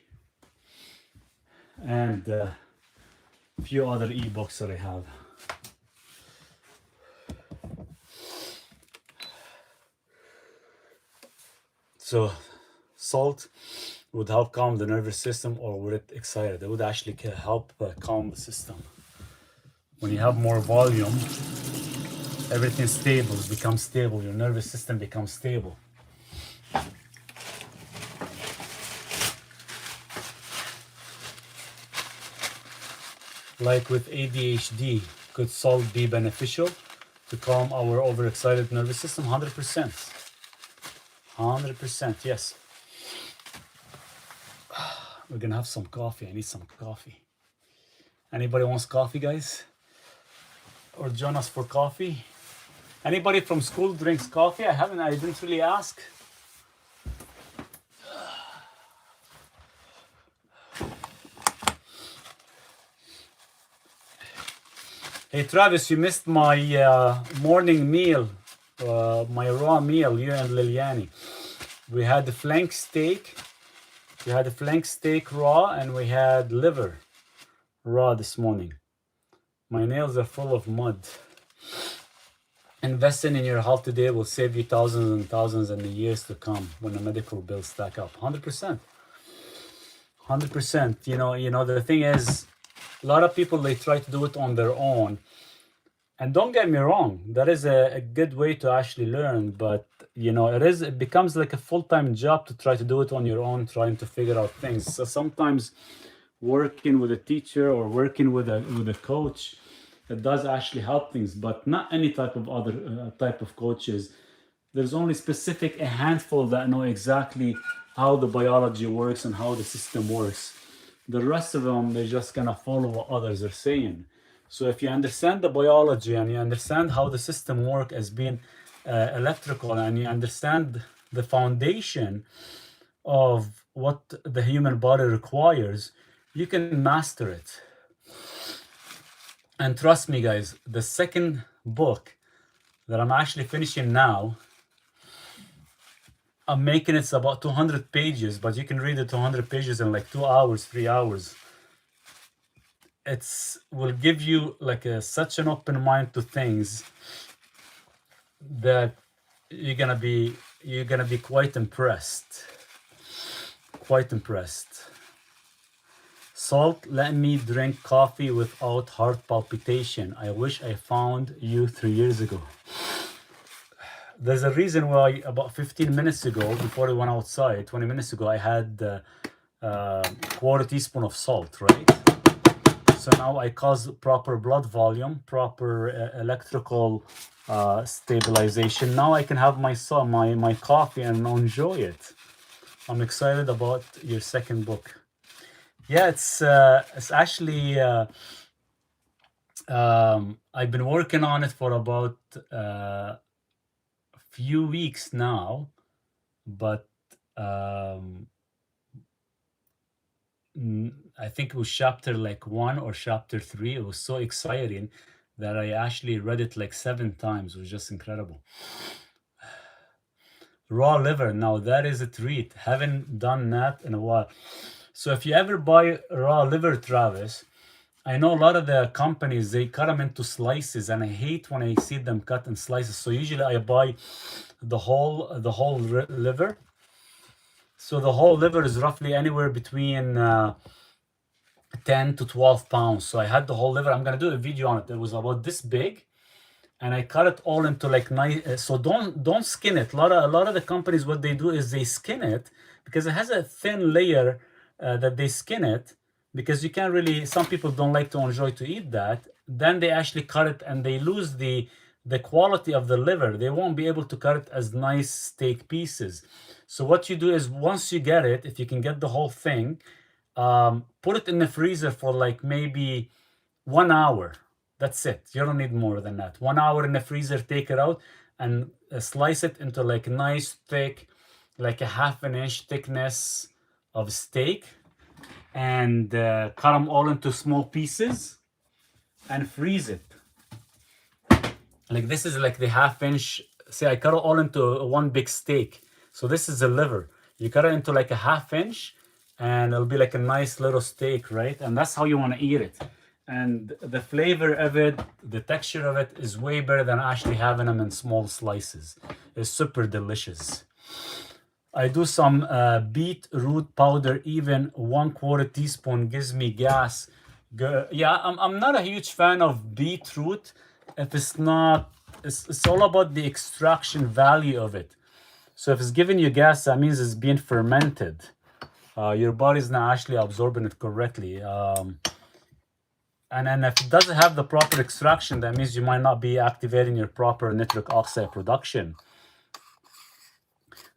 And a few other ebooks that I have. So salt would help calm the nervous system, or would it excite it? It would actually help calm the system. When you have more volume, everything stable, becomes stable. Your nervous system becomes stable. Like with ADHD, could salt be beneficial to calm our overexcited nervous system? 100%. 100%, yes. We're gonna have some coffee. I need some coffee. Anybody wants coffee, guys? Or join us for coffee? Anybody from school drinks coffee? I didn't really ask. Hey Travis, you missed my morning meal, my raw meal, you and Liliani. We had the flank steak. We had the flank steak raw, and we had liver raw this morning. My nails are full of mud. Investing in your health today will save you thousands and thousands in the years to come when the medical bills stack up. 100%. 100%. You know, the thing is, a lot of people, they try to do it on their own. And don't get me wrong, that is a good way to actually learn, but you know, it becomes like a full-time job to try to do it on your own, trying to figure out things. So sometimes working with a teacher or working with a coach, it does actually help things, but not any type of other type of coaches. There's only specific a handful that know exactly how the biology works and how the system works. The rest of them, they're just gonna follow what others are saying. So if you understand the biology and you understand how the system works as being electrical, and you understand the foundation of what the human body requires, you can master it. And trust me, guys, the second book that I'm actually finishing now, I'm making it's about 200 pages, but you can read the 200 pages in like 2 hours, 3 hours. It's will give you like such an open mind to things that you're gonna be quite impressed. Quite impressed. Salt, let me drink coffee without heart palpitation. I wish I found you 3 years ago. There's a reason why about 15 minutes ago, before I went outside, 20 minutes ago, I had quarter teaspoon of salt, right? So now I cause proper blood volume, proper electrical stabilization. Now I can have my coffee and enjoy it. I'm excited about your second book. Yeah, it's actually I've been working on it for about a few weeks now, but I think it was chapter like 1 or chapter 3. It was so exciting that I actually read it like 7 times. It was just incredible. Raw liver, now that is a treat. Haven't done that in a while. So if you ever buy raw liver, Travis, I know a lot of the companies, they cut them into slices, and I hate when I see them cut in slices. So usually I buy the whole liver. So the whole liver is roughly anywhere between 10 to 12 pounds. So I had the whole liver. I'm gonna do a video on it. It was about this big, and I cut it all into like nice. So don't skin it. A lot of the companies, what they do is they skin it because it has a thin layer that they skin it, because you can't really. Some people don't like to enjoy to eat that. Then they actually cut it, and they lose the quality of the liver. They won't be able to cut it as nice steak pieces. So what you do is, once you get it, if you can get the whole thing, put it in the freezer for like maybe 1 hour. That's it. You don't need more than that. 1 hour in the freezer, take it out and slice it into like nice thick, like a 1/2 inch thickness of steak, and cut them all into small pieces and freeze it. Like this is like the 1/2 inch. See, I cut it all into one big steak. So this is the liver. You cut it into like a 1/2 inch, and it'll be like a nice little steak, right? And that's how you want to eat it. And the flavor of it, the texture of it is way better than actually having them in small slices. It's super delicious. I do some beetroot powder. Even 1/4 teaspoon gives me gas. Yeah, I'm not a huge fan of beetroot. If it's not, it's all about the extraction value of it. So if it's giving you gas, that means it's being fermented. Your body's not actually absorbing it correctly. And then if it doesn't have the proper extraction, that means you might not be activating your proper nitric oxide production.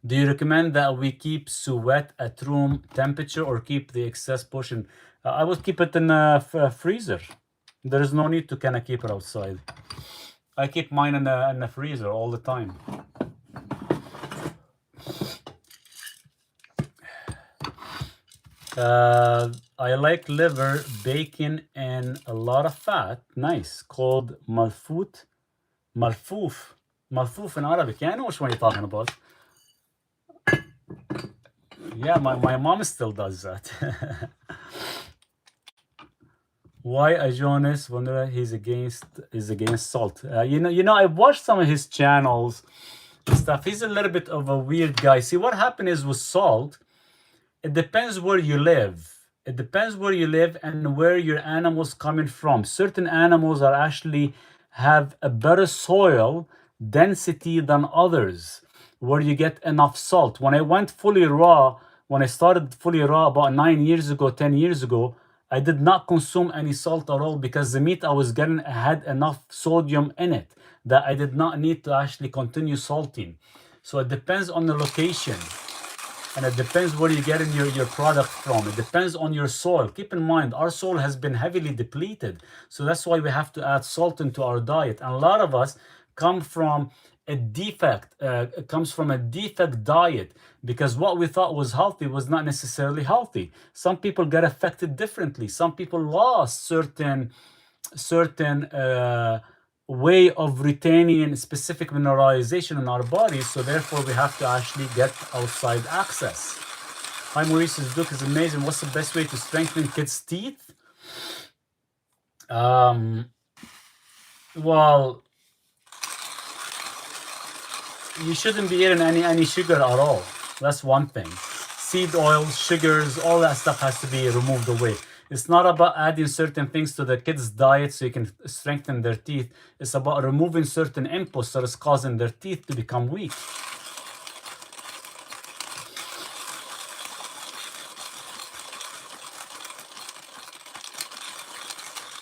Do you recommend that we keep suet at room temperature or keep the excess portion? I would keep it in a freezer. There is no need to kind of keep it outside. I keep mine in the freezer all the time. I like liver, bacon, and a lot of fat. Nice. Called malfouf. Malfouf in Arabic. Yeah, I know which one you're talking about. Yeah, my mom still does that. Why Jonas wonder is against salt? You know, I watched some of his channels and stuff. He's a little bit of a weird guy. See, what happened is with salt, it depends where you live. It depends where you live and where your animals coming from. Certain animals are actually have a better soil density than others, where you get enough salt. When I went fully raw, when I started fully raw about 9 years ago, 10 years ago, I did not consume any salt at all because the meat I was getting had enough sodium in it that I did not need to actually continue salting. So it depends on the location, and it depends where you're getting your product from. It depends on your soil. Keep in mind, our soil has been heavily depleted. So that's why we have to add salt into our diet. And a lot of us come from a defect, it comes from a defect diet, because what we thought was healthy was not necessarily healthy. Some people get affected differently. Some people lost certain way of retaining specific mineralization in our bodies, so therefore we have to actually get outside access. Hi Maurice's book is amazing. What's the best way to strengthen kids' teeth? Well, you shouldn't be eating any sugar at all. That's one thing. Seed oils, sugars, all that stuff has to be removed away. It's not about adding certain things to the kids' diet so you can strengthen their teeth. It's about removing certain inputs that is causing their teeth to become weak.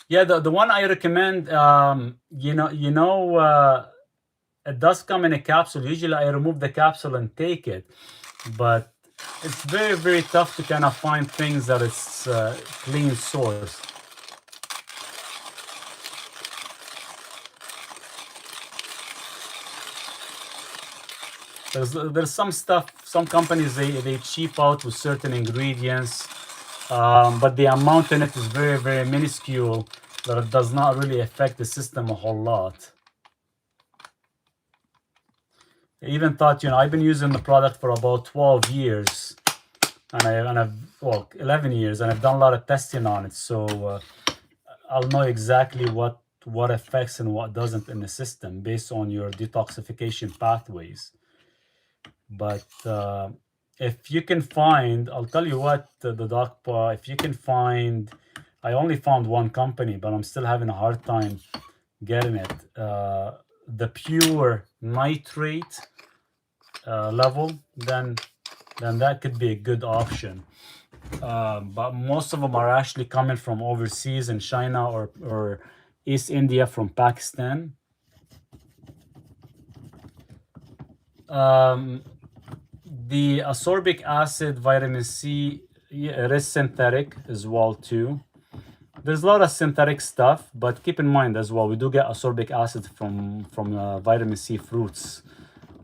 Yeah, the one I recommend, it does come in a capsule. Usually I remove the capsule and take it, but it's very, very tough to kind of find things that it's clean source. There's some stuff, some companies, they cheap out with certain ingredients, but the amount in it is very, very minuscule that it does not really affect the system a whole lot. I even thought, I've been using the product for about 12 years, and I've 11 years, and I've done a lot of testing on it, so I'll know exactly what affects and what doesn't in the system based on your detoxification pathways. But if you can find, I'll tell you what, the doc, if you can find, I only found one company, but I'm still having a hard time getting it. The pure nitrate level, then that could be a good option. But most of them are actually coming from overseas in China or East India, from Pakistan. The ascorbic acid, vitamin C, it is synthetic as well too. There's a lot of synthetic stuff, but keep in mind as well, we do get ascorbic acid from vitamin C fruits,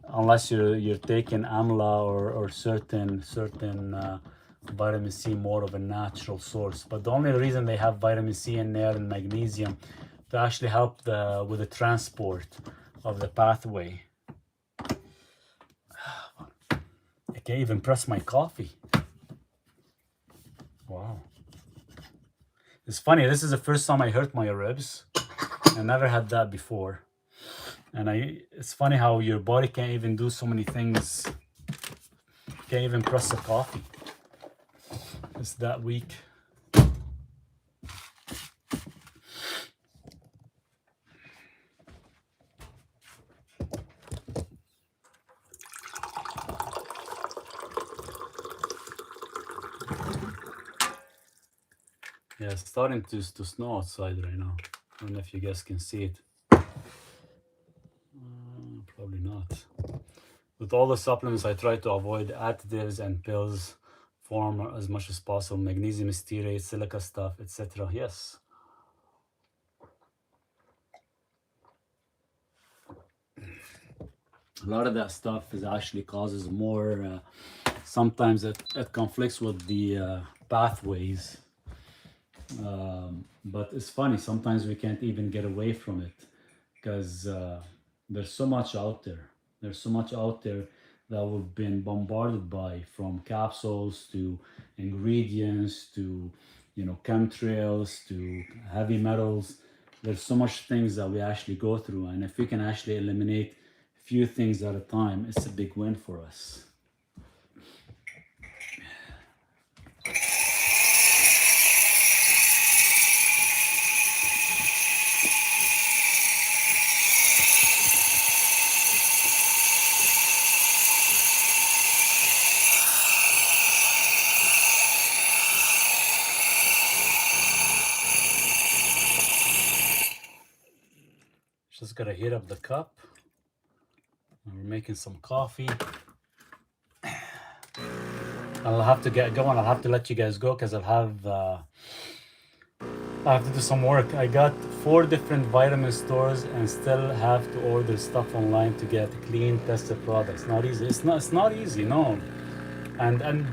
unless you're taking amla or certain vitamin C, more of a natural source. But the only reason they have vitamin C in there and magnesium to actually help with the transport of the pathway. I can't even press my coffee. Wow. It's funny, this is the first time I hurt my ribs. I never had that before. And it's funny how your body can't even do so many things. Can't even press the coffee. It's that weak. Yeah, it's starting to snow outside right now. I don't know if you guys can see it. Probably not. With all the supplements, I try to avoid additives and pills form as much as possible. Magnesium stearate, silica stuff, etc. Yes. A lot of that stuff is actually causes more, sometimes it conflicts with the pathways. But it's funny, sometimes we can't even get away from it because there's so much out there. There's so much out there that we've been bombarded by, from capsules to ingredients to chemtrails to heavy metals. There's so much things that we actually go through, and if we can actually eliminate a few things at a time, it's a big win for us. Just gotta heat up the cup. And we're making some coffee. I'll have to get going. I'll have to let you guys go because I have to do some work. I got 4 different vitamin stores and still have to order stuff online to get clean, tested products. Not easy. It's not easy, no. And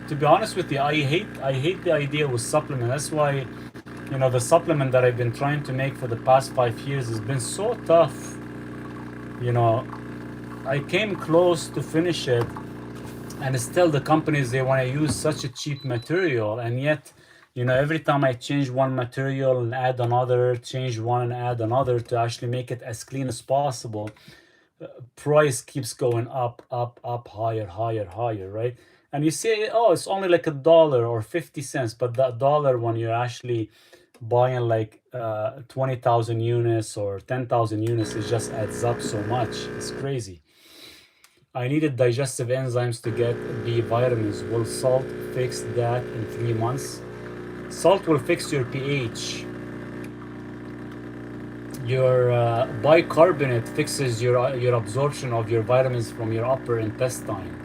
to be honest with you, I hate the idea with supplement. That's why, you know, the supplement that I've been trying to make for the past 5 years has been so tough. You know, I came close to finish it, and still the companies, they want to use such a cheap material, and yet, you know, every time I change one material and add another, change one and add another to actually make it as clean as possible, price keeps going up, higher, higher, right? And you say, oh, it's only like $1 or 50 cents, but that dollar, when you're actually buying like 20,000 units or 10,000 units, it just adds up so much. It's crazy. I needed digestive enzymes to get B vitamins. Will salt fix that in 3 months? Salt will fix your pH. Your bicarbonate fixes your absorption of your vitamins from your upper intestine.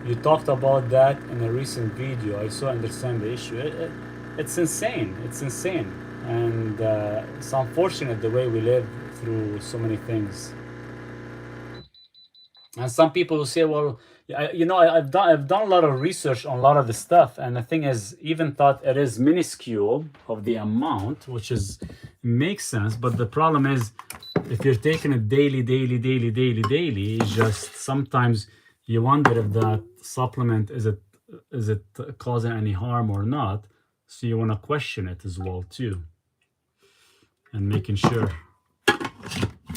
You talked about that in a recent video. I so understand the issue. It's insane. It's insane. And it's unfortunate the way we live through so many things. And some people will say, well, you know, I've done a lot of research on a lot of the stuff, and the thing is, even thought it is minuscule of the amount, which is makes sense. But the problem is, if you're taking it daily, it's just sometimes you wonder if that supplement is it causing any harm or not. So you want to question it as well too, and making sure.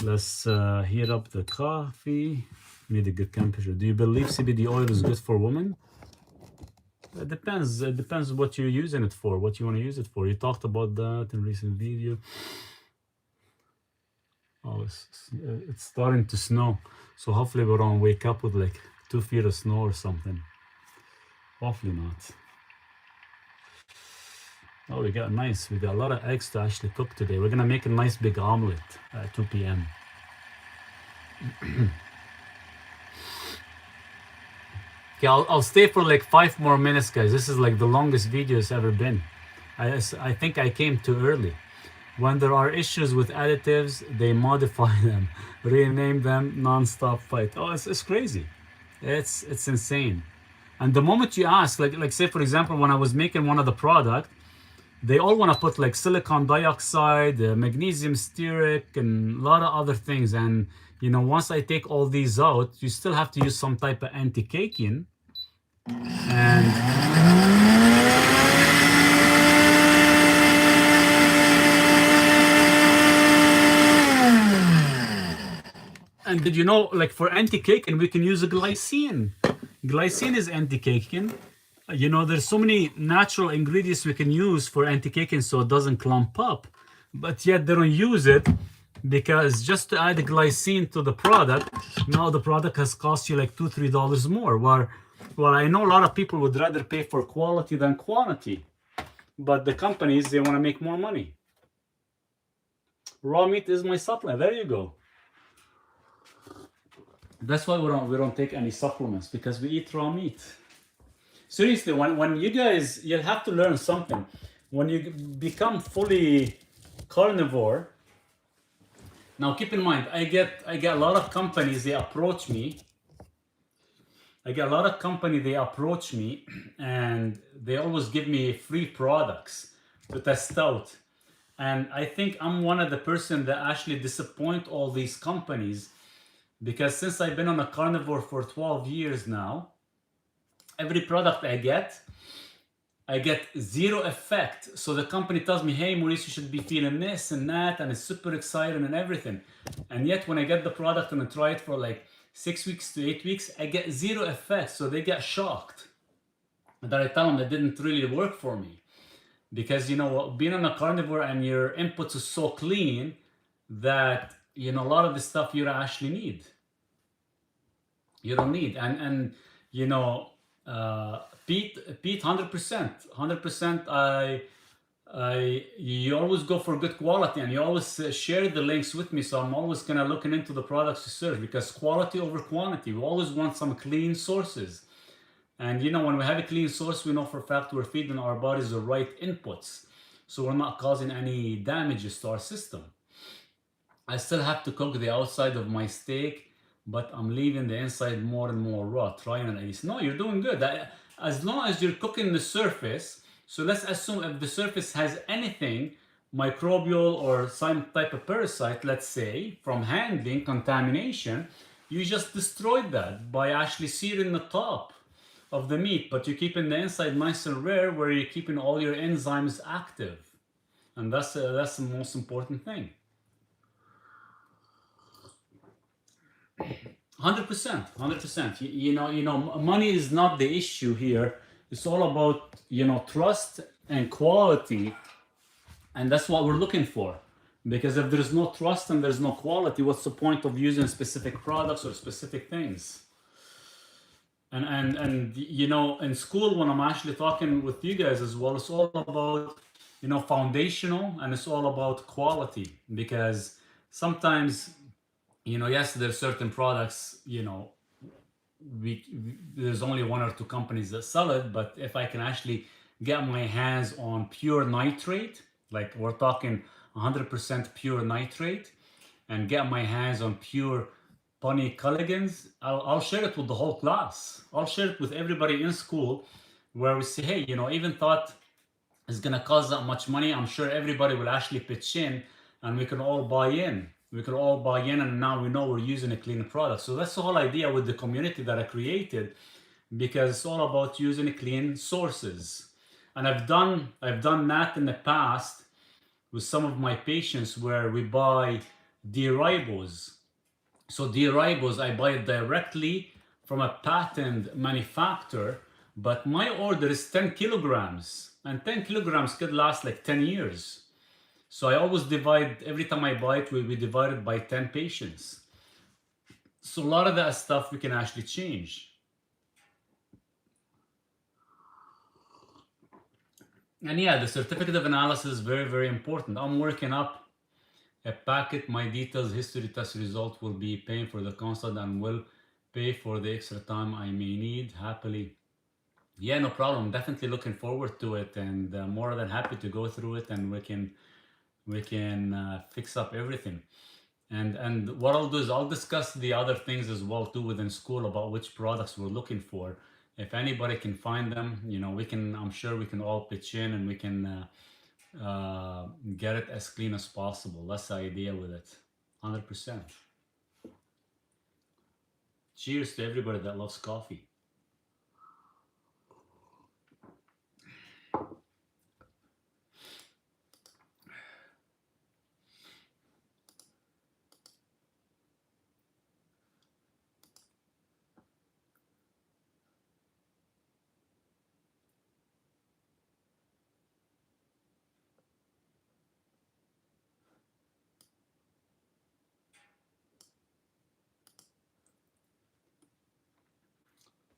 Let's heat up the coffee. Need a good temperature. Do you believe CBD oil is good for women? It depends. It depends what you're using it for, what you want to use it for. You talked about that in recent video. Oh, it's starting to snow. So hopefully we don't wake up with like 2 feet of snow or something. Hopefully not. Oh, we got a lot of eggs to actually cook today. We're gonna make a nice big omelet at 2 p.m. Okay, I'll stay for like 5 more minutes, guys. This is like the longest video it's ever been. I think I came too early. When there are issues with additives, they modify them, rename them, non-stop fight. Oh, it's crazy. It's insane. And the moment you ask, like say for example, when I was making one of the product, they all want to put like silicon dioxide, magnesium stearic, and a lot of other things. And you know, once I take all these out, you still have to use some type of anti-caking. And did you know, like for anti-caking, we can use a glycine. Glycine is anti-caking. You know, there's so many natural ingredients we can use for anti-caking so it doesn't clump up, but yet they don't use it because just to add the glycine to the product, now the product has cost you like $2-3 more. Well, I know a lot of people would rather pay for quality than quantity, but the companies, they want to make more money. Raw meat is my supplement. There you go. That's why we don't take any supplements, because we eat raw meat. Seriously, when you guys, you'll have to learn something. When you become fully carnivore, now keep in mind, I get a lot of companies, they approach me. And they always give me free products to test out. And I think I'm one of the person that actually disappoint all these companies, because since I've been on a carnivore for 12 years now, every product I get zero effect. So the company tells me, hey, Maurice, you should be feeling this and that, and it's super exciting and everything. And yet when I get the product and I try it for like 6 weeks to 8 weeks, I get zero effect. So they get shocked that I tell them it didn't really work for me. Because, you know, being on a carnivore and your inputs is so clean that, you know, a lot of the stuff you don't actually need. You don't need. And you know, Pete, 100%. You always go for good quality, and you always share the links with me, so I'm always kind of looking into the products you serve, because quality over quantity. We always want some clean sources. And you know, when we have a clean source, we know for a fact we're feeding our bodies the right inputs, so we're not causing any damages to our system. I still have to cook the outside of my steak, but I'm leaving the inside more and more raw, trying at least. No, you're doing good. As long as you're cooking the surface, so let's assume if the surface has anything, microbial or some type of parasite, let's say, from handling, contamination, you just destroyed that by actually searing the top of the meat, but you're keeping the inside nice and rare, where you're keeping all your enzymes active. And that's the most important thing. 100%, 100%. You know, money is not the issue here. It's all about, trust and quality, and that's what we're looking for. Because if there's no trust and there's no quality, what's the point of using specific products or specific things? And in Skool, when I'm actually talking with you guys as well, it's all about, foundational, and it's all about quality. Because sometimes, yes, there's certain products, there's only one or two companies that sell it, but if I can actually get my hands on pure nitrate, like we're talking 100% pure nitrate, and get my hands on pure polycolligans, I'll share it with the whole class. I'll share it with everybody in school, where we say, hey, even thought it's gonna cost that much money. I'm sure everybody will actually pitch in, and we can all buy in. And now we know we're using a clean product. So that's the whole idea with the community that I created, because it's all about using clean sources. And I've done that in the past with some of my patients, where we buy D-ribose. So D-ribose, I buy it directly from a patent manufacturer, but my order is 10 kilograms, and 10 kilograms could last like 10 years. So I always divide, every time I buy it, we divide it by 10 patients. So a lot of that stuff we can actually change. And yeah, the certificate of analysis is very, very important. I'm working up a packet. My details, history, test result will be paying for the consult, and will pay for the extra time I may need. Happily. Yeah, no problem. Definitely looking forward to it, and more than happy to go through it, and we can fix up everything. And what I'll do is I'll discuss the other things as well too within Skool, about which products we're looking for. If anybody can find them, I'm sure we can all pitch in, and we can get it as clean as possible. That's the idea with it. 100%. Cheers to everybody that loves coffee.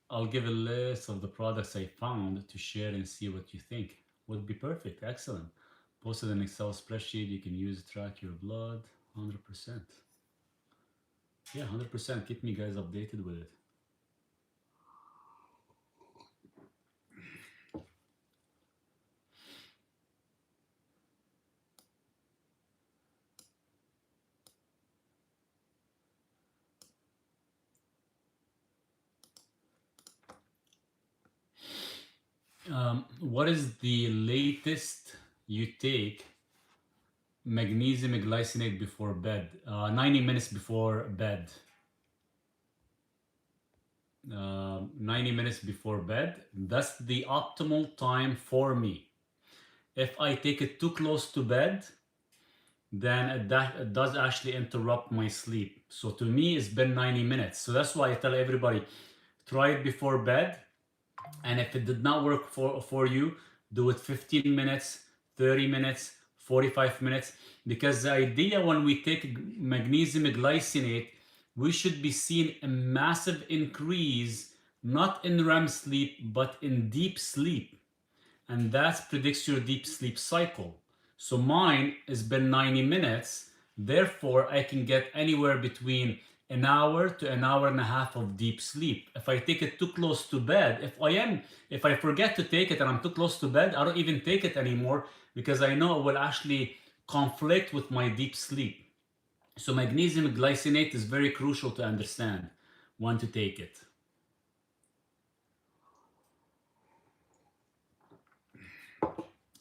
I'll give a list of the products I found to share and see what you think. Would be perfect. Excellent. Posted an Excel spreadsheet you can use to track your blood. 100%. Yeah, 100%. Keep me guys updated with it. What is the latest you take magnesium glycinate before bed? 90 minutes before bed. 90 minutes before bed. That's the optimal time for me. If I take it too close to bed, then it does actually interrupt my sleep. So to me, it's been 90 minutes. So that's why I tell everybody, try it before bed. And if it did not work for you, do it 15 minutes, 30 minutes, 45 minutes. Because the idea when we take magnesium glycinate, we should be seeing a massive increase, not in REM sleep, but in deep sleep. and that predicts your deep sleep cycle. So mine has been 90 minutes. Therefore, I can get anywhere between an hour to an hour and a half of deep sleep. If I take it too close to bed, if I forget to take it and I'm too close to bed, I don't even take it anymore because I know it will actually conflict with my deep sleep. So magnesium glycinate is very crucial to understand when to take it.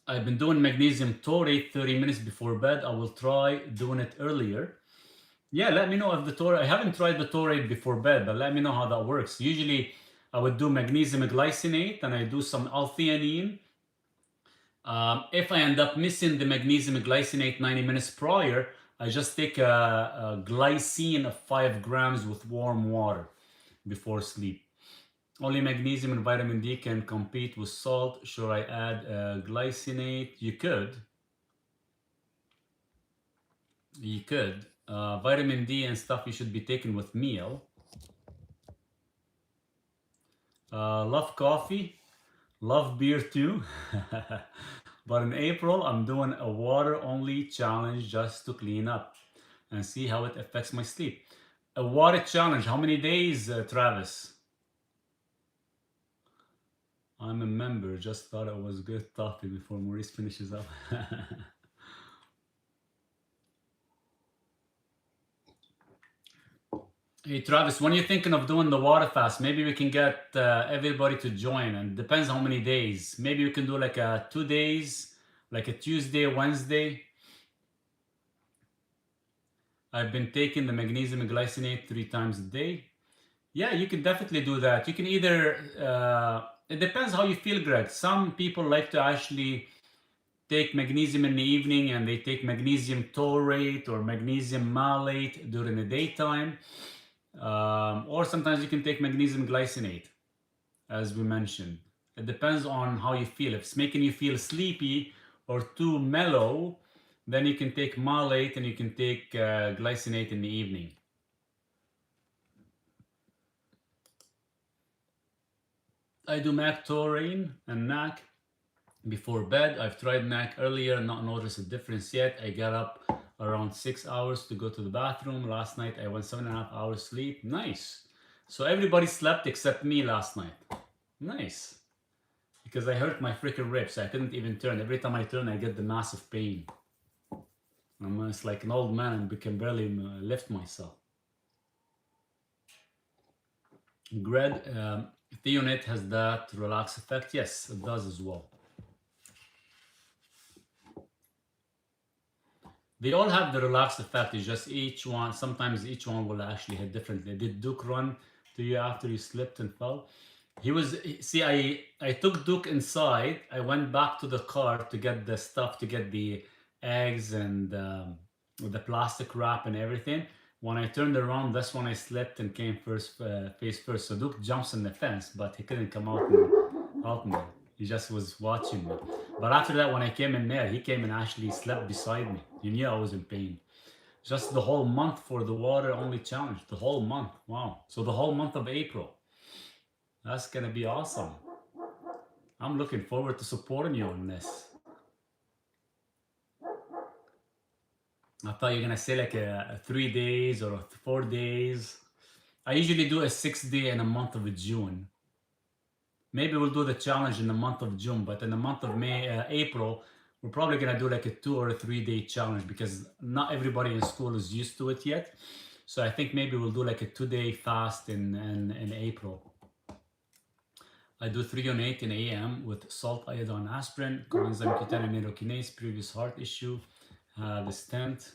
I've been doing magnesium taurate 30 minutes before bed. I will try doing it earlier. Yeah, let me know if the taurate, I haven't tried the taurate before bed, but let me know how that works. Usually I would do magnesium glycinate and I do some L-theanine. If I end up missing the magnesium glycinate 90 minutes prior, I just take a glycine of 5 grams with warm water before sleep. Only magnesium and vitamin D can compete with salt. Should I add glycinate? You could. You could. Vitamin D and stuff you should be taking with meal. Love coffee. Love beer too. But in April, I'm doing a water-only challenge just to clean up and see how it affects my sleep. A water challenge. How many days, Travis? I'm a member. Just thought it was good talking before Maurice finishes up. Hey Travis, when you're thinking of doing the water fast, maybe we can get everybody to join, and depends how many days. Maybe we can do like 2 days, like a Tuesday, Wednesday. I've been taking the magnesium glycinate 3 times a day. Yeah, you can definitely do that. You can either, it depends how you feel, Greg. Some people like to actually take magnesium in the evening and they take magnesium taurate or magnesium malate during the daytime. Or sometimes you can take magnesium glycinate, as we mentioned. It depends on how you feel. If it's making you feel sleepy or too mellow, then you can take malate and you can take glycinate in the evening. I do MAC taurine and NAC before bed. I've tried NAC earlier, not noticed a difference yet. I got up around 6 hours to go to the bathroom. Last night I went 7.5 hours sleep. Nice. So everybody slept except me last night. Nice. Because I hurt my freaking ribs. I couldn't even turn. Every time I turn, I get the massive pain. I'm just like an old man and can barely lift myself. Greg, Theonate has that relax effect. Yes, it does as well. They all have the relaxed effect. It's just each one, sometimes each one will actually hit differently. Did Duke run to you after you slipped and fell? He was, see, I took Duke inside. I went back to the car to get the stuff, to get the eggs and the plastic wrap and everything. When I turned around, that's when I slipped and came face first. So Duke jumps in the fence, but he couldn't come out and help me. He just was watching me. But after that, when I came in there, he came and actually slept beside me. He knew I was in pain. Just the whole month for the water only challenge. The whole month. Wow. So the whole month of April. That's going to be awesome. I'm looking forward to supporting you on this. I thought you were going to say like a 3 days or 4 days. I usually do a 6 day in a month of June. Maybe we'll do the challenge in the month of June, but in the month of April, we're probably going to do like a 2 or 3 day challenge because not everybody in school is used to it yet. So I think maybe we'll do like a 2 day fast in April. I do 3 on 8 in AM with salt, iodine, aspirin, coenzyme Q10 and neurakinase, previous heart issue, the stent.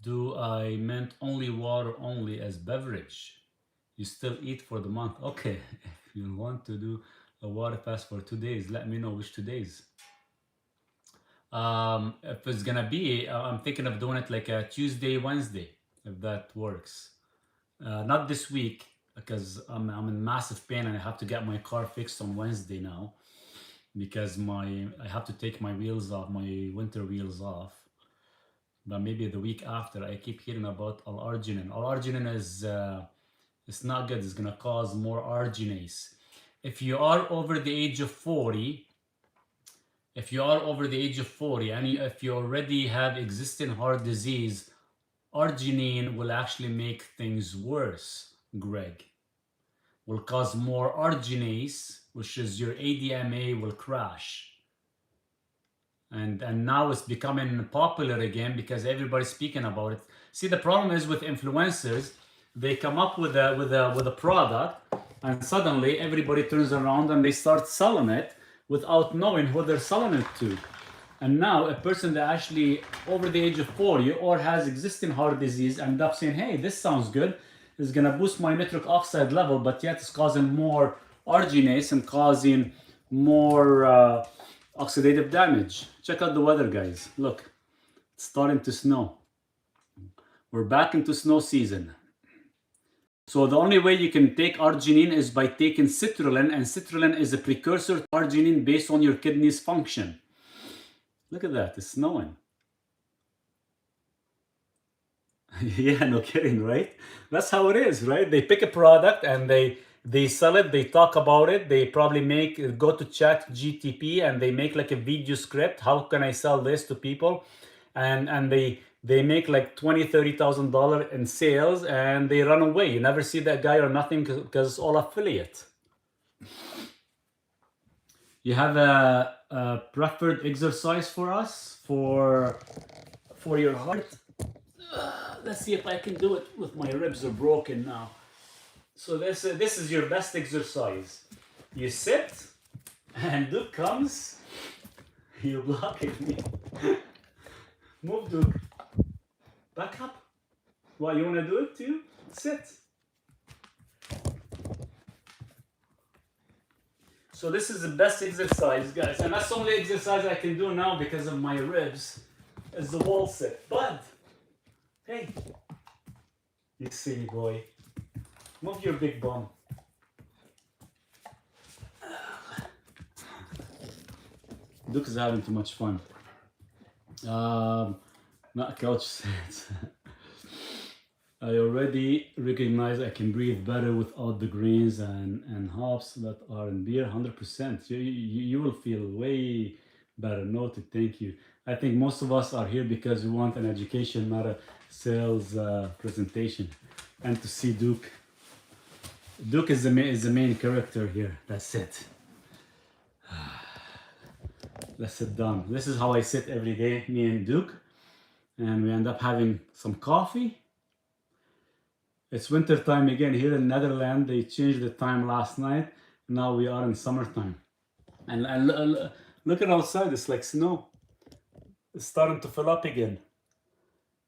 Do I meant only water only as beverage? You still eat for the month. Okay, if you want to do a water fast for 2 days, let me know which 2 days. If it's gonna be, I'm thinking of doing it like a Tuesday, Wednesday, if that works. Not this week because I'm in massive pain and I have to get my car fixed on Wednesday now because I have to take my wheels off, my winter wheels off. But maybe the week after. I keep hearing about L-arginine. L-arginine is It's not good. It's gonna cause more arginase. If you are over the age of 40, if you are over the age of 40 and if you already have existing heart disease, arginine will actually make things worse, Greg. Will cause more arginase, which is your ADMA will crash. And now it's becoming popular again because everybody's speaking about it. See, the problem is with influencers, they come up with a product and suddenly everybody turns around and they start selling it without knowing who they're selling it to. And now a person that actually over the age of 40 or has existing heart disease end up saying, hey, this sounds good. It's gonna boost my nitric oxide level, but yet it's causing more arginase and causing more oxidative damage. Check out the weather, guys. Look, it's starting to snow. We're back into snow season. So the only way you can take arginine is by taking citrulline, and citrulline is a precursor to arginine based on your kidneys function. Look at that, it's snowing. Yeah, no kidding, right? That's how it is, right? They pick a product and they sell it, they talk about it, they probably go to chat GTP and they make like a video script. How can I sell this to people? And they make like $20,000-$30,000 in sales and they run away. You never see that guy or nothing because it's all affiliate. You have a preferred exercise for us for your heart? Let's see if I can do it with my ribs are broken now. So this is your best exercise. You sit and Duke comes. You're blocking me. Move, Duke. Back up. Why, you want to do it too? Sit. So this is the best exercise, guys. And that's the only exercise I can do now because of my ribs. Is the wall sit. But, hey, you silly boy. Move your big bum. Duke is having too much fun. Not couch sits. I already recognize I can breathe better without the grains and hops that are in beer. 100%. You will feel way better. Noted. Thank you. I think most of us are here because we want an education, not a sales presentation. And to see Duke. Duke is the main character here. That's it. Let's sit down. This is how I sit every day, me and Duke. And we end up having some coffee. It's winter time again here in Netherlands. They changed the time last night. Now we are in summertime. And look at outside. It's like snow. It's starting to fill up again.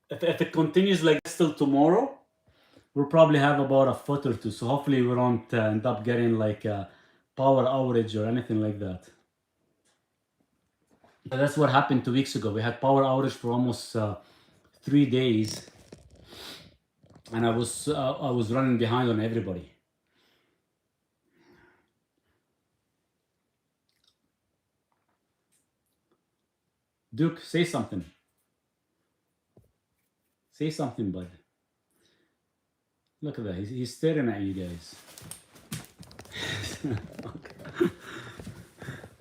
If it continues like this till tomorrow, we'll probably have about a foot or two. So hopefully we don't end up getting like a power outage or anything like that. But that's what happened 2 weeks ago. We had power outage for almost 3 days. And I was running behind on everybody. Duke, say something. Say something, bud. Look at that. He's staring at you guys.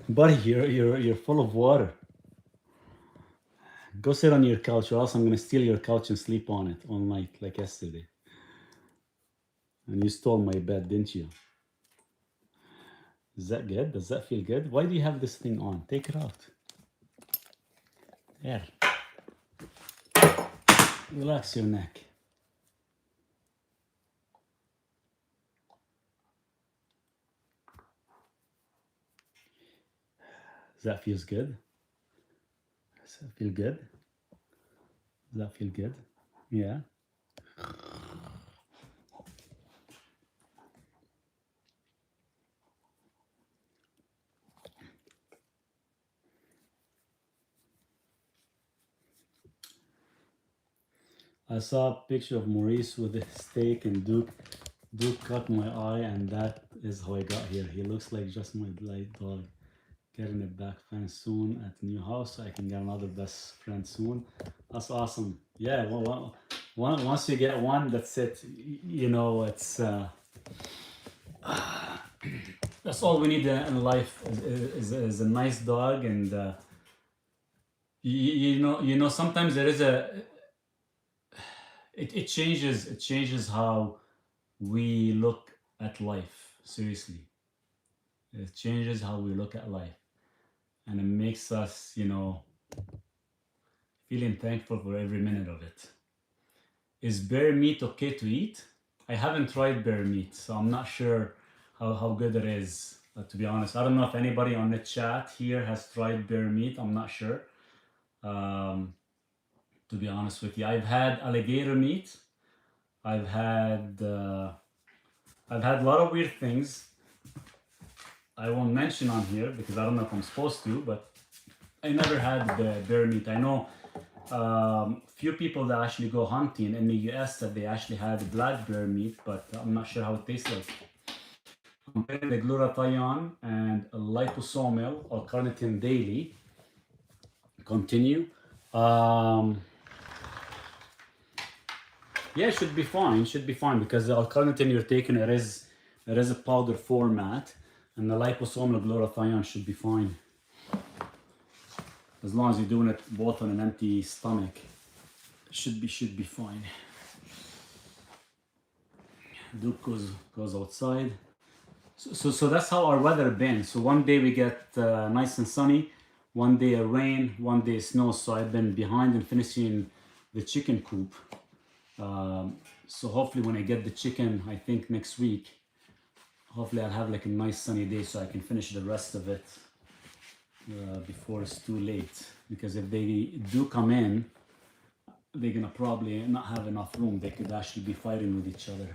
Buddy, you're full of water. Go sit on your couch, or else I'm gonna steal your couch and sleep on it all night, like yesterday. And you stole my bed, didn't you? Is that good? Does that feel good? Why do you have this thing on? Take it out. There. Relax your neck. Does that feel good? Does that feel good? Does that feel good? Yeah. I saw a picture of Maurice with a steak and Duke. Duke cut my eye, and that is how I got here. He looks like just my light dog. Getting it back fine soon at the new house, so I can get another best friend soon. That's awesome. Yeah, well, Once you get one, that's it. You know, it's that's all we need in life is a nice dog, and you know sometimes there is a it changes how we look at life. Seriously, it changes how we look at life, and it makes us, you know, feeling thankful for every minute of it. Is bear meat okay to eat? I haven't tried bear meat, so I'm not sure how good it is. To be honest, I don't know if anybody on the chat here has tried bear meat. I'm not sure. Um, to be honest with you, I've had alligator meat. I've had uh, I've had a lot of weird things. I won't mention on here because I don't know if I'm supposed to, but I never had the bear meat. I know few people that actually go hunting in the US that they actually had black bear meat, but I'm not sure how it tastes like. I'm getting the glutathione and a liposomal or carnitine daily. Continue. Um, yeah, it should be fine. Should be fine because the L-carnitine you're taking it is a powder format, and the liposomal glutathione should be fine as long as you're doing it both on an empty stomach. Should be fine. Duke goes outside. So that's how our weather been. So one day we get nice and sunny, one day a rain, one day snow. So I've been behind in finishing the chicken coop. So hopefully when I get the chicken, I think next week, hopefully I'll have like a nice sunny day so I can finish the rest of it before it's too late. Because if they do come in, they're gonna probably not have enough room. They could actually be fighting with each other.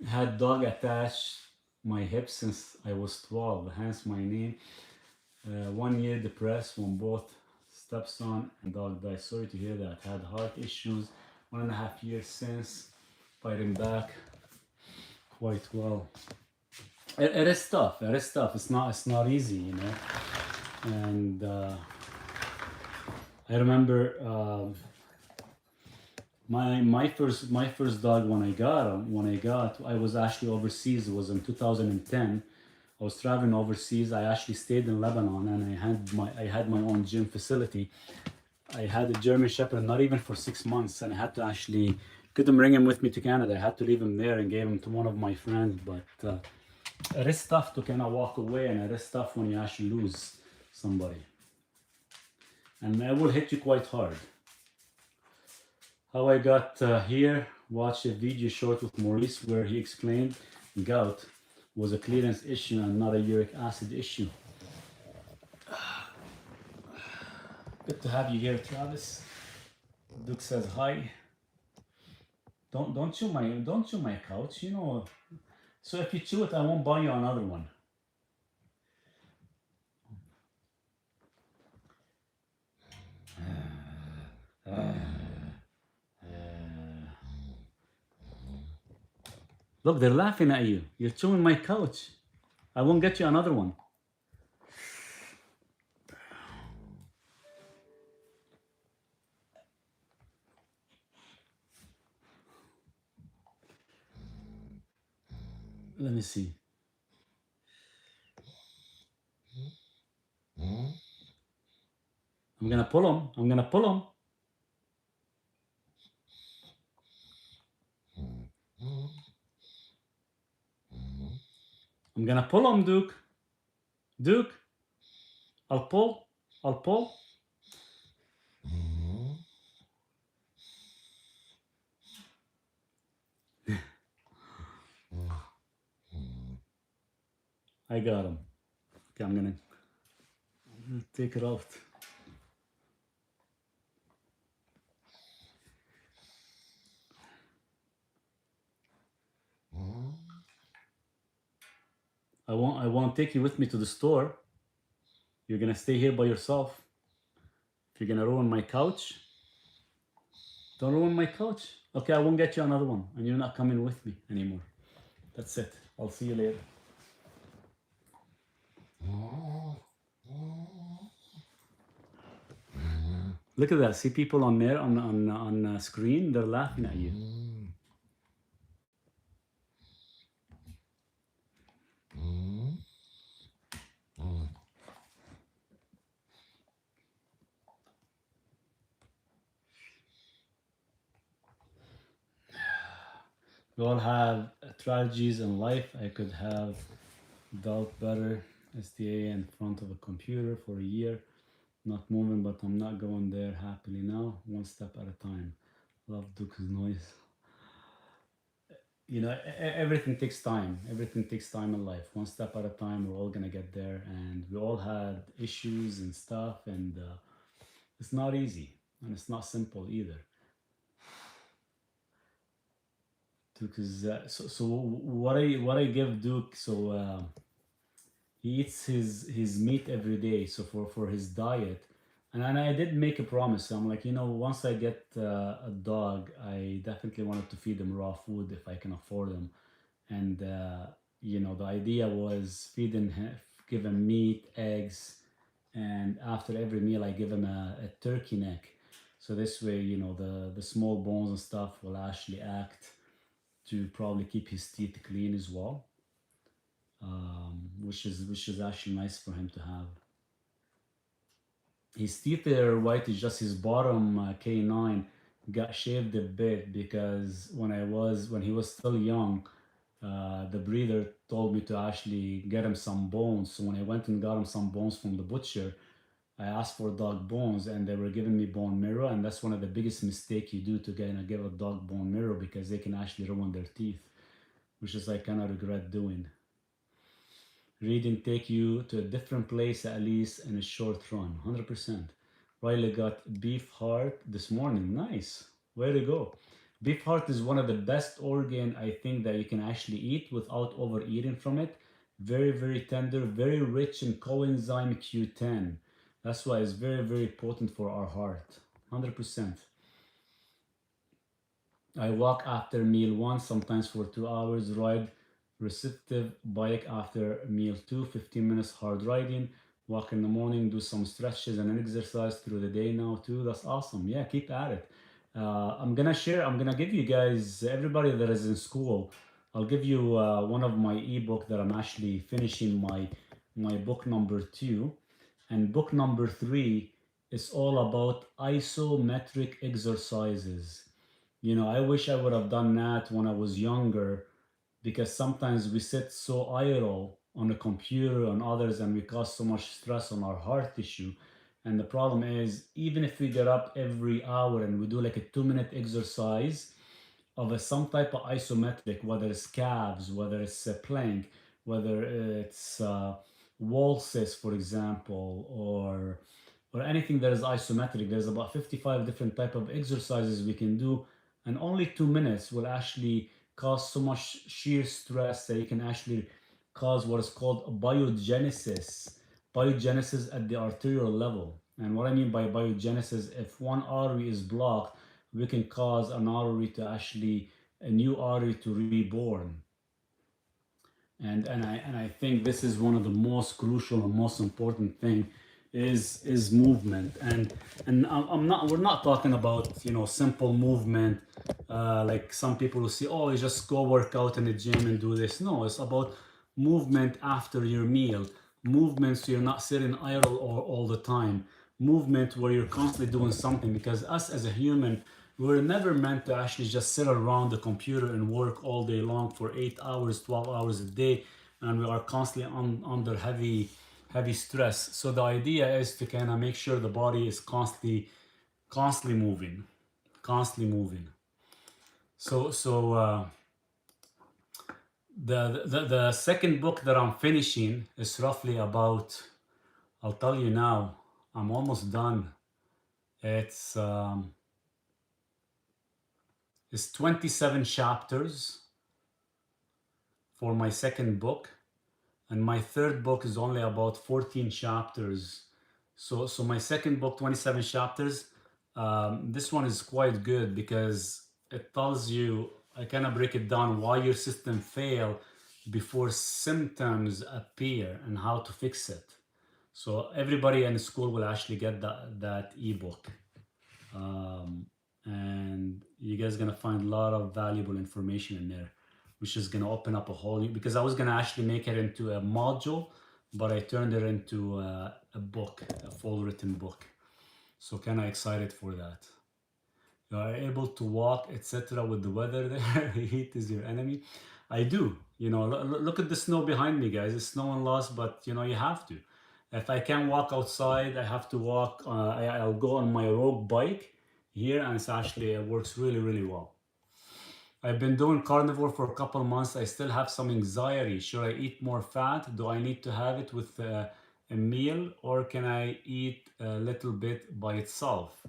Had dog attached my hip since I was 12, hence my name. 1 year depressed when both stepson and dog died. Sorry to hear that. Had heart issues. 1.5 years since, fighting back quite well. It is tough. It is tough. It's not easy, you know. And I remember my first dog when I was actually overseas. It was in 2010. I was traveling overseas. I actually stayed in Lebanon, and I had my own gym facility. I had a German Shepherd, not even for 6 months, and I had to actually couldn't bring him with me to Canada. I had to leave him there and gave him to one of my friends. But it is tough to kind of walk away, and it is tough when you actually lose somebody, and it will hit you quite hard. How I got here, watch a video short with Maurice where he explained gout was a clearance issue and not a uric acid issue. Good to have you here, Travis. Duke says hi. Don't chew my couch, you know. So if you chew it, I won't buy you another one. Look, they're laughing at you. You're chewing my couch. I won't get you another one. Let me see. I'm gonna pull him. I'm gonna pull him. I'm gonna pull him, Duke. Duke, I'll pull. I'll pull. I got him. Okay, I'm gonna take it out. I won't take you with me to the store. You're gonna stay here by yourself. If you're gonna ruin my couch, don't ruin my couch. Okay, I won't get you another one, and you're not coming with me anymore. That's it. I'll see you later. Look at that. See people on there on screen. They're laughing at you. We all have tragedies in life. I could have dealt better. STA in front of a computer for a year, not moving, but I'm not going there happily now. One step at a time. Love Duke's noise. You know, everything takes time. Everything takes time in life. One step at a time. We're all gonna get there, and we all had issues and stuff, and it's not easy, and it's not simple either. Because so what I give Duke, so he eats his meat every day, so for his diet. And I did make a promise. I'm like, you know, once I get a dog, I definitely wanted to feed him raw food if I can afford them. And you know, the idea was feeding him, give him meat, eggs, and after every meal I give him a turkey neck. So this way, you know, the small bones and stuff will actually act to probably keep his teeth clean as well, which is actually nice for him to have. His teeth are white. It's just his bottom canine got shaved a bit because when he was still young, the breeder told me to actually get him some bones. So when I went and got him some bones from the butcher, I asked for dog bones, and they were giving me bone marrow, and that's one of the biggest mistake you do to give a dog bone marrow, because they can actually ruin their teeth, which is I kind of regret doing. Reading take you to a different place, at least in a short run. 100%. Riley got beef heart this morning. Nice. Way to go. Beef heart is one of the best organ I think that you can actually eat without overeating from it. Very, very tender, very rich in coenzyme Q10. That's why it's very, very potent for our heart. 100%. I walk after meal 1, sometimes for 2 hours, ride receptive bike after meal 2, 15 minutes hard riding, walk in the morning, do some stretches and an exercise through the day now too. That's awesome. Yeah, keep at it. I'm gonna give you guys, everybody that is in Skool, I'll give you one of my ebook that I'm actually finishing my book number 2. And book number 3 is all about isometric exercises. You know, I wish I would have done that when I was younger, because sometimes we sit so idle on the computer and others, and we cause so much stress on our heart tissue. And the problem is, even if we get up every hour and we do like a 2-minute exercise of some type of isometric, whether it's calves, whether it's a plank, whether it's wall sits, for example, or anything that is isometric, there's about 55 different type of exercises we can do, and only 2 minutes will actually cause so much sheer stress that you can actually cause what is called biogenesis at the arterial level. And what I mean by biogenesis, if one artery is blocked, we can cause an artery to actually, a new artery to reborn. And I think this is one of the most crucial and most important thing is movement. And I'm not, we're not talking about, you know, simple movement, like some people who say, oh, you just go work out in the gym and do this. No, it's about movement after your meal, movement so you're not sitting idle all the time, movement where you're constantly doing something, because us as a human, we were never meant to actually just sit around the computer and work all day long for 8 hours, 12 hours a day, and we are constantly under heavy stress. So the idea is to kind of make sure the body is constantly moving, constantly moving. So the second book that I'm finishing is roughly about, I'll tell you now, I'm almost done. It's 27 chapters for my second book, and my third book is only about 14 chapters. So my second book, 27 chapters. This one is quite good because it tells you, I kind of break it down, why your system fail before symptoms appear and how to fix it. So everybody in school will actually get that ebook. And you guys gonna find a lot of valuable information in there, which is gonna open up a whole new, because I was gonna actually make it into a module, but I turned it into a book, a full written book. So kind of excited for that. You are able to walk, etc. with the weather there. Heat is your enemy. I do. You know, look at the snow behind me, guys. It's snowing lots, but you know, you have to. If I can't walk outside, I have to walk. I'll go on my road bike here, and it's actually, it works really, really well. I've been doing carnivore for a couple months. I still have some anxiety. Should I eat more fat? Do I need to have it with a meal, or can I eat a little bit by itself?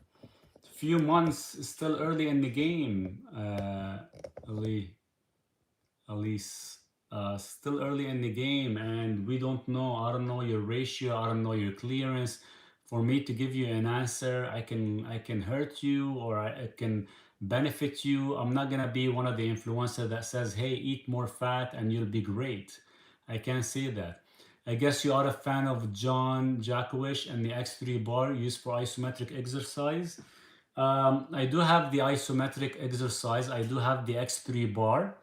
Few months, still early in the game, Elise. Still early in the game, and we don't know. I don't know your ratio. I don't know your clearance. For me to give you an answer, I can hurt you, or I can benefit you. I'm not gonna be one of the influencers that says, "Hey, eat more fat and you'll be great." I can't say that. I guess you are a fan of John Jakovic and the X3 bar used for isometric exercise. I do have the isometric exercise. I do have the X3 bar.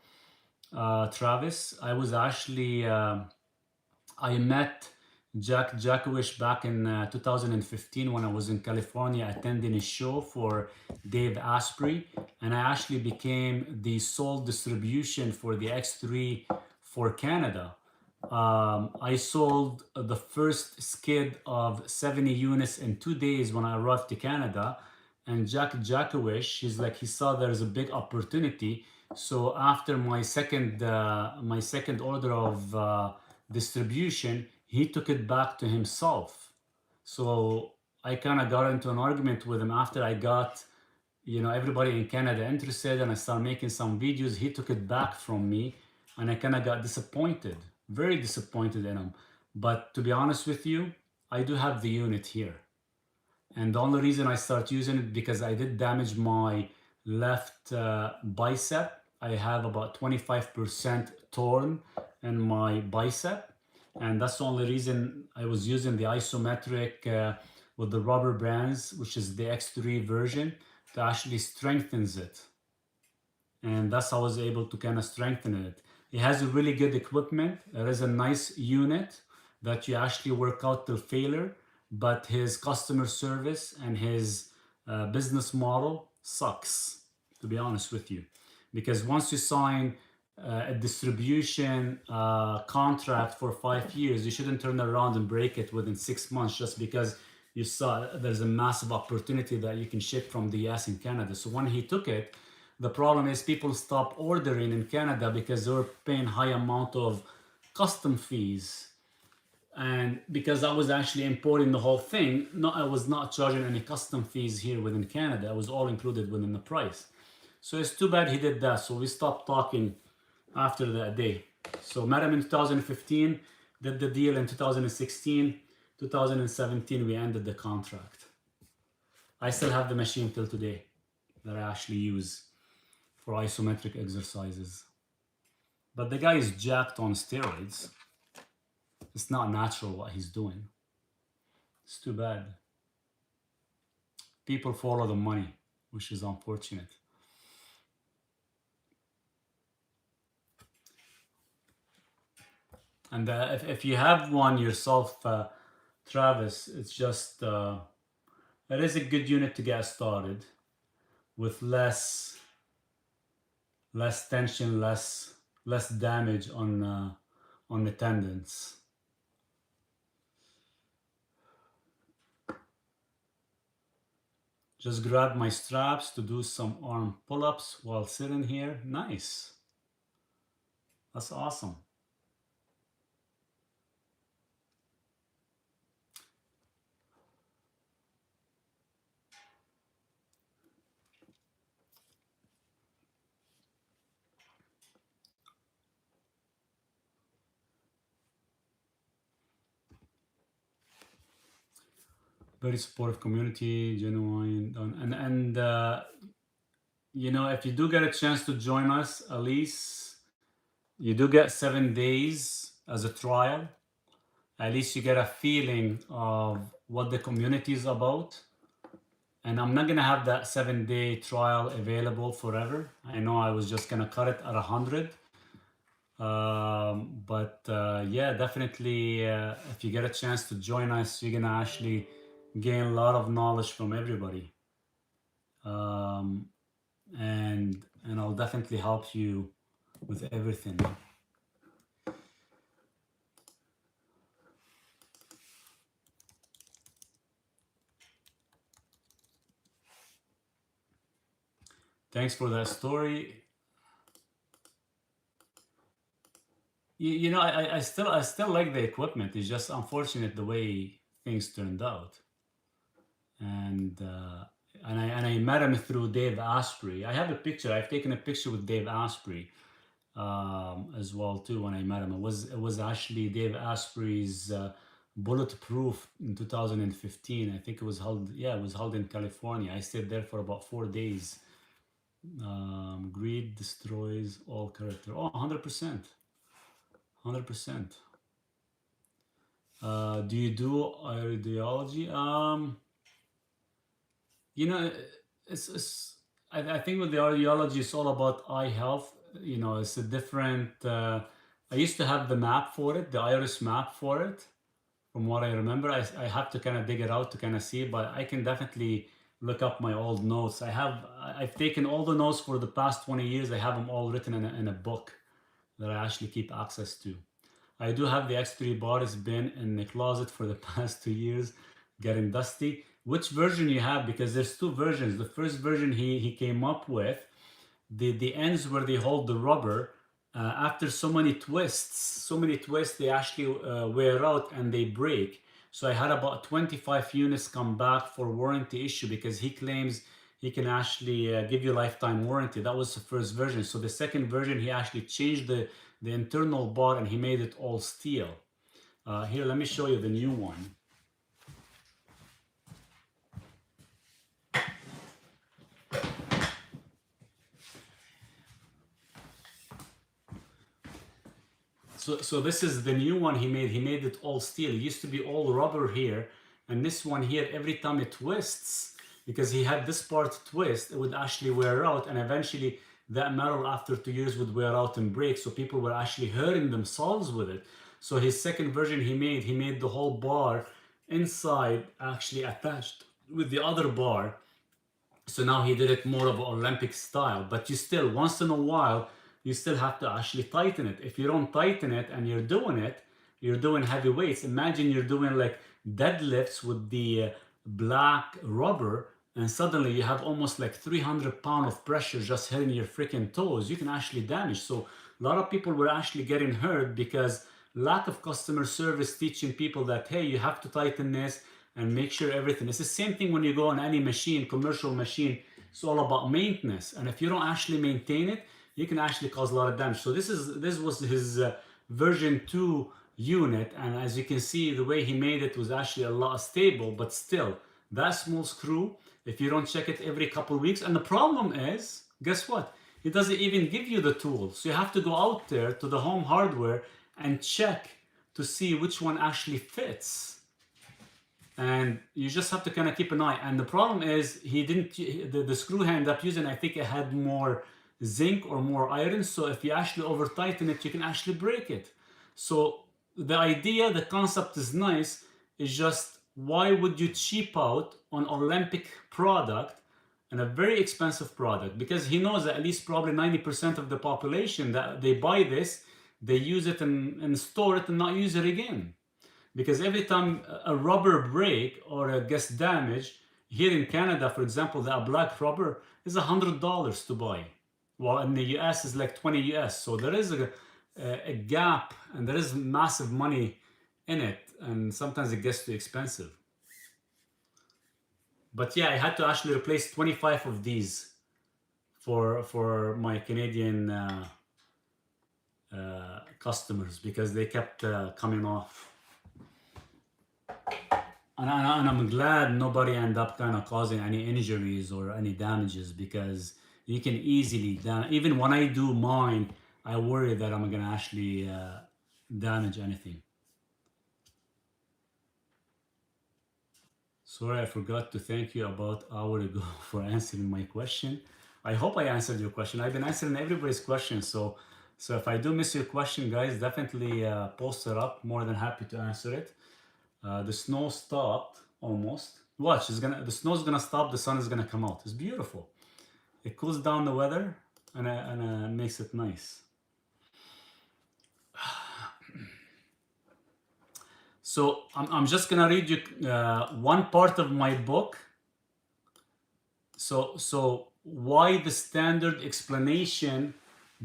Travis, I was actually, I met Jack Jakovic back in 2015 when I was in California attending a show for Dave Asprey, and I actually became the sole distribution for the X3 for Canada. I sold the first skid of 70 units in 2 days when I arrived to Canada. And Jack Jakovic, he saw there's a big opportunity. So after my second order of distribution, he took it back to himself. So I kind of got into an argument with him after I got, everybody in Canada interested, and I started making some videos. He took it back from me, and I kind of got disappointed, very disappointed in him. But to be honest with you, I do have the unit here. And the only reason I start using it because I did damage my left bicep. I have about 25% torn in my bicep. And that's the only reason I was using the isometric with the rubber bands, which is the X3 version, to actually strengthens it. And that's how I was able to kind of strengthen it. It has a really good equipment. There is a nice unit that you actually work out till failure, but his customer service and his business model sucks, to be honest with you. Because once you sign a distribution contract for 5 years, you shouldn't turn around and break it within 6 months just because you saw there's a massive opportunity that you can ship from the US and Canada. So when he took it, the problem is people stopped ordering in Canada because they were paying high amount of custom fees. And because I was actually importing the whole thing, I was not charging any custom fees here within Canada. It was all included within the price. So it's too bad he did that. So we stopped talking after that day. So met him in 2015, did the deal in 2016, 2017, we ended the contract. I still have the machine till today that I actually use for isometric exercises. But the guy is jacked on steroids. It's not natural what he's doing. It's too bad. People follow the money, which is unfortunate. And if you have one yourself, Travis, it's just, it is a good unit to get started with less tension, less damage on the tendons. Just grab my straps to do some arm pull-ups while sitting here. Nice. That's awesome. Very supportive community, genuine, and if you do get a chance to join us, at least you do get 7 days as a trial. At least you get a feeling of what the community is about, and I'm not gonna have that 7-day trial available forever. I know I was just gonna cut it at 100. But yeah, definitely, if you get a chance to join us, you're gonna actually gain a lot of knowledge from everybody. Um, and I'll definitely help you with everything. Thanks for that story. You know, I still like the equipment. It's just unfortunate the way things turned out. And I met him through Dave Asprey. I have a picture. I've taken a picture with Dave Asprey as well too when I met him. It was actually Dave Asprey's Bulletproof in 2015. I think it was held. Yeah, it was held in California. I stayed there for about 4 days. Greed destroys all character. Oh, 100%. 100%. Do you do ideology? You know, it's I think with the ideology, it's all about eye health. You know, it's a different. I used to have the map for it, the iris map for it. From what I remember, I have to kind of dig it out to kind of see, but I can definitely look up my old notes. I've taken all the notes for the past 20 years. I have them all written in a book that I actually keep access to. I do have the X3 bar. It's been in the closet for the past 2 years, getting dusty. Which version you have? Because there's two versions. The first version he came up with, the ends where they hold the rubber, after so many twists, they actually wear out and they break. So I had about 25 units come back for warranty issue because he claims he can actually give you lifetime warranty. That was the first version. So the second version, he actually changed the internal bar and he made it all steel. Here, let me show you the new one. So this is the new one he made. He made it all steel. It used to be all rubber here. And this one here, every time it twists, because he had this part twist, it would actually wear out. And eventually that metal after 2 years would wear out and break. So people were actually hurting themselves with it. So his second version he made the whole bar inside actually attached with the other bar. So now he did it more of an Olympic style, but you still, once in a while, you still have to actually tighten it. If you don't tighten it and you're doing it, you're doing heavy weights. Imagine you're doing like deadlifts with the black rubber, and suddenly you have almost like 300 pounds of pressure just hitting your freaking toes. You can actually damage. So a lot of people were actually getting hurt because lack of customer service teaching people that, hey, you have to tighten this and make sure everything. It's the same thing when you go on any machine, commercial machine. It's all about maintenance, and if you don't actually maintain it, you can actually cause a lot of damage. So this was his version 2 unit, and as you can see, the way he made it was actually a lot stable. But still, that small screw, if you don't check it every couple of weeks, and the problem is, guess what? It doesn't even give you the tools. So you have to go out there to the home hardware and check to see which one actually fits. And you just have to kind of keep an eye. And the problem is he didn't, the screw he ended up using, I think it had more zinc or more iron. So if you actually over tighten it, you can actually break it. So the idea, the concept is nice. It's just, why would you cheap out on Olympic product and a very expensive product? Because he knows that at least probably 90% of the population that they buy this, they use it and store it and not use it again. Because every time a rubber break or gets damaged, here in Canada, for example, that black rubber is $100 to buy. Well, in the US, it's like 20 US. So there is a gap, and there is massive money in it, and sometimes it gets too expensive. But yeah, I had to actually replace 25 of these for my Canadian customers because they kept coming off. And I'm glad nobody ended up kind of causing any injuries or any damages, because you can easily even when I do mine, I worry that I'm gonna actually damage anything. Sorry, I forgot to thank you about an hour ago for answering my question. I hope I answered your question. I've been answering everybody's questions, so if I do miss your question, guys, definitely post it up. More than happy to answer it. The snow stopped almost. Watch, the snow's gonna stop. The sun is gonna come out. It's beautiful. It cools down the weather and makes it nice. So I'm just gonna read you one part of my book. So why the standard explanation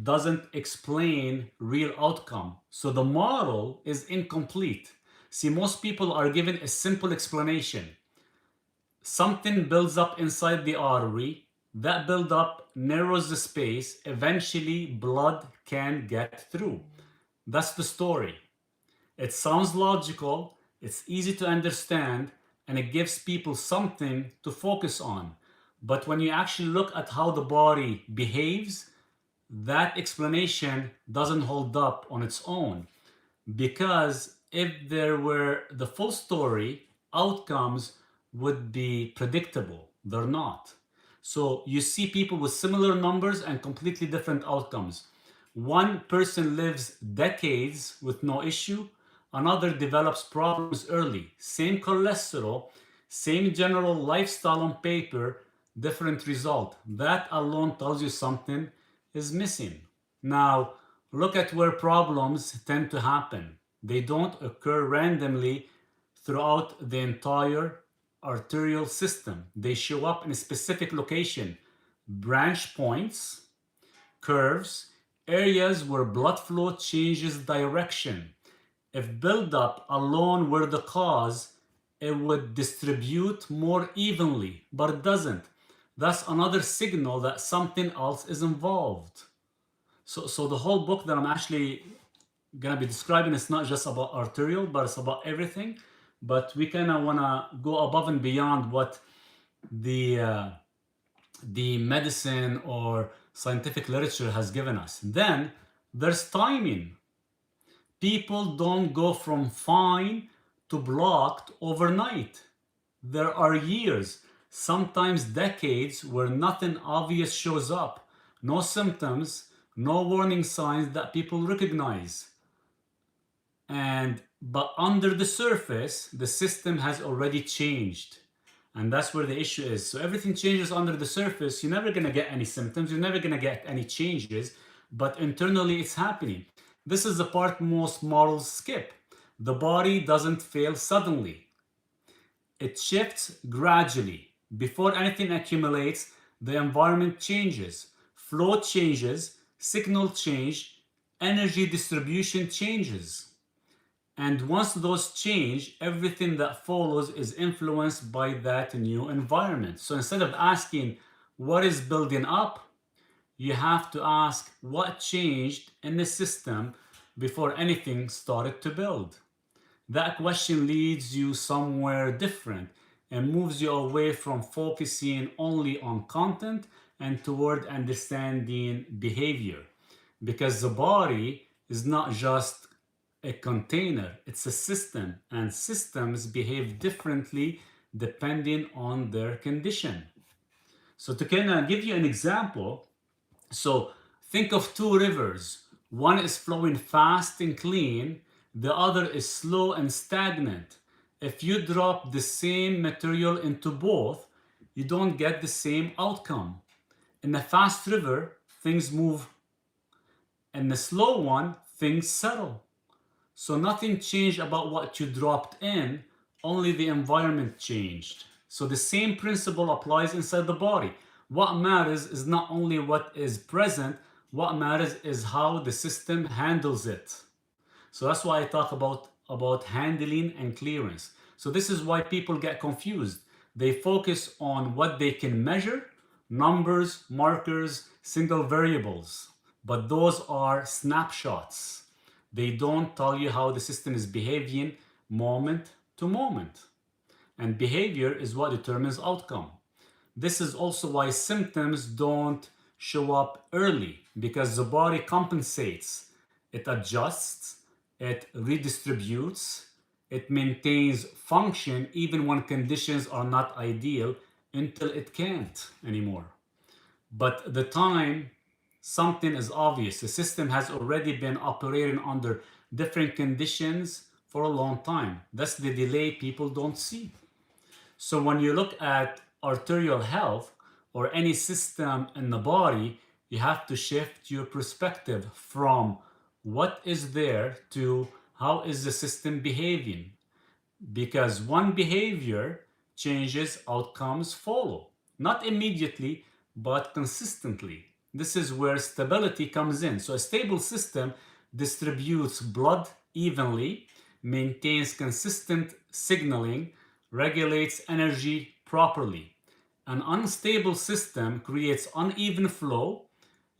doesn't explain real outcome. So the model is incomplete. See, most people are given a simple explanation. Something builds up inside the artery. That buildup narrows the space. Eventually, blood can get through. That's the story. It sounds logical, it's easy to understand, and it gives people something to focus on. But when you actually look at how the body behaves, that explanation doesn't hold up on its own. Because if there were the full story, outcomes would be predictable. They're not. So you see people with similar numbers and completely different outcomes. One person lives decades with no issue, another develops problems early. Same cholesterol, same general lifestyle on paper, different result. That alone tells you something is missing. Now, look at where problems tend to happen. They don't occur randomly throughout the entire arterial system. They show up in a specific location, branch points, curves, areas where blood flow changes direction. If buildup alone were the cause, it would distribute more evenly, but it doesn't. That's another signal that something else is involved. So the whole book that I'm actually gonna be describing is not just about arterial, but it's about everything. But we kind of wanna go above and beyond what the medicine or scientific literature has given us. Then there's timing. People don't go from fine to blocked overnight. There are years, sometimes decades, where nothing obvious shows up. No symptoms, no warning signs that people recognize. But under the surface, the system has already changed. And that's where the issue is. So everything changes under the surface. You're never gonna get any symptoms, you're never gonna get any changes, but internally it's happening. This is the part most models skip. The body doesn't fail suddenly. It shifts gradually. Before anything accumulates, the environment changes. Flow changes, signal change, energy distribution changes. And once those change, everything that follows is influenced by that new environment. So instead of asking what is building up, you have to ask what changed in the system before anything started to build. That question leads you somewhere different and moves you away from focusing only on content and toward understanding behavior. Because the body is not just a container, it's a system, and systems behave differently depending on their condition. So to kind of give you an example, so think of two rivers. One is flowing fast and clean, the other is slow and stagnant. If you drop the same material into both, you don't get the same outcome. In a fast river, things move. In the slow one, things settle. So nothing changed about what you dropped in, only the environment changed. So the same principle applies inside the body. What matters is not only what is present, what matters is how the system handles it. So that's why I talk about handling and clearance. So this is why people get confused. They focus on what they can measure, numbers, markers, single variables. But those are snapshots. They don't tell you how the system is behaving moment to moment. And behavior is what determines outcome. This is also why symptoms don't show up early, because the body compensates. It adjusts, it redistributes, It maintains function even when conditions are not ideal until it can't anymore. But the time something is obvious, the system has already been operating under different conditions for a long time. That's the delay people don't see. So when you look at arterial health or any system in the body, you have to shift your perspective from what is there to how is the system behaving, because one behavior changes, outcomes follow. Not immediately, but consistently. This is where stability comes in. So a stable system distributes blood evenly, maintains consistent signaling, regulates energy properly. An unstable system creates uneven flow,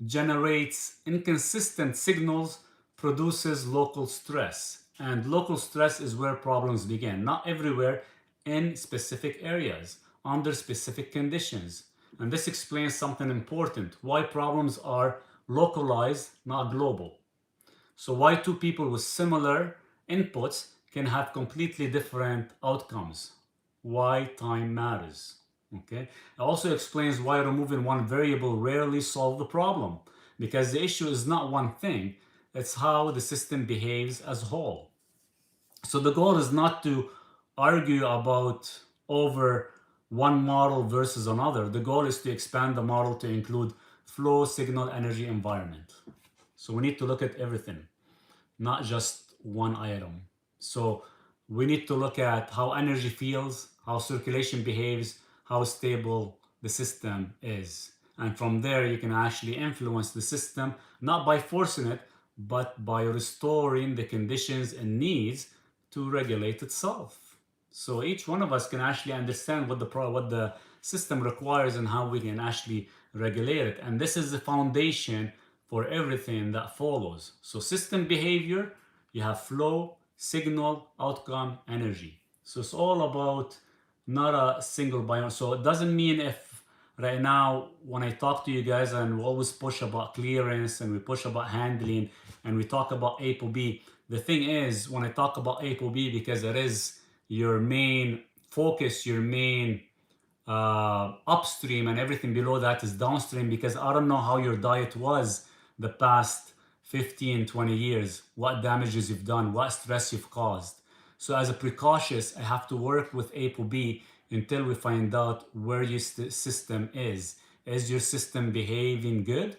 generates inconsistent signals, produces local stress. And local stress is where problems begin. Not everywhere, in specific areas, under specific conditions. And this explains something important, why problems are localized, not global. So why two people with similar inputs can have completely different outcomes. Why time matters. Okay. It also explains why removing one variable rarely solves the problem, because the issue is not one thing, it's how the system behaves as a whole. So the goal is not to argue about over one model versus another. The goal is to expand the model to include flow, signal, energy, environment. So we need to look at everything, not just one item. So we need to look at how energy feels, how circulation behaves, how stable the system is. And from there, you can actually influence the system, not by forcing it, but by restoring the conditions and needs to regulate itself. So each one of us can actually understand what the system requires and how we can actually regulate it. And this is the foundation for everything that follows. So system behavior, you have flow, signal, outcome, energy. So it's all about not a single biome. So it doesn't mean if right now when I talk to you guys and we always push about clearance and we push about handling and we talk about ApoB, the thing is when I talk about ApoB, because it is your main focus, your main upstream, and everything below that is downstream, because I don't know how your diet was the past 15, 20 years, what damages you've done, what stress you've caused. So as a precautious, I have to work with ApoB until we find out where your system is. Is your system behaving good?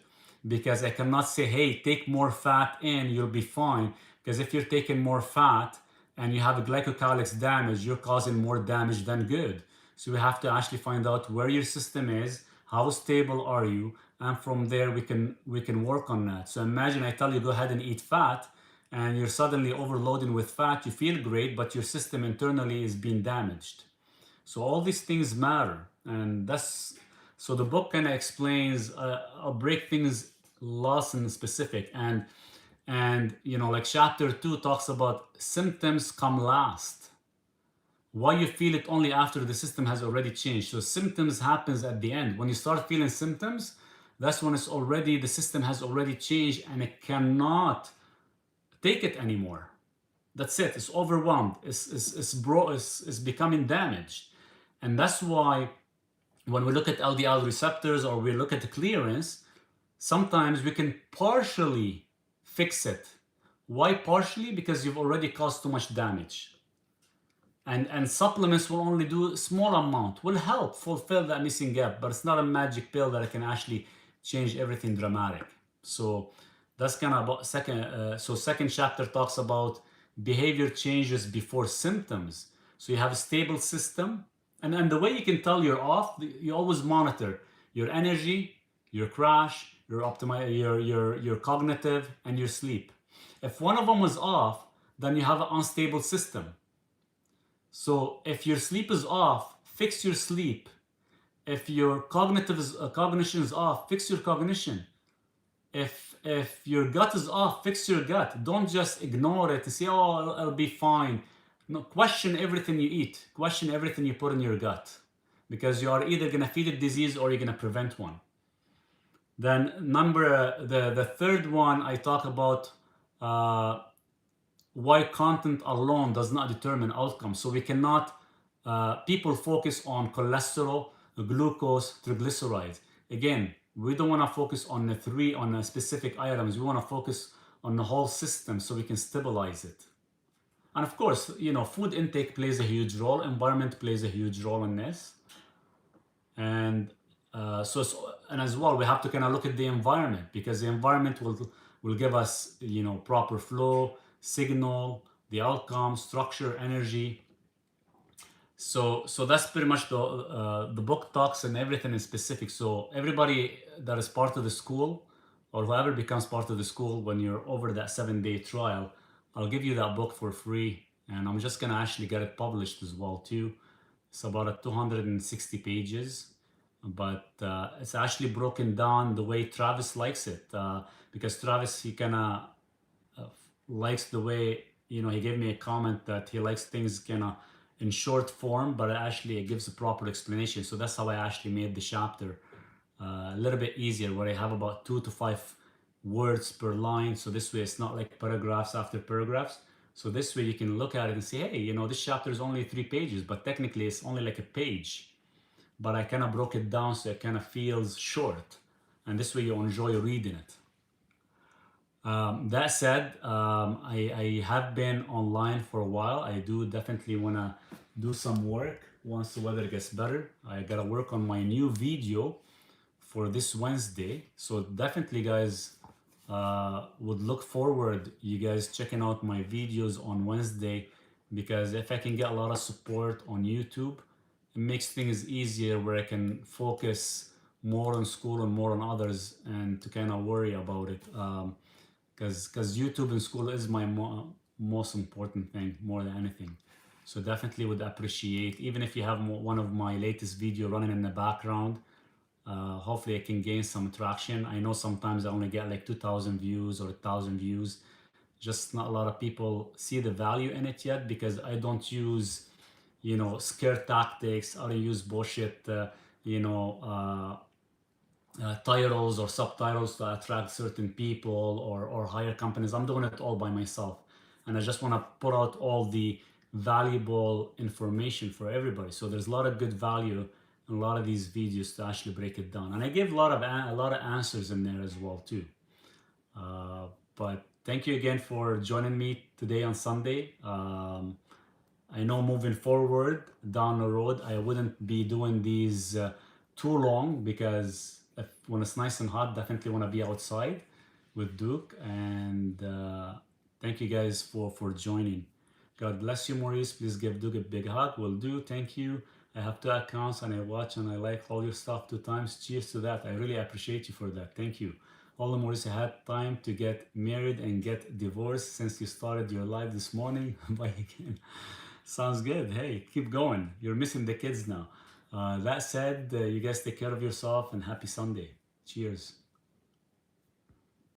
Because I cannot say, hey, take more fat in, you'll be fine. Because if you're taking more fat and you have a glycocalyx damage, you're causing more damage than good. So we have to actually find out where your system is, how stable are you, and from there we can work on that. So imagine I tell you go ahead and eat fat, and you're suddenly overloading with fat. You feel great, but your system internally is being damaged. So all these things matter, and that's so the book kind of explains. I'll break things lots in specific, and like chapter 2 talks about symptoms come last. Why you feel it only after the system has already changed. So symptoms happens at the end. When you start feeling symptoms, that's when the system has already changed and it cannot take it anymore. That's it. It's overwhelmed. It's becoming damaged. And that's why when we look at LDL receptors or we look at the clearance, sometimes we can partially fix it. Why partially? Because you've already caused too much damage. And supplements will only do a small amount, will help fulfill that missing gap, but it's not a magic pill that can actually change everything dramatic. So that's kind of about second chapter talks about behavior changes before symptoms. So you have a stable system, and the way you can tell you're off, you always monitor your energy, your crash, your cognitive, and your sleep. If one of them is off, then you have an unstable system. So if your sleep is off, fix your sleep. If your cognition is off, fix your cognition. If your gut is off, fix your gut. Don't just ignore it and say, oh, I'll be fine. No, question everything you eat. Question everything you put in your gut. Because you are either going to feed it disease or you're going to prevent one. Then the third one I talk about why content alone does not determine outcomes. So we cannot, people focus on cholesterol, glucose, triglycerides. Again, we don't want to focus on the three, on the specific items. We want to focus on the whole system so we can stabilize it. And of course, you know, food intake plays a huge role, environment plays a huge role in this. And and as well, we have to kind of look at the environment, because the environment will give us, you know, proper flow, signal, the outcome, structure, energy. So that's pretty much the book talks and everything is specific. So everybody that is part of the school, or whoever becomes part of the school, when you're over that 7-day trial, I'll give you that book for free, and I'm just gonna actually get it published as well too. It's about 260 pages, but it's actually broken down the way Travis likes it, because Travis, he kind of likes the way, you know, he gave me a comment that he likes things kind of in short form, but actually it gives a proper explanation. So that's how I actually made the chapter a little bit easier, where I have about 2 to 5 words per line. So this way it's not like paragraphs after paragraphs. So this way you can look at it and say, hey, you know, this chapter is only 3 pages, but technically it's only like a page. But I kind of broke it down so it kind of feels short. And this way you enjoy reading it. That said, I have been online for a while. I do definitely want to do some work once the weather gets better. I got to work on my new video for this Wednesday. So definitely, guys, would look forward you guys checking out my videos on Wednesday, because if I can get a lot of support on YouTube, it makes things easier, where I can focus more on school and more on others, and to kind of worry about it. Because YouTube and school is my most important thing, more than anything. So definitely would appreciate, even if you have one of my latest video running in the background, hopefully I can gain some traction. I know sometimes I only get like 2,000 views or 1,000 views. Just not a lot of people see the value in it yet, because I don't use, you know, scare tactics. I don't use bullshit, you know, titles or subtitles to attract certain people or hire companies. I'm doing it all by myself, and I just want to put out all the valuable information for everybody. So there's a lot of good value in a lot of these videos to actually break it down, and I give a lot of answers in there as well too. But thank you again for joining me today on Sunday. I know moving forward down the road, I wouldn't be doing these too long, because when it's nice and hot, definitely want to be outside with Duke. And thank you guys for joining. God bless you, Maurice. Please give Duke a big hug. Will do. Thank you. I have 2 accounts, and I watch and I like all your stuff 2 times. Cheers to that. I really appreciate you for that. Thank you. Although Maurice, I had time to get married and get divorced since you started your live this morning. Bye again. Sounds good. Hey, keep going. You're missing the kids now. That said, you guys take care of yourself, and happy Sunday. Cheers.